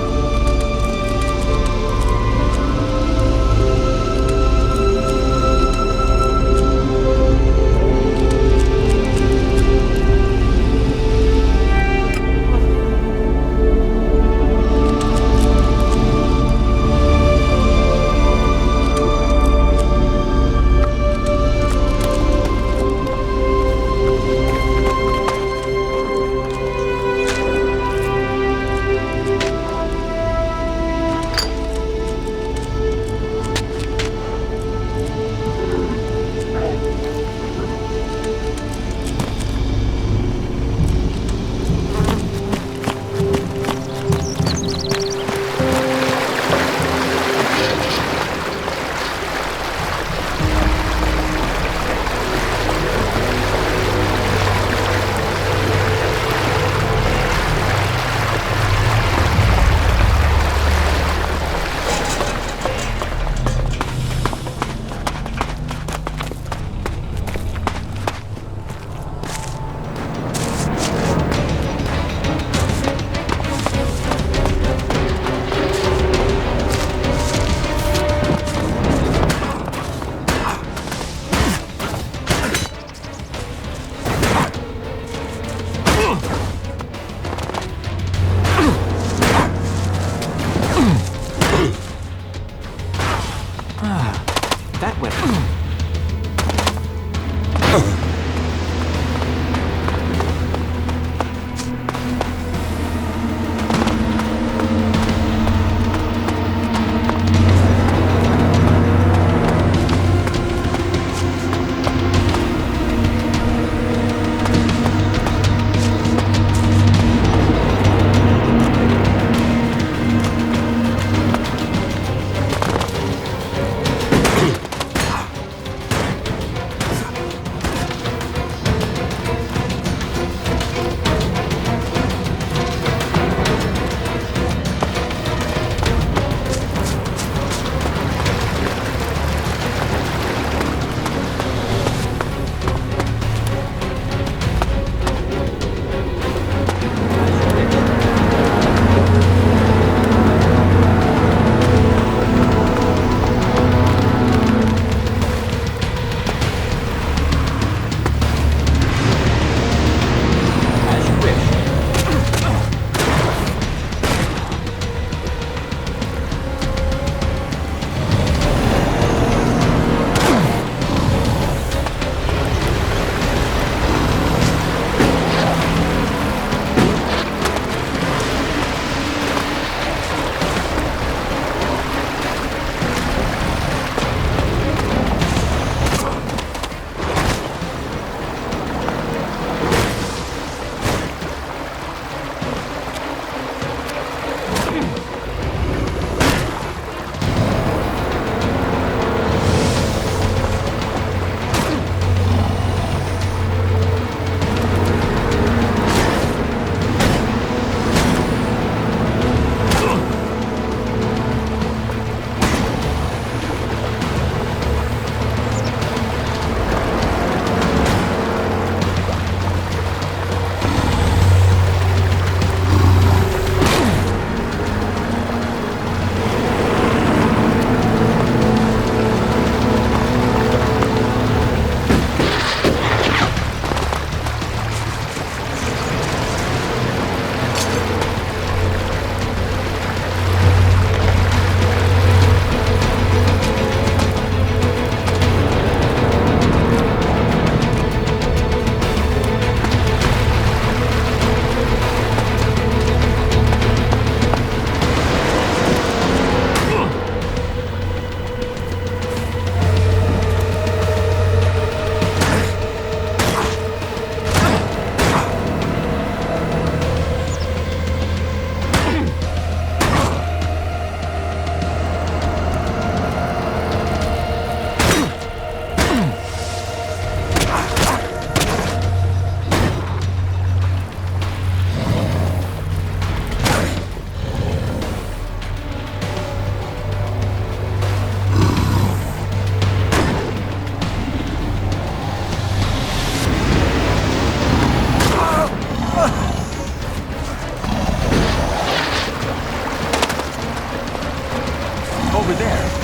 Over there.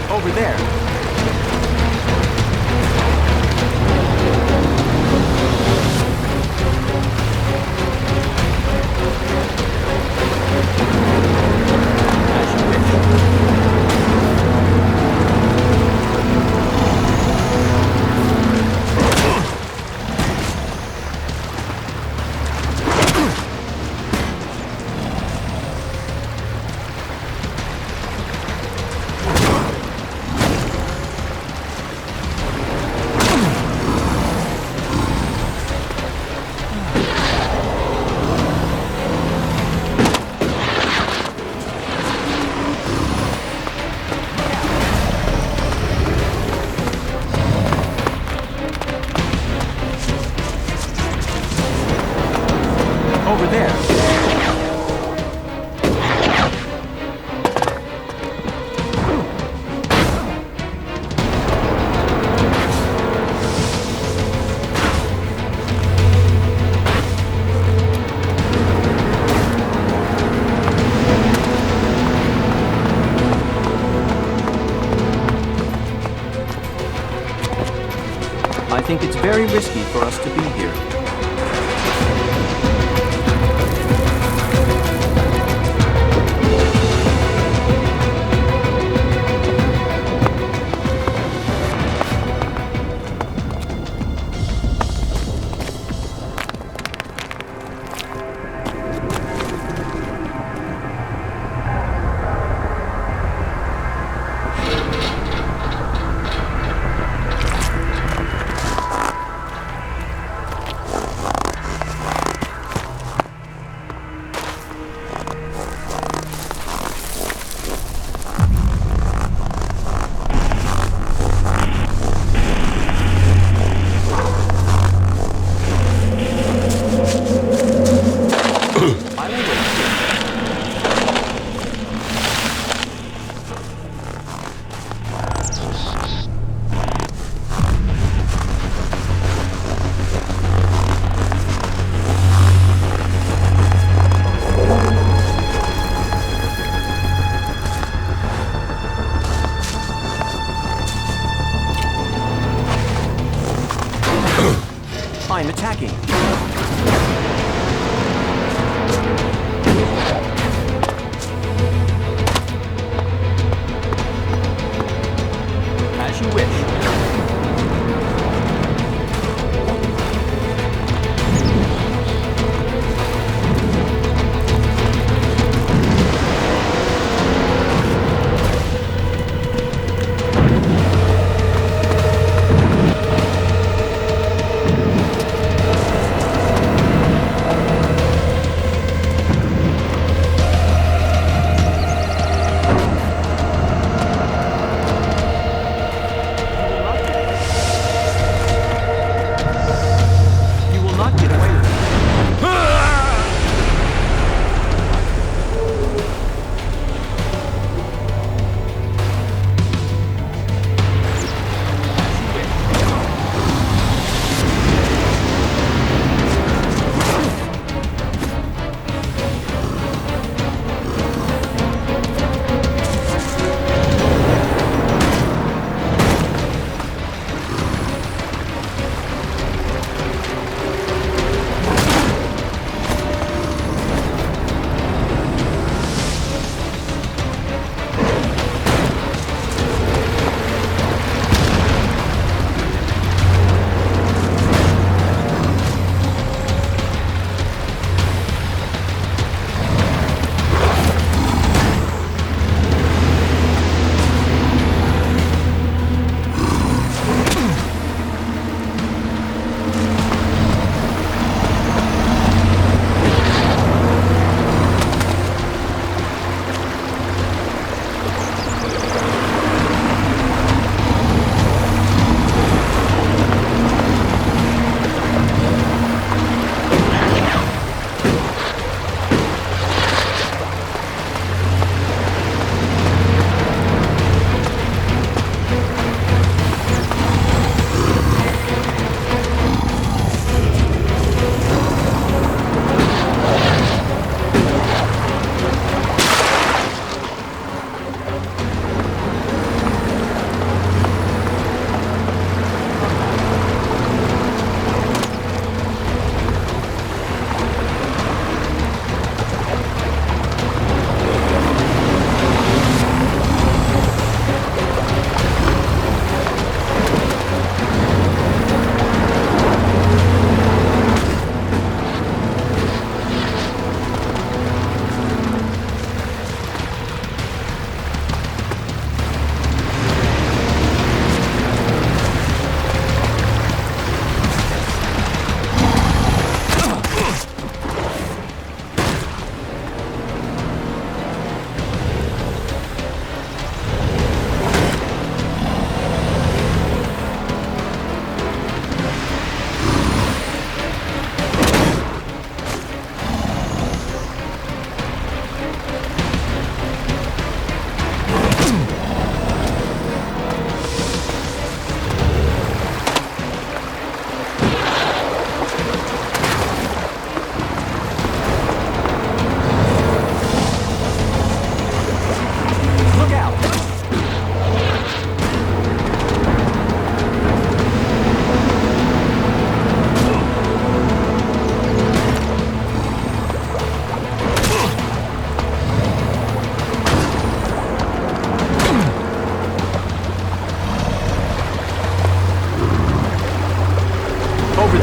Over there. Over there. I think it's very risky for us to be here. I'm attacking. As you wish.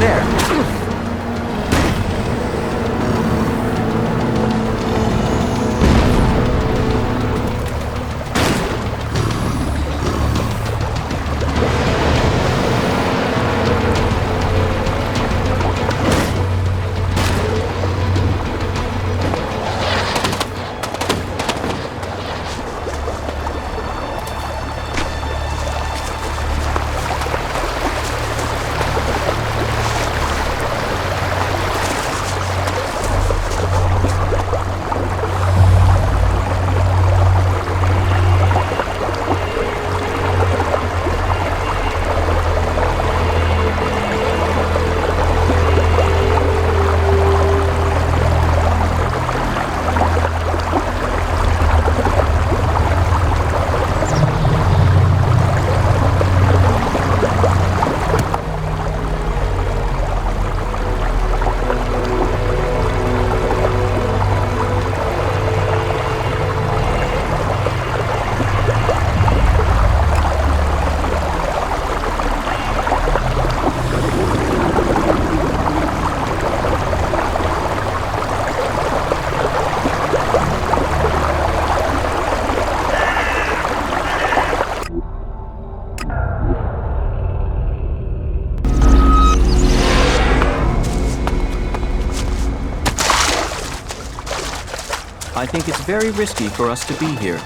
there. I think it's very risky for us to be here.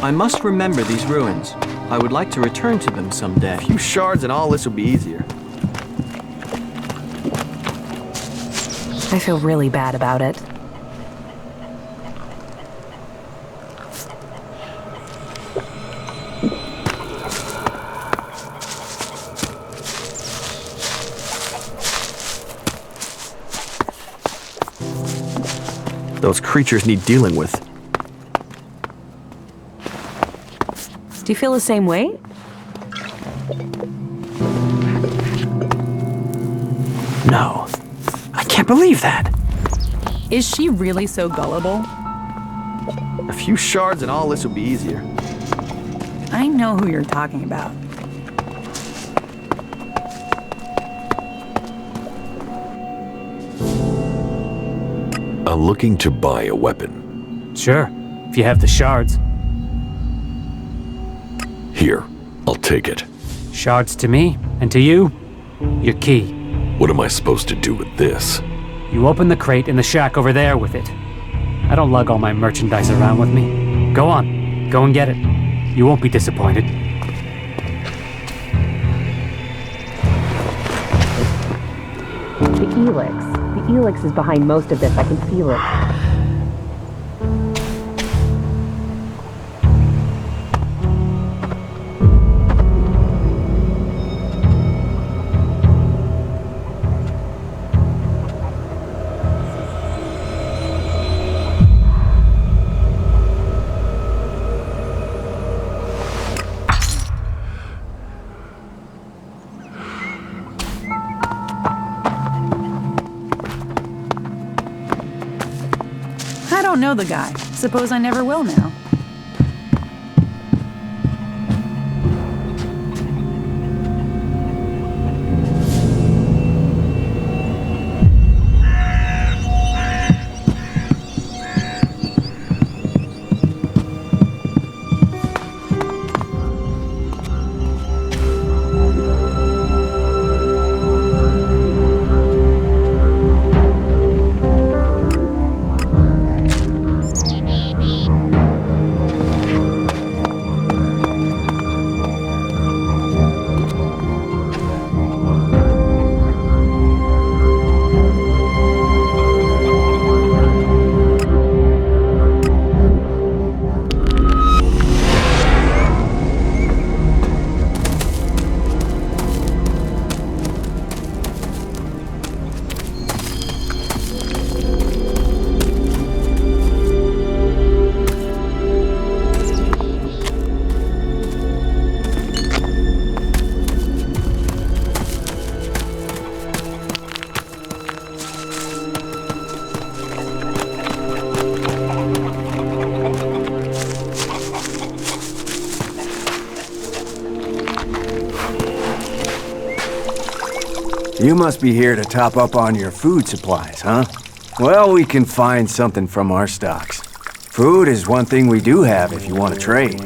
I must remember these ruins. I would like to return to them someday. A few shards and all this will be easier. I feel really bad about it. Those creatures need dealing with. Do you feel the same way? No. I can't believe that. Is she really so gullible? A few shards and all this will be easier. I know who you're talking about. I'm looking to buy a weapon. Sure, if you have the shards. Here, I'll take it. Shards to me, and to you, your key. What am I supposed to do with this? You open the crate in the shack over there with it. I don't lug all my merchandise around with me. Go on, go and get it. You won't be disappointed. The Elex. The Elex is behind most of this. I can feel it. don't know the guy. Suppose I never will now. You must be here to top up on your food supplies, huh? Well, we can find something from our stocks. Food is one thing we do have if you want to trade.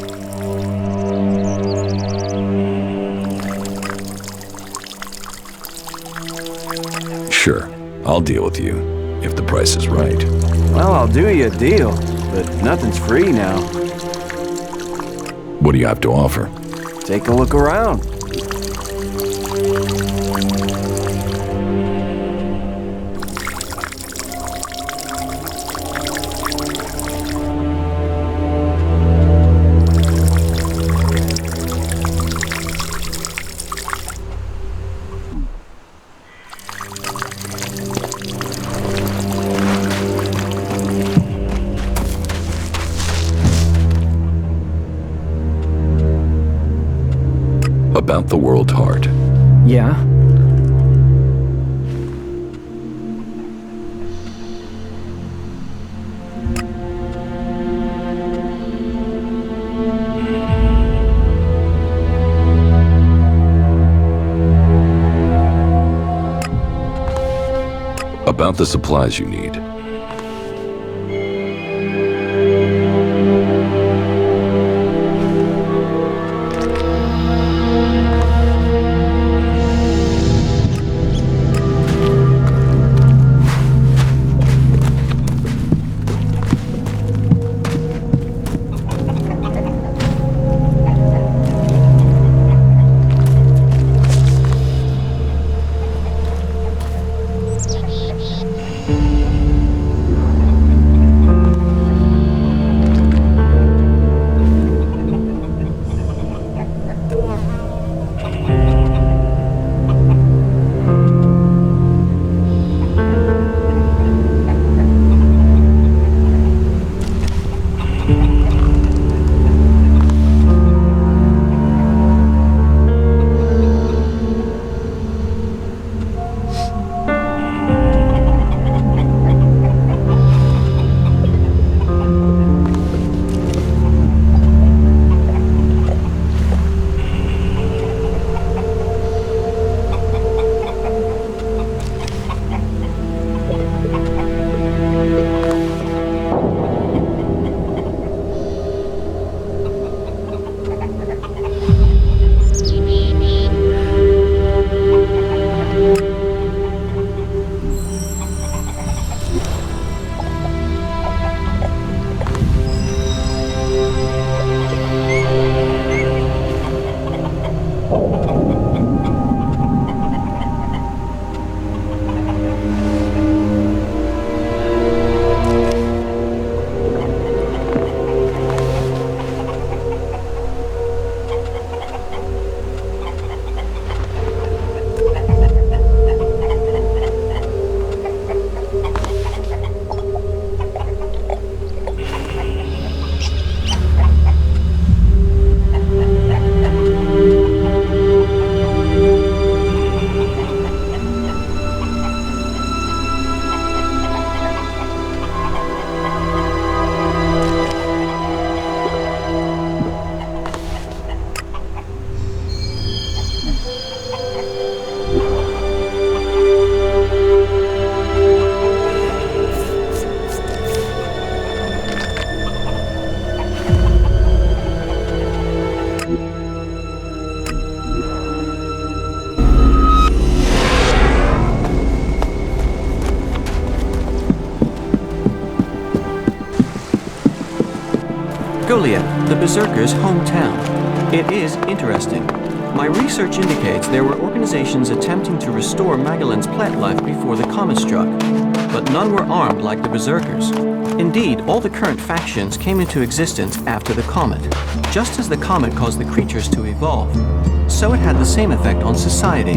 Sure, I'll deal with you, if the price is right. Well, I'll do you a deal, but nothing's free now. What do you have to offer? Take a look around. About the World Heart. Yeah? About the supplies you need. Goliath, the Berserkers' hometown. It is interesting. My research indicates there were organizations attempting to restore Magellan's plant life before the comet struck, but none were armed like the Berserkers. Indeed, all the current factions came into existence after the comet. Just as the comet caused the creatures to evolve, so it had the same effect on society.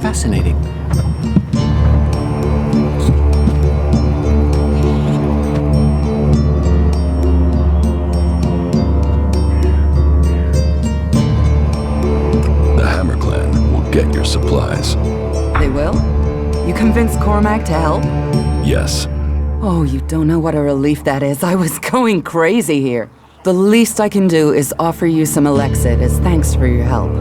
Fascinating. Get your supplies. They will? You convinced Cormac to help? Yes. Oh, you don't know what a relief that is. I was going crazy here. The least I can do is offer you some Elexit as thanks for your help.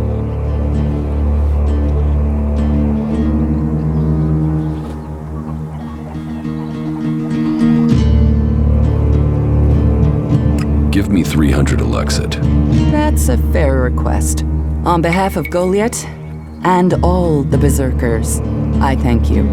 Give me 300 Elexit. That's a fair request. On behalf of Goliath and all the Berserkers, I thank you.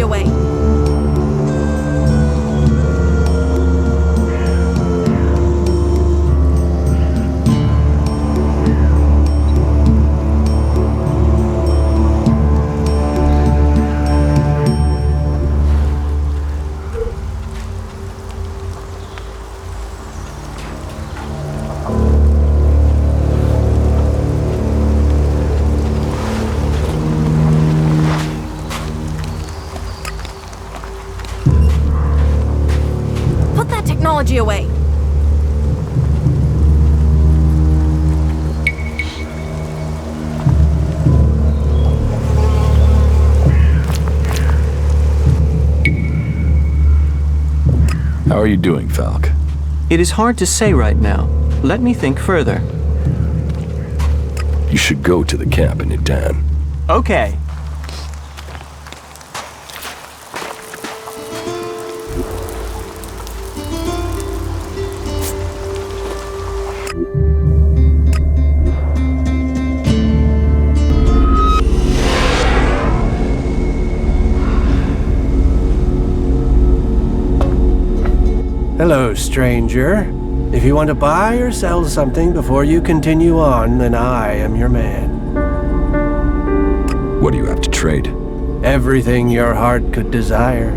Away. Technology away. How are you doing, Falk? It is hard to say right now. Let me think further. You should go to the camp in Idan. Okay. Hello, stranger. If you want to buy or sell something before you continue on, then I am your man. What do you have to trade? Everything your heart could desire.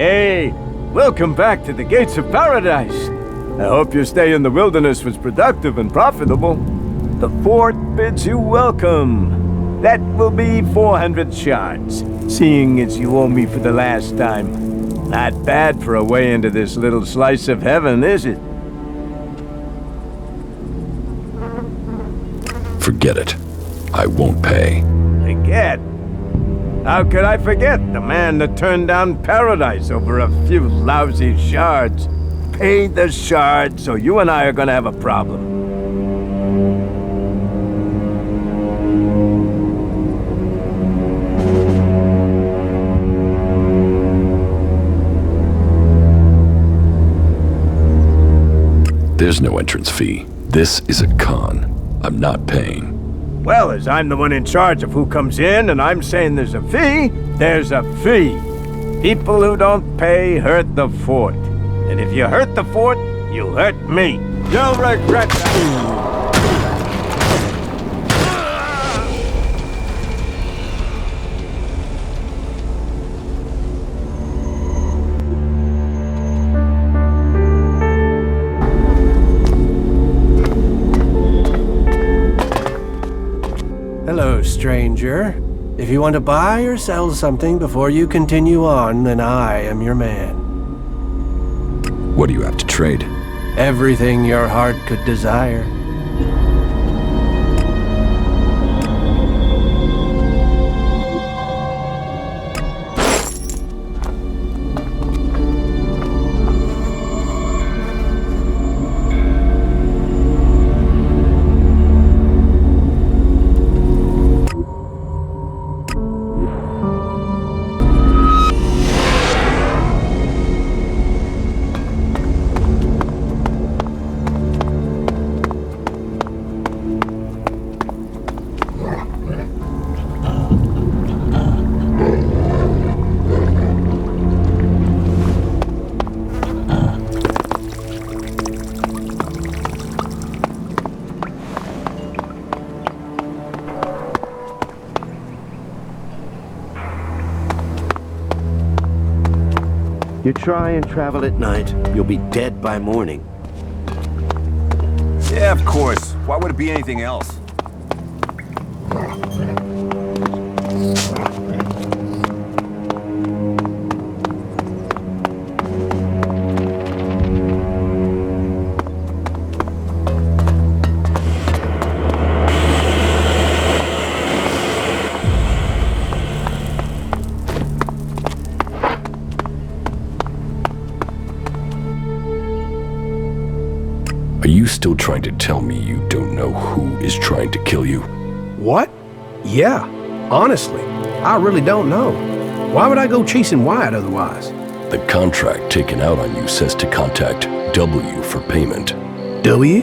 Hey, welcome back to the gates of paradise. I hope your stay in the wilderness was productive and profitable. The fort bids you welcome. That will be 400 shards, seeing as you owe me for the last time. Not bad for a way into this little slice of heaven, is it? Forget it. I won't pay. Forget? How could I forget the man that turned down paradise over a few lousy shards? Pay the shards, or you and I are gonna have a problem. There's no entrance fee. This is a con. I'm not paying. Well, as I'm the one in charge of who comes in, and I'm saying there's a fee, there's a fee. People who don't pay hurt the fort. And if you hurt the fort, you hurt me. You'll regret that. Hello, stranger. If you want to buy or sell something before you continue on, then I am your man. What do you have to trade? Everything your heart could desire. You try and travel at night, you'll be dead by morning. Yeah, of course. Why would it be anything else? Are you still trying to tell me you don't know who is trying to kill you? What? Yeah, honestly, I really don't know. Why would I go chasing Wyatt otherwise? The contract taken out on you says to contact W for payment. W?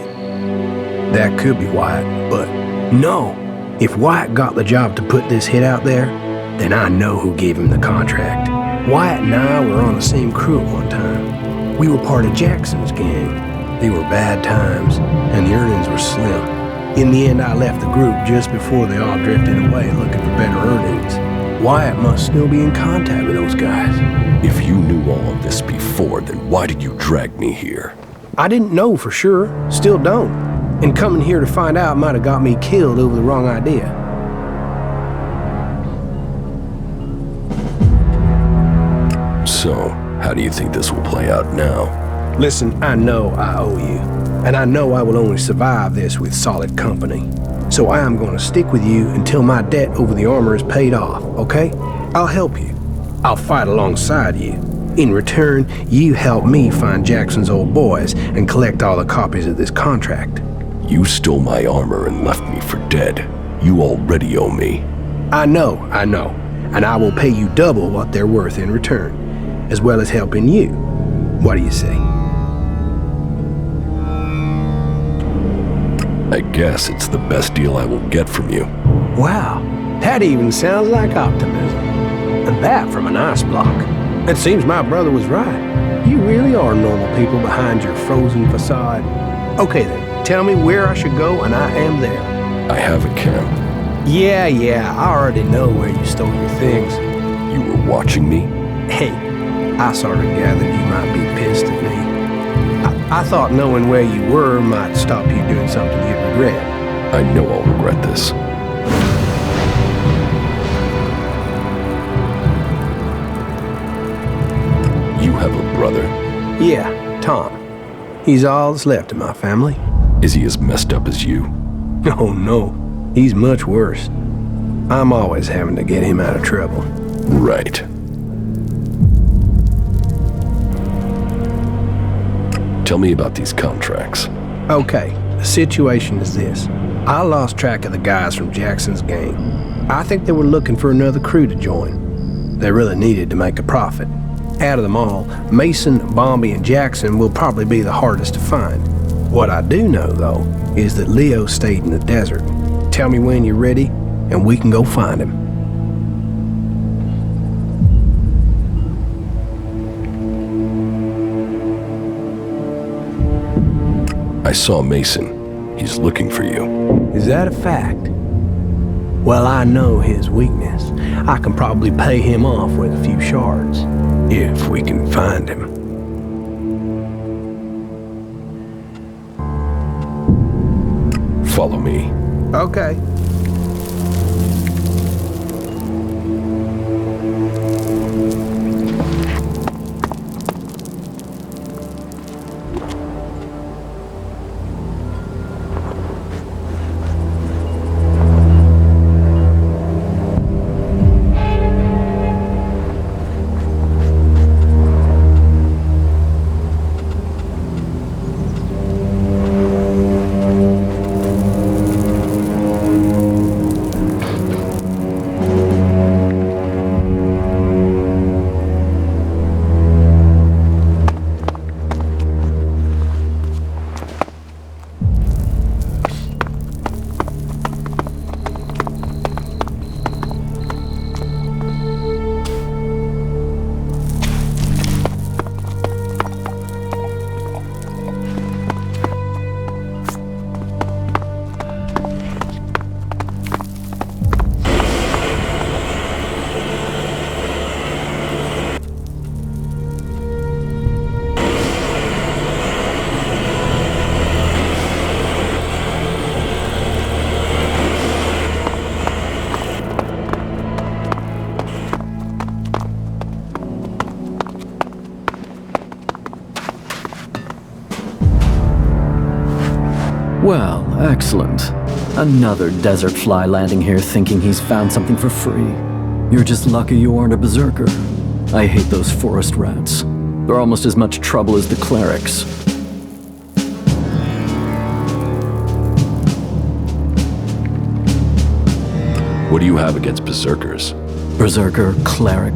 That could be Wyatt, but no. If Wyatt got the job to put this hit out there, then I know who gave him the contract. Wyatt and I were on the same crew at one time. We were part of Jackson's gang. They were bad times, and the earnings were slim. In the end, I left the group just before they all drifted away looking for better earnings. Wyatt must still be in contact with those guys. If you knew all of this before, then why did you drag me here? I didn't know for sure, still don't. And coming here to find out might have got me killed over the wrong idea. So, how do you think this will play out now? Listen, I know I owe you, and I know I will only survive this with solid company. So I am going to stick with you until my debt over the armor is paid off, okay? I'll help you. I'll fight alongside you. In return, you help me find Jackson's old boys and collect all the copies of this contract. You stole my armor and left me for dead. You already owe me. I know, and I will pay you double what they're worth in return, as well as helping you. What do you say? I guess it's the best deal I will get from you. Wow, that even sounds like optimism. And that from an ice block. It seems my brother was right. You really are normal people behind your frozen facade. Okay then, tell me where I should go and I am there. I have a camp. Yeah, I already know where you stole your things. You were watching me? Hey, I sort of gathered you might be pissed at me. I thought knowing where you were might stop you doing something you'd regret. I know I'll regret this. You have a brother? Yeah, Tom. He's all that's left of my family. Is he as messed up as you? Oh no, he's much worse. I'm always having to get him out of trouble. Right. Tell me about these contracts. Okay, the situation is this. I lost track of the guys from Jackson's gang. I think they were looking for another crew to join. They really needed to make a profit. Out of them all, Mason, Bombi, and Jackson will probably be the hardest to find. What I do know, though, is that Leo stayed in the desert. Tell me when you're ready, and we can go find him. I saw Mason. He's looking for you. Is that a fact? Well, I know his weakness. I can probably pay him off with a few shards, if we can find him. Follow me. Okay. Well, excellent. Another desert fly landing here thinking he's found something for free. You're just lucky you aren't a berserker. I hate those forest rats. They're almost as much trouble as the clerics. What do you have against berserkers? Berserker, cleric.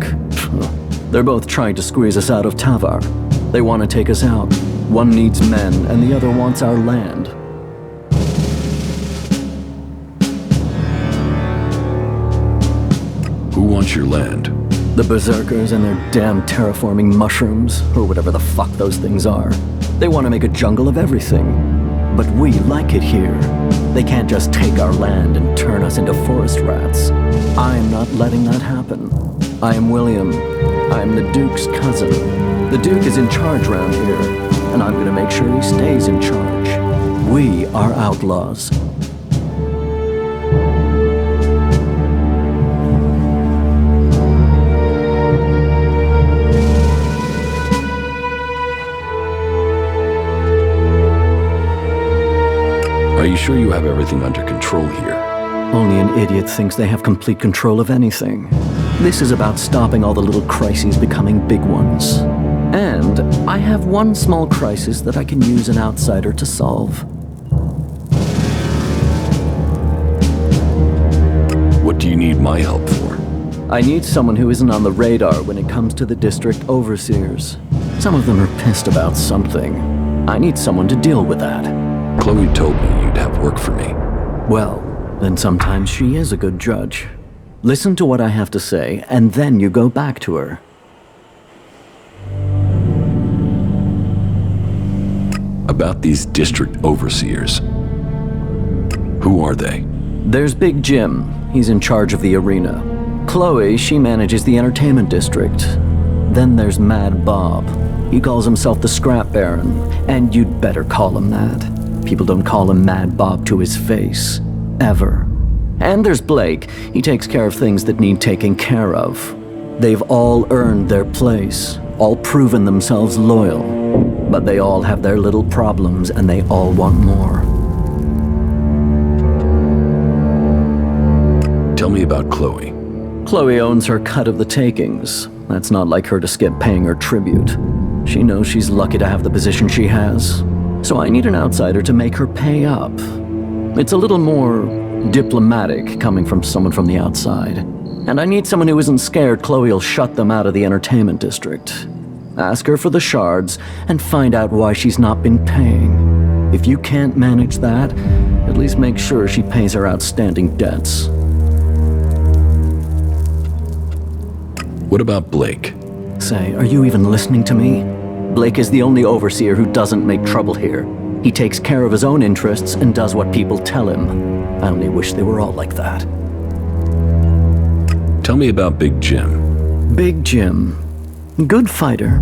They're both trying to squeeze us out of Tavar. They want to take us out. One needs men, and the other wants our land. Who wants your land? The berserkers and their damn terraforming mushrooms, or whatever the fuck those things are. They want to make a jungle of everything. But we like it here. They can't just take our land and turn us into forest rats. I am not letting that happen. I am William. I am the Duke's cousin. The Duke is in charge around here, and I'm gonna make sure he stays in charge. We are outlaws. Are you sure you have everything under control here? Only an idiot thinks they have complete control of anything. This is about stopping all the little crises becoming big ones. And I have one small crisis that I can use an outsider to solve. What do you need my help for? I need someone who isn't on the radar when it comes to the district overseers. Some of them are pissed about something. I need someone to deal with that. Chloe told me you'd have work for me. Well, then sometimes she is a good judge. Listen to what I have to say, and then you go back to her. About these district overseers. Who are they? There's Big Jim. He's in charge of the arena. Chloe, she manages the entertainment district. Then there's Mad Bob. He calls himself the Scrap Baron, and you'd better call him that. People don't call him Mad Bob to his face. Ever. And there's Blake. He takes care of things that need taking care of. They've all earned their place, all proven themselves loyal. But they all have their little problems, and they all want more. Tell me about Chloe. Chloe owns her cut of the takings. That's not like her to skip paying her tribute. She knows she's lucky to have the position she has. So I need an outsider to make her pay up. It's a little more diplomatic coming from someone from the outside. And I need someone who isn't scared Chloe'll shut them out of the entertainment district. Ask her for the shards and find out why she's not been paying. If you can't manage that, at least make sure she pays her outstanding debts. What about Blake? Say, are you even listening to me? Blake is the only overseer who doesn't make trouble here. He takes care of his own interests and does what people tell him. I only wish they were all like that. Tell me about Big Jim. Big Jim. Good fighter.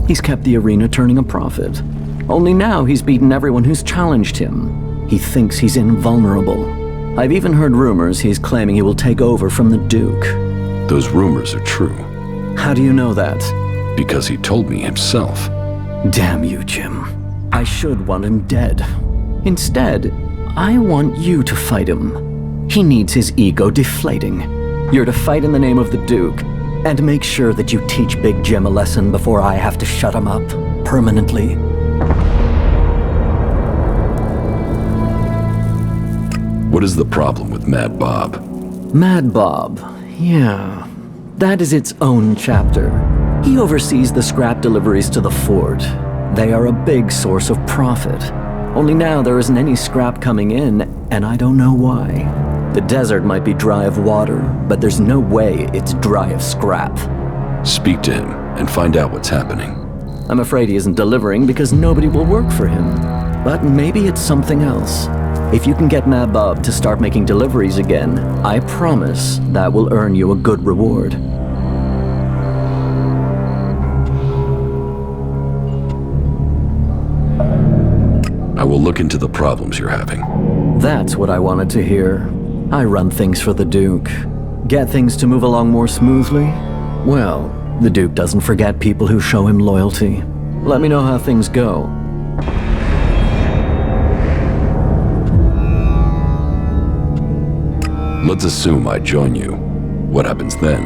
He's kept the arena turning a profit. Only now he's beaten everyone who's challenged him. He thinks he's invulnerable. I've even heard rumors he's claiming he will take over from the Duke. Those rumors are true. How do you know that? Because he told me himself. Damn you, Jim. I should want him dead. Instead, I want you to fight him. He needs his ego deflating. You're to fight in the name of the Duke, and make sure that you teach Big Jim a lesson before I have to shut him up permanently. What is the problem with Mad Bob? Mad Bob, yeah. That is its own chapter. He oversees the scrap deliveries to the fort. They are a big source of profit. Only now there isn't any scrap coming in, and I don't know why. The desert might be dry of water, but there's no way it's dry of scrap. Speak to him and find out what's happening. I'm afraid he isn't delivering because nobody will work for him. But maybe it's something else. If you can get Mad Bob to start making deliveries again, I promise that will earn you a good reward. I will look into the problems you're having. That's what I wanted to hear. I run things for the Duke. Get things to move along more smoothly? Well, the Duke doesn't forget people who show him loyalty. Let me know how things go. Let's assume I join you. What happens then?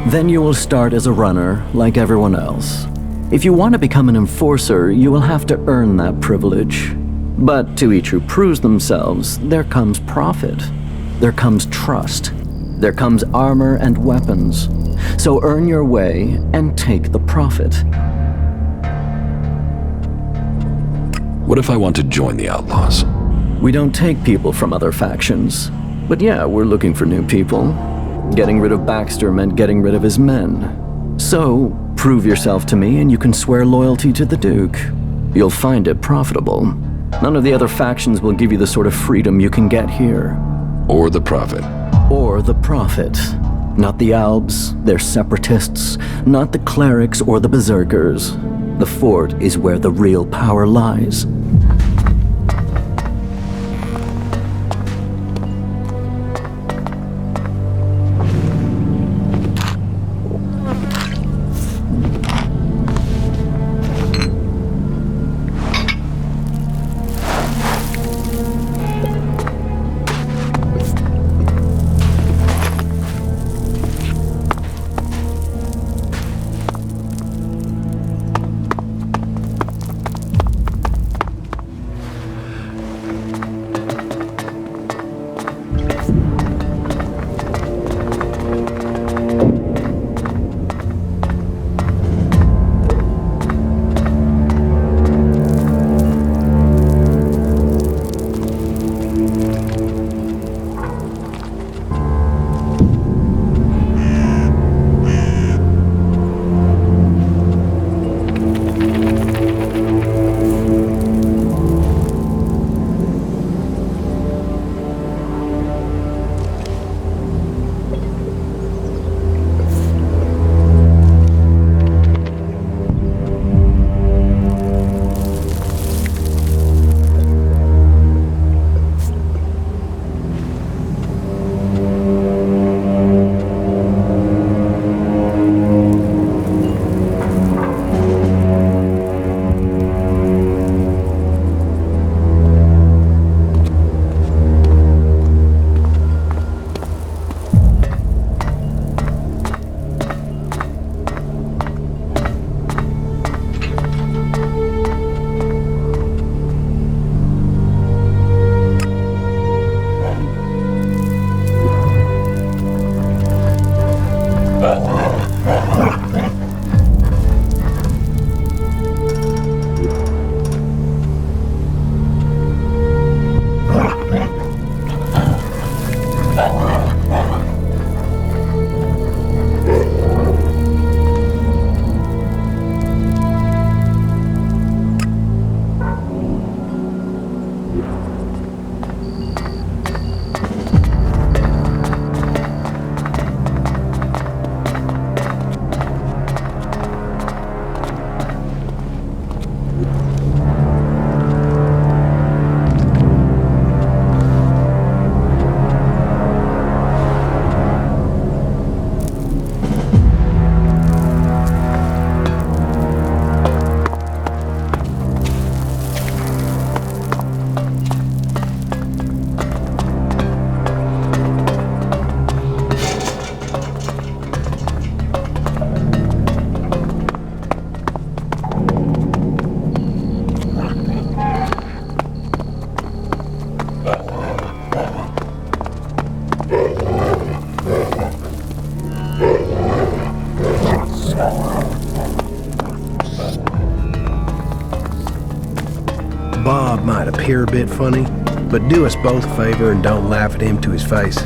Then you will start as a runner, like everyone else. If you want to become an enforcer, you will have to earn that privilege. But to each who proves themselves, there comes profit. There comes trust. There comes armor and weapons. So earn your way and take the profit. What if I want to join the Outlaws? We don't take people from other factions. But yeah, we're looking for new people. Getting rid of Baxter meant getting rid of his men. So, prove yourself to me and you can swear loyalty to the Duke. You'll find it profitable. None of the other factions will give you the sort of freedom you can get here. Or the profit. Or the profit. Not the Albs, they're separatists. Not the clerics or the berserkers. The fort is where the real power lies. hear a bit funny, but do us both a favor and don't laugh at him to his face.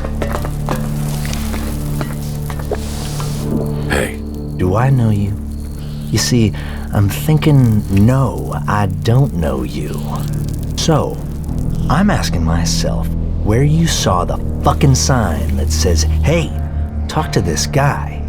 Hey. Do I know you? You see, I'm thinking, no, I don't know you. So, I'm asking myself where you saw the fucking sign that says, hey, talk to this guy.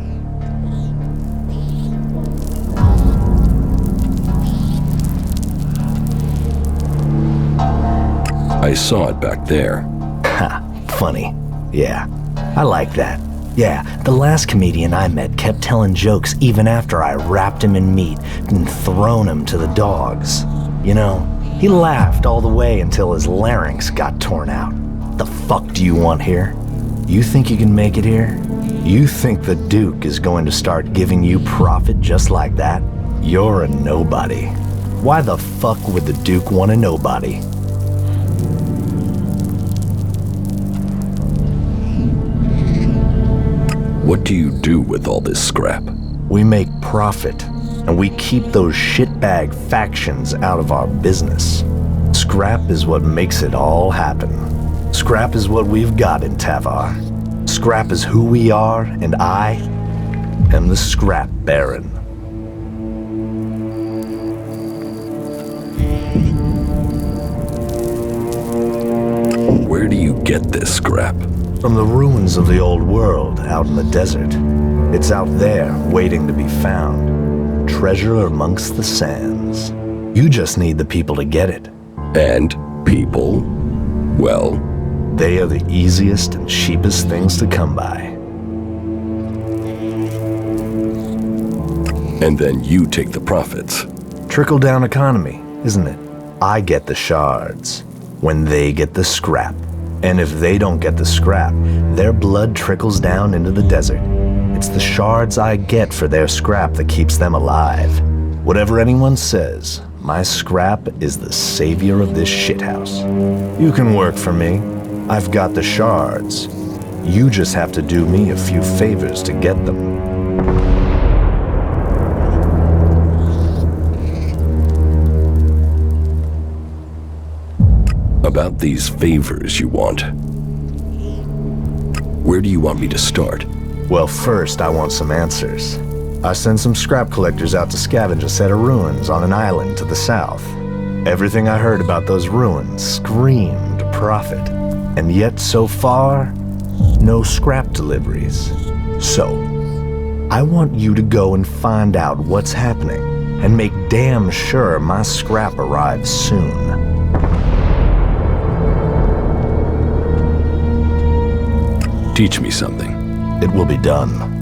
I saw it back there. Ha, funny. Yeah, I like that. Yeah, the last comedian I met kept telling jokes even after I wrapped him in meat and thrown him to the dogs. You know, he laughed all the way until his larynx got torn out. The fuck do you want here? You think you can make it here? You think the Duke is going to start giving you profit just like that? You're a nobody. Why the fuck would the Duke want a nobody? What do you do with all this scrap? We make profit, and we keep those shitbag factions out of our business. Scrap is what makes it all happen. Scrap is what we've got in Tavar. Scrap is who we are, and I am the Scrap Baron. Where do you get this scrap? From the ruins of the old world out in the desert. It's out there, waiting to be found. Treasure amongst the sands. You just need the people to get it. And people? Well, they are the easiest and cheapest things to come by. And then you take the profits. Trickle-down economy, isn't it? I get the shards when they get the scrap. And if they don't get the scrap, their blood trickles down into the desert. It's the shards I get for their scrap that keeps them alive. Whatever anyone says, my scrap is the savior of this shithouse. You can work for me. I've got the shards. You just have to do me a few favors to get them. About these favors you want. Where do you want me to start? Well, first I want some answers. I sent some scrap collectors out to scavenge a set of ruins on an island to the south. Everything I heard about those ruins screamed profit. And yet so far, no scrap deliveries. So, I want you to go and find out what's happening and make damn sure my scrap arrives soon. Teach me something. It will be done.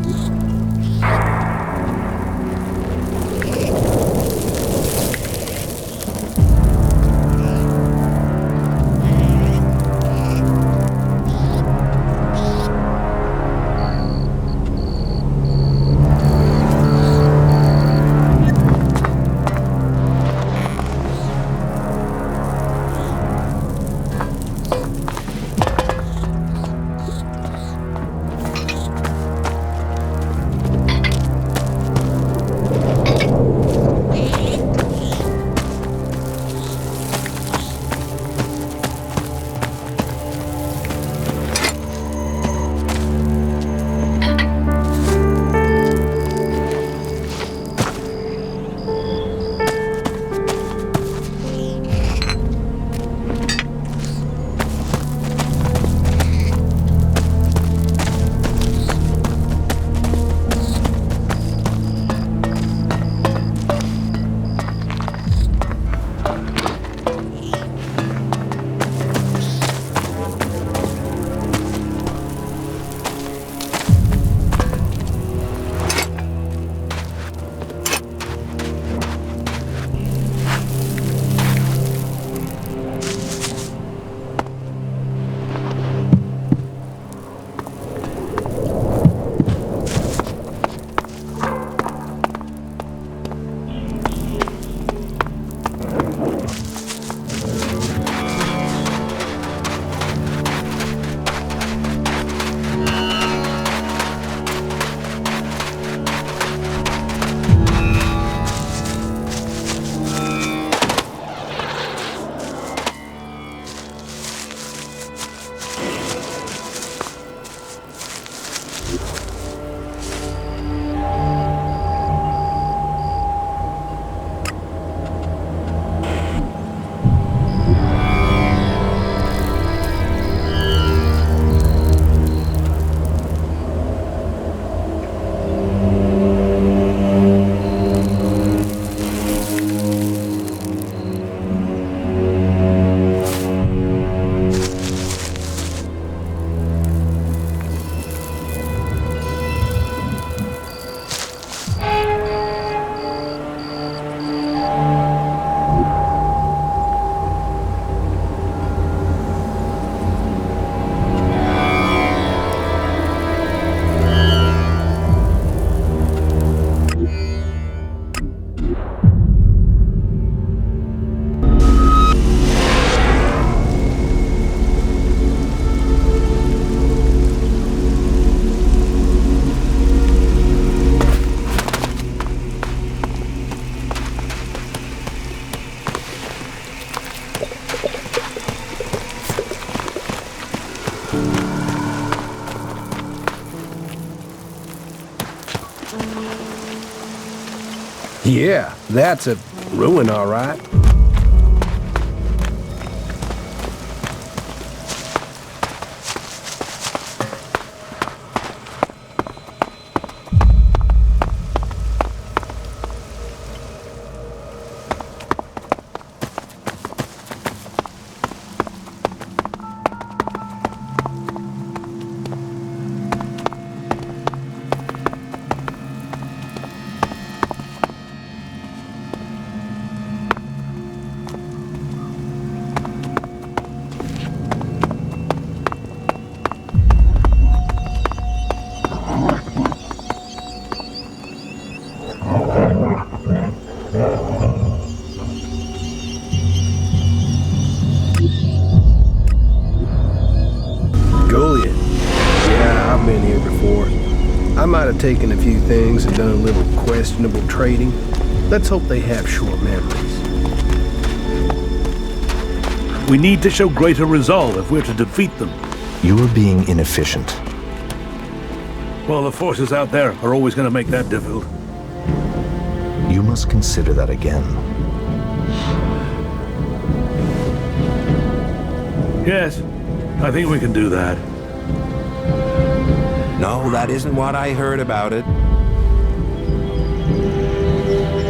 Yeah, that's a ruin, all right. Goliath. Yeah, I've been here before. I might have taken a few things and done a little questionable trading. Let's hope they have short memories. We need to show greater resolve if we're to defeat them. You are being inefficient. Well, the forces out there are always going to make that difficult. You must consider that again. Yes, I think we can do that. No, that isn't what I heard about it.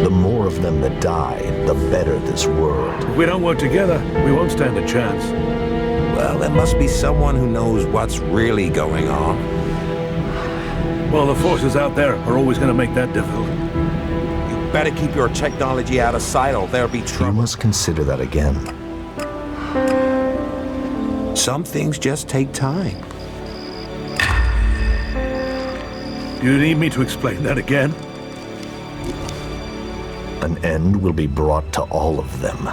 The more of them that die, the better this world. If we don't work together, we won't stand a chance. Well, there must be someone who knows what's really going on. Well, the forces out there are always going to make that difficult. You better keep your technology out of sight or there'll be trouble. You must consider that again. Some things just take time. You need me to explain that again? An end will be brought to all of them.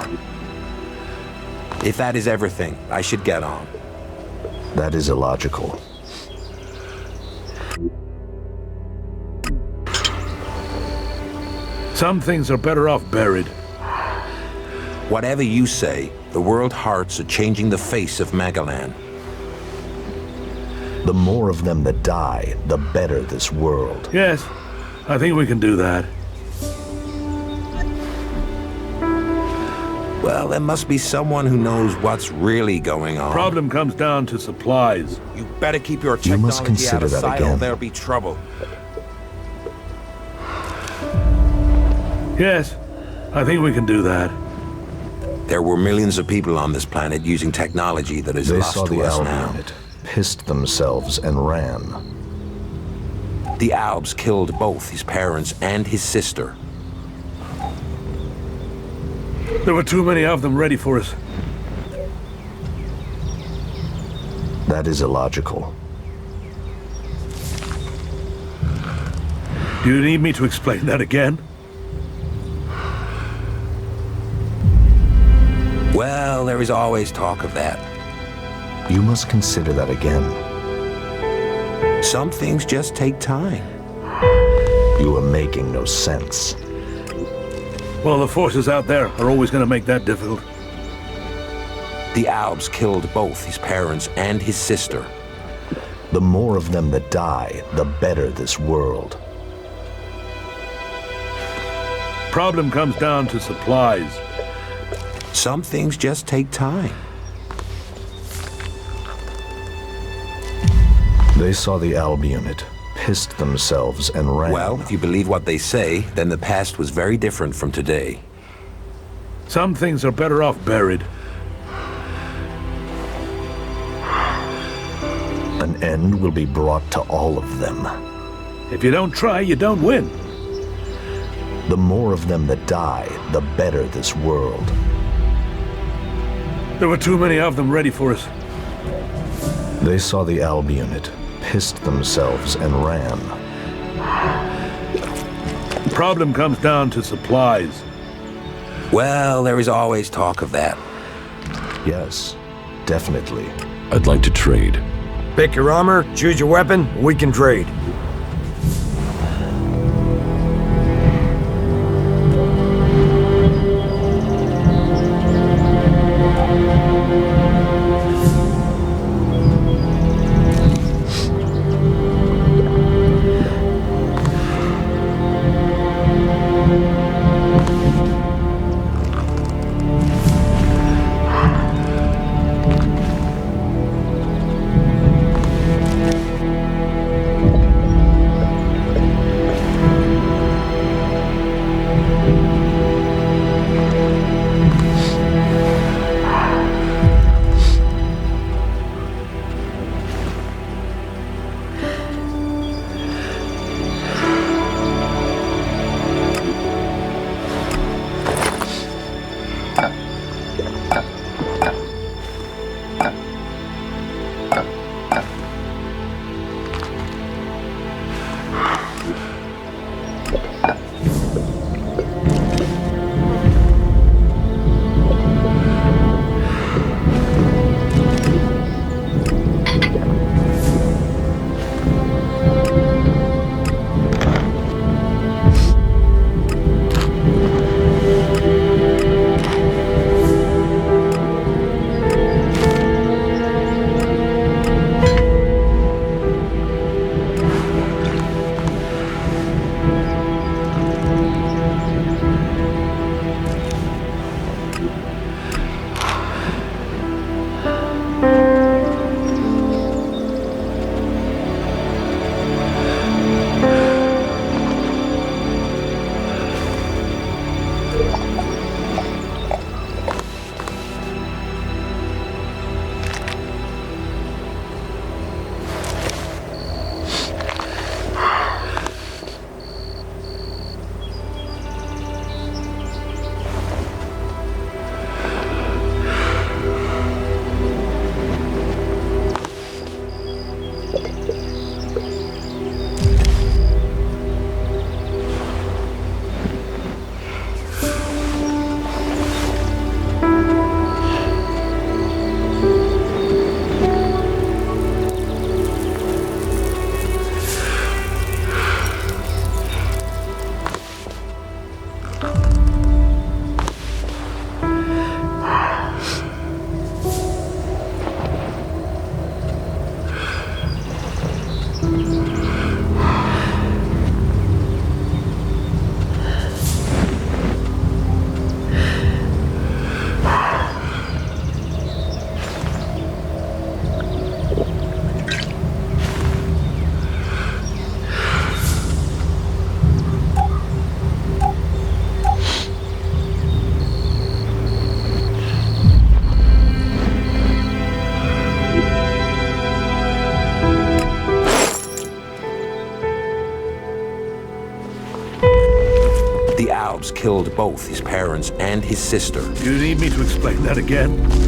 If that is everything, I should get on. That is illogical. Some things are better off buried. Whatever you say, the world hearts are changing the face of Magalan. The more of them that die, the better this world. Yes, I think we can do that. Well, there must be someone who knows what's really going on. Problem comes down to supplies. You better keep your You must technology out consider of that sight or again. there'll be trouble. Yes, I think we can do that. There were millions of people on this planet using technology that is They lost saw to the us Alb now. unit, pissed themselves and ran. The Albs killed both his parents and his sister. There were too many of them ready for us. That is illogical. Do you need me to explain that again? Well, there is always talk of that. You must consider that again. Some things just take time. You are making no sense. Well, the forces out there are always going to make that difficult. The Albs killed both his parents and his sister. The more of them that die, the better this world. Problem comes down to supplies. Some things just take time. They saw the Alb unit, pissed themselves and ran. Well, if you believe what they say, then the past was very different from today. Some things are better off buried. An end will be brought to all of them. If you don't try, you don't win. The more of them that die, the better this world. There were too many of them ready for us. They saw the Alb unit, pissed themselves and ran. Problem comes down to supplies. Well, there is always talk of that. Yes, definitely. I'd like to trade. Pick your armor, choose your weapon, we can trade. Alps killed both his parents and his sister. You need me to explain that again?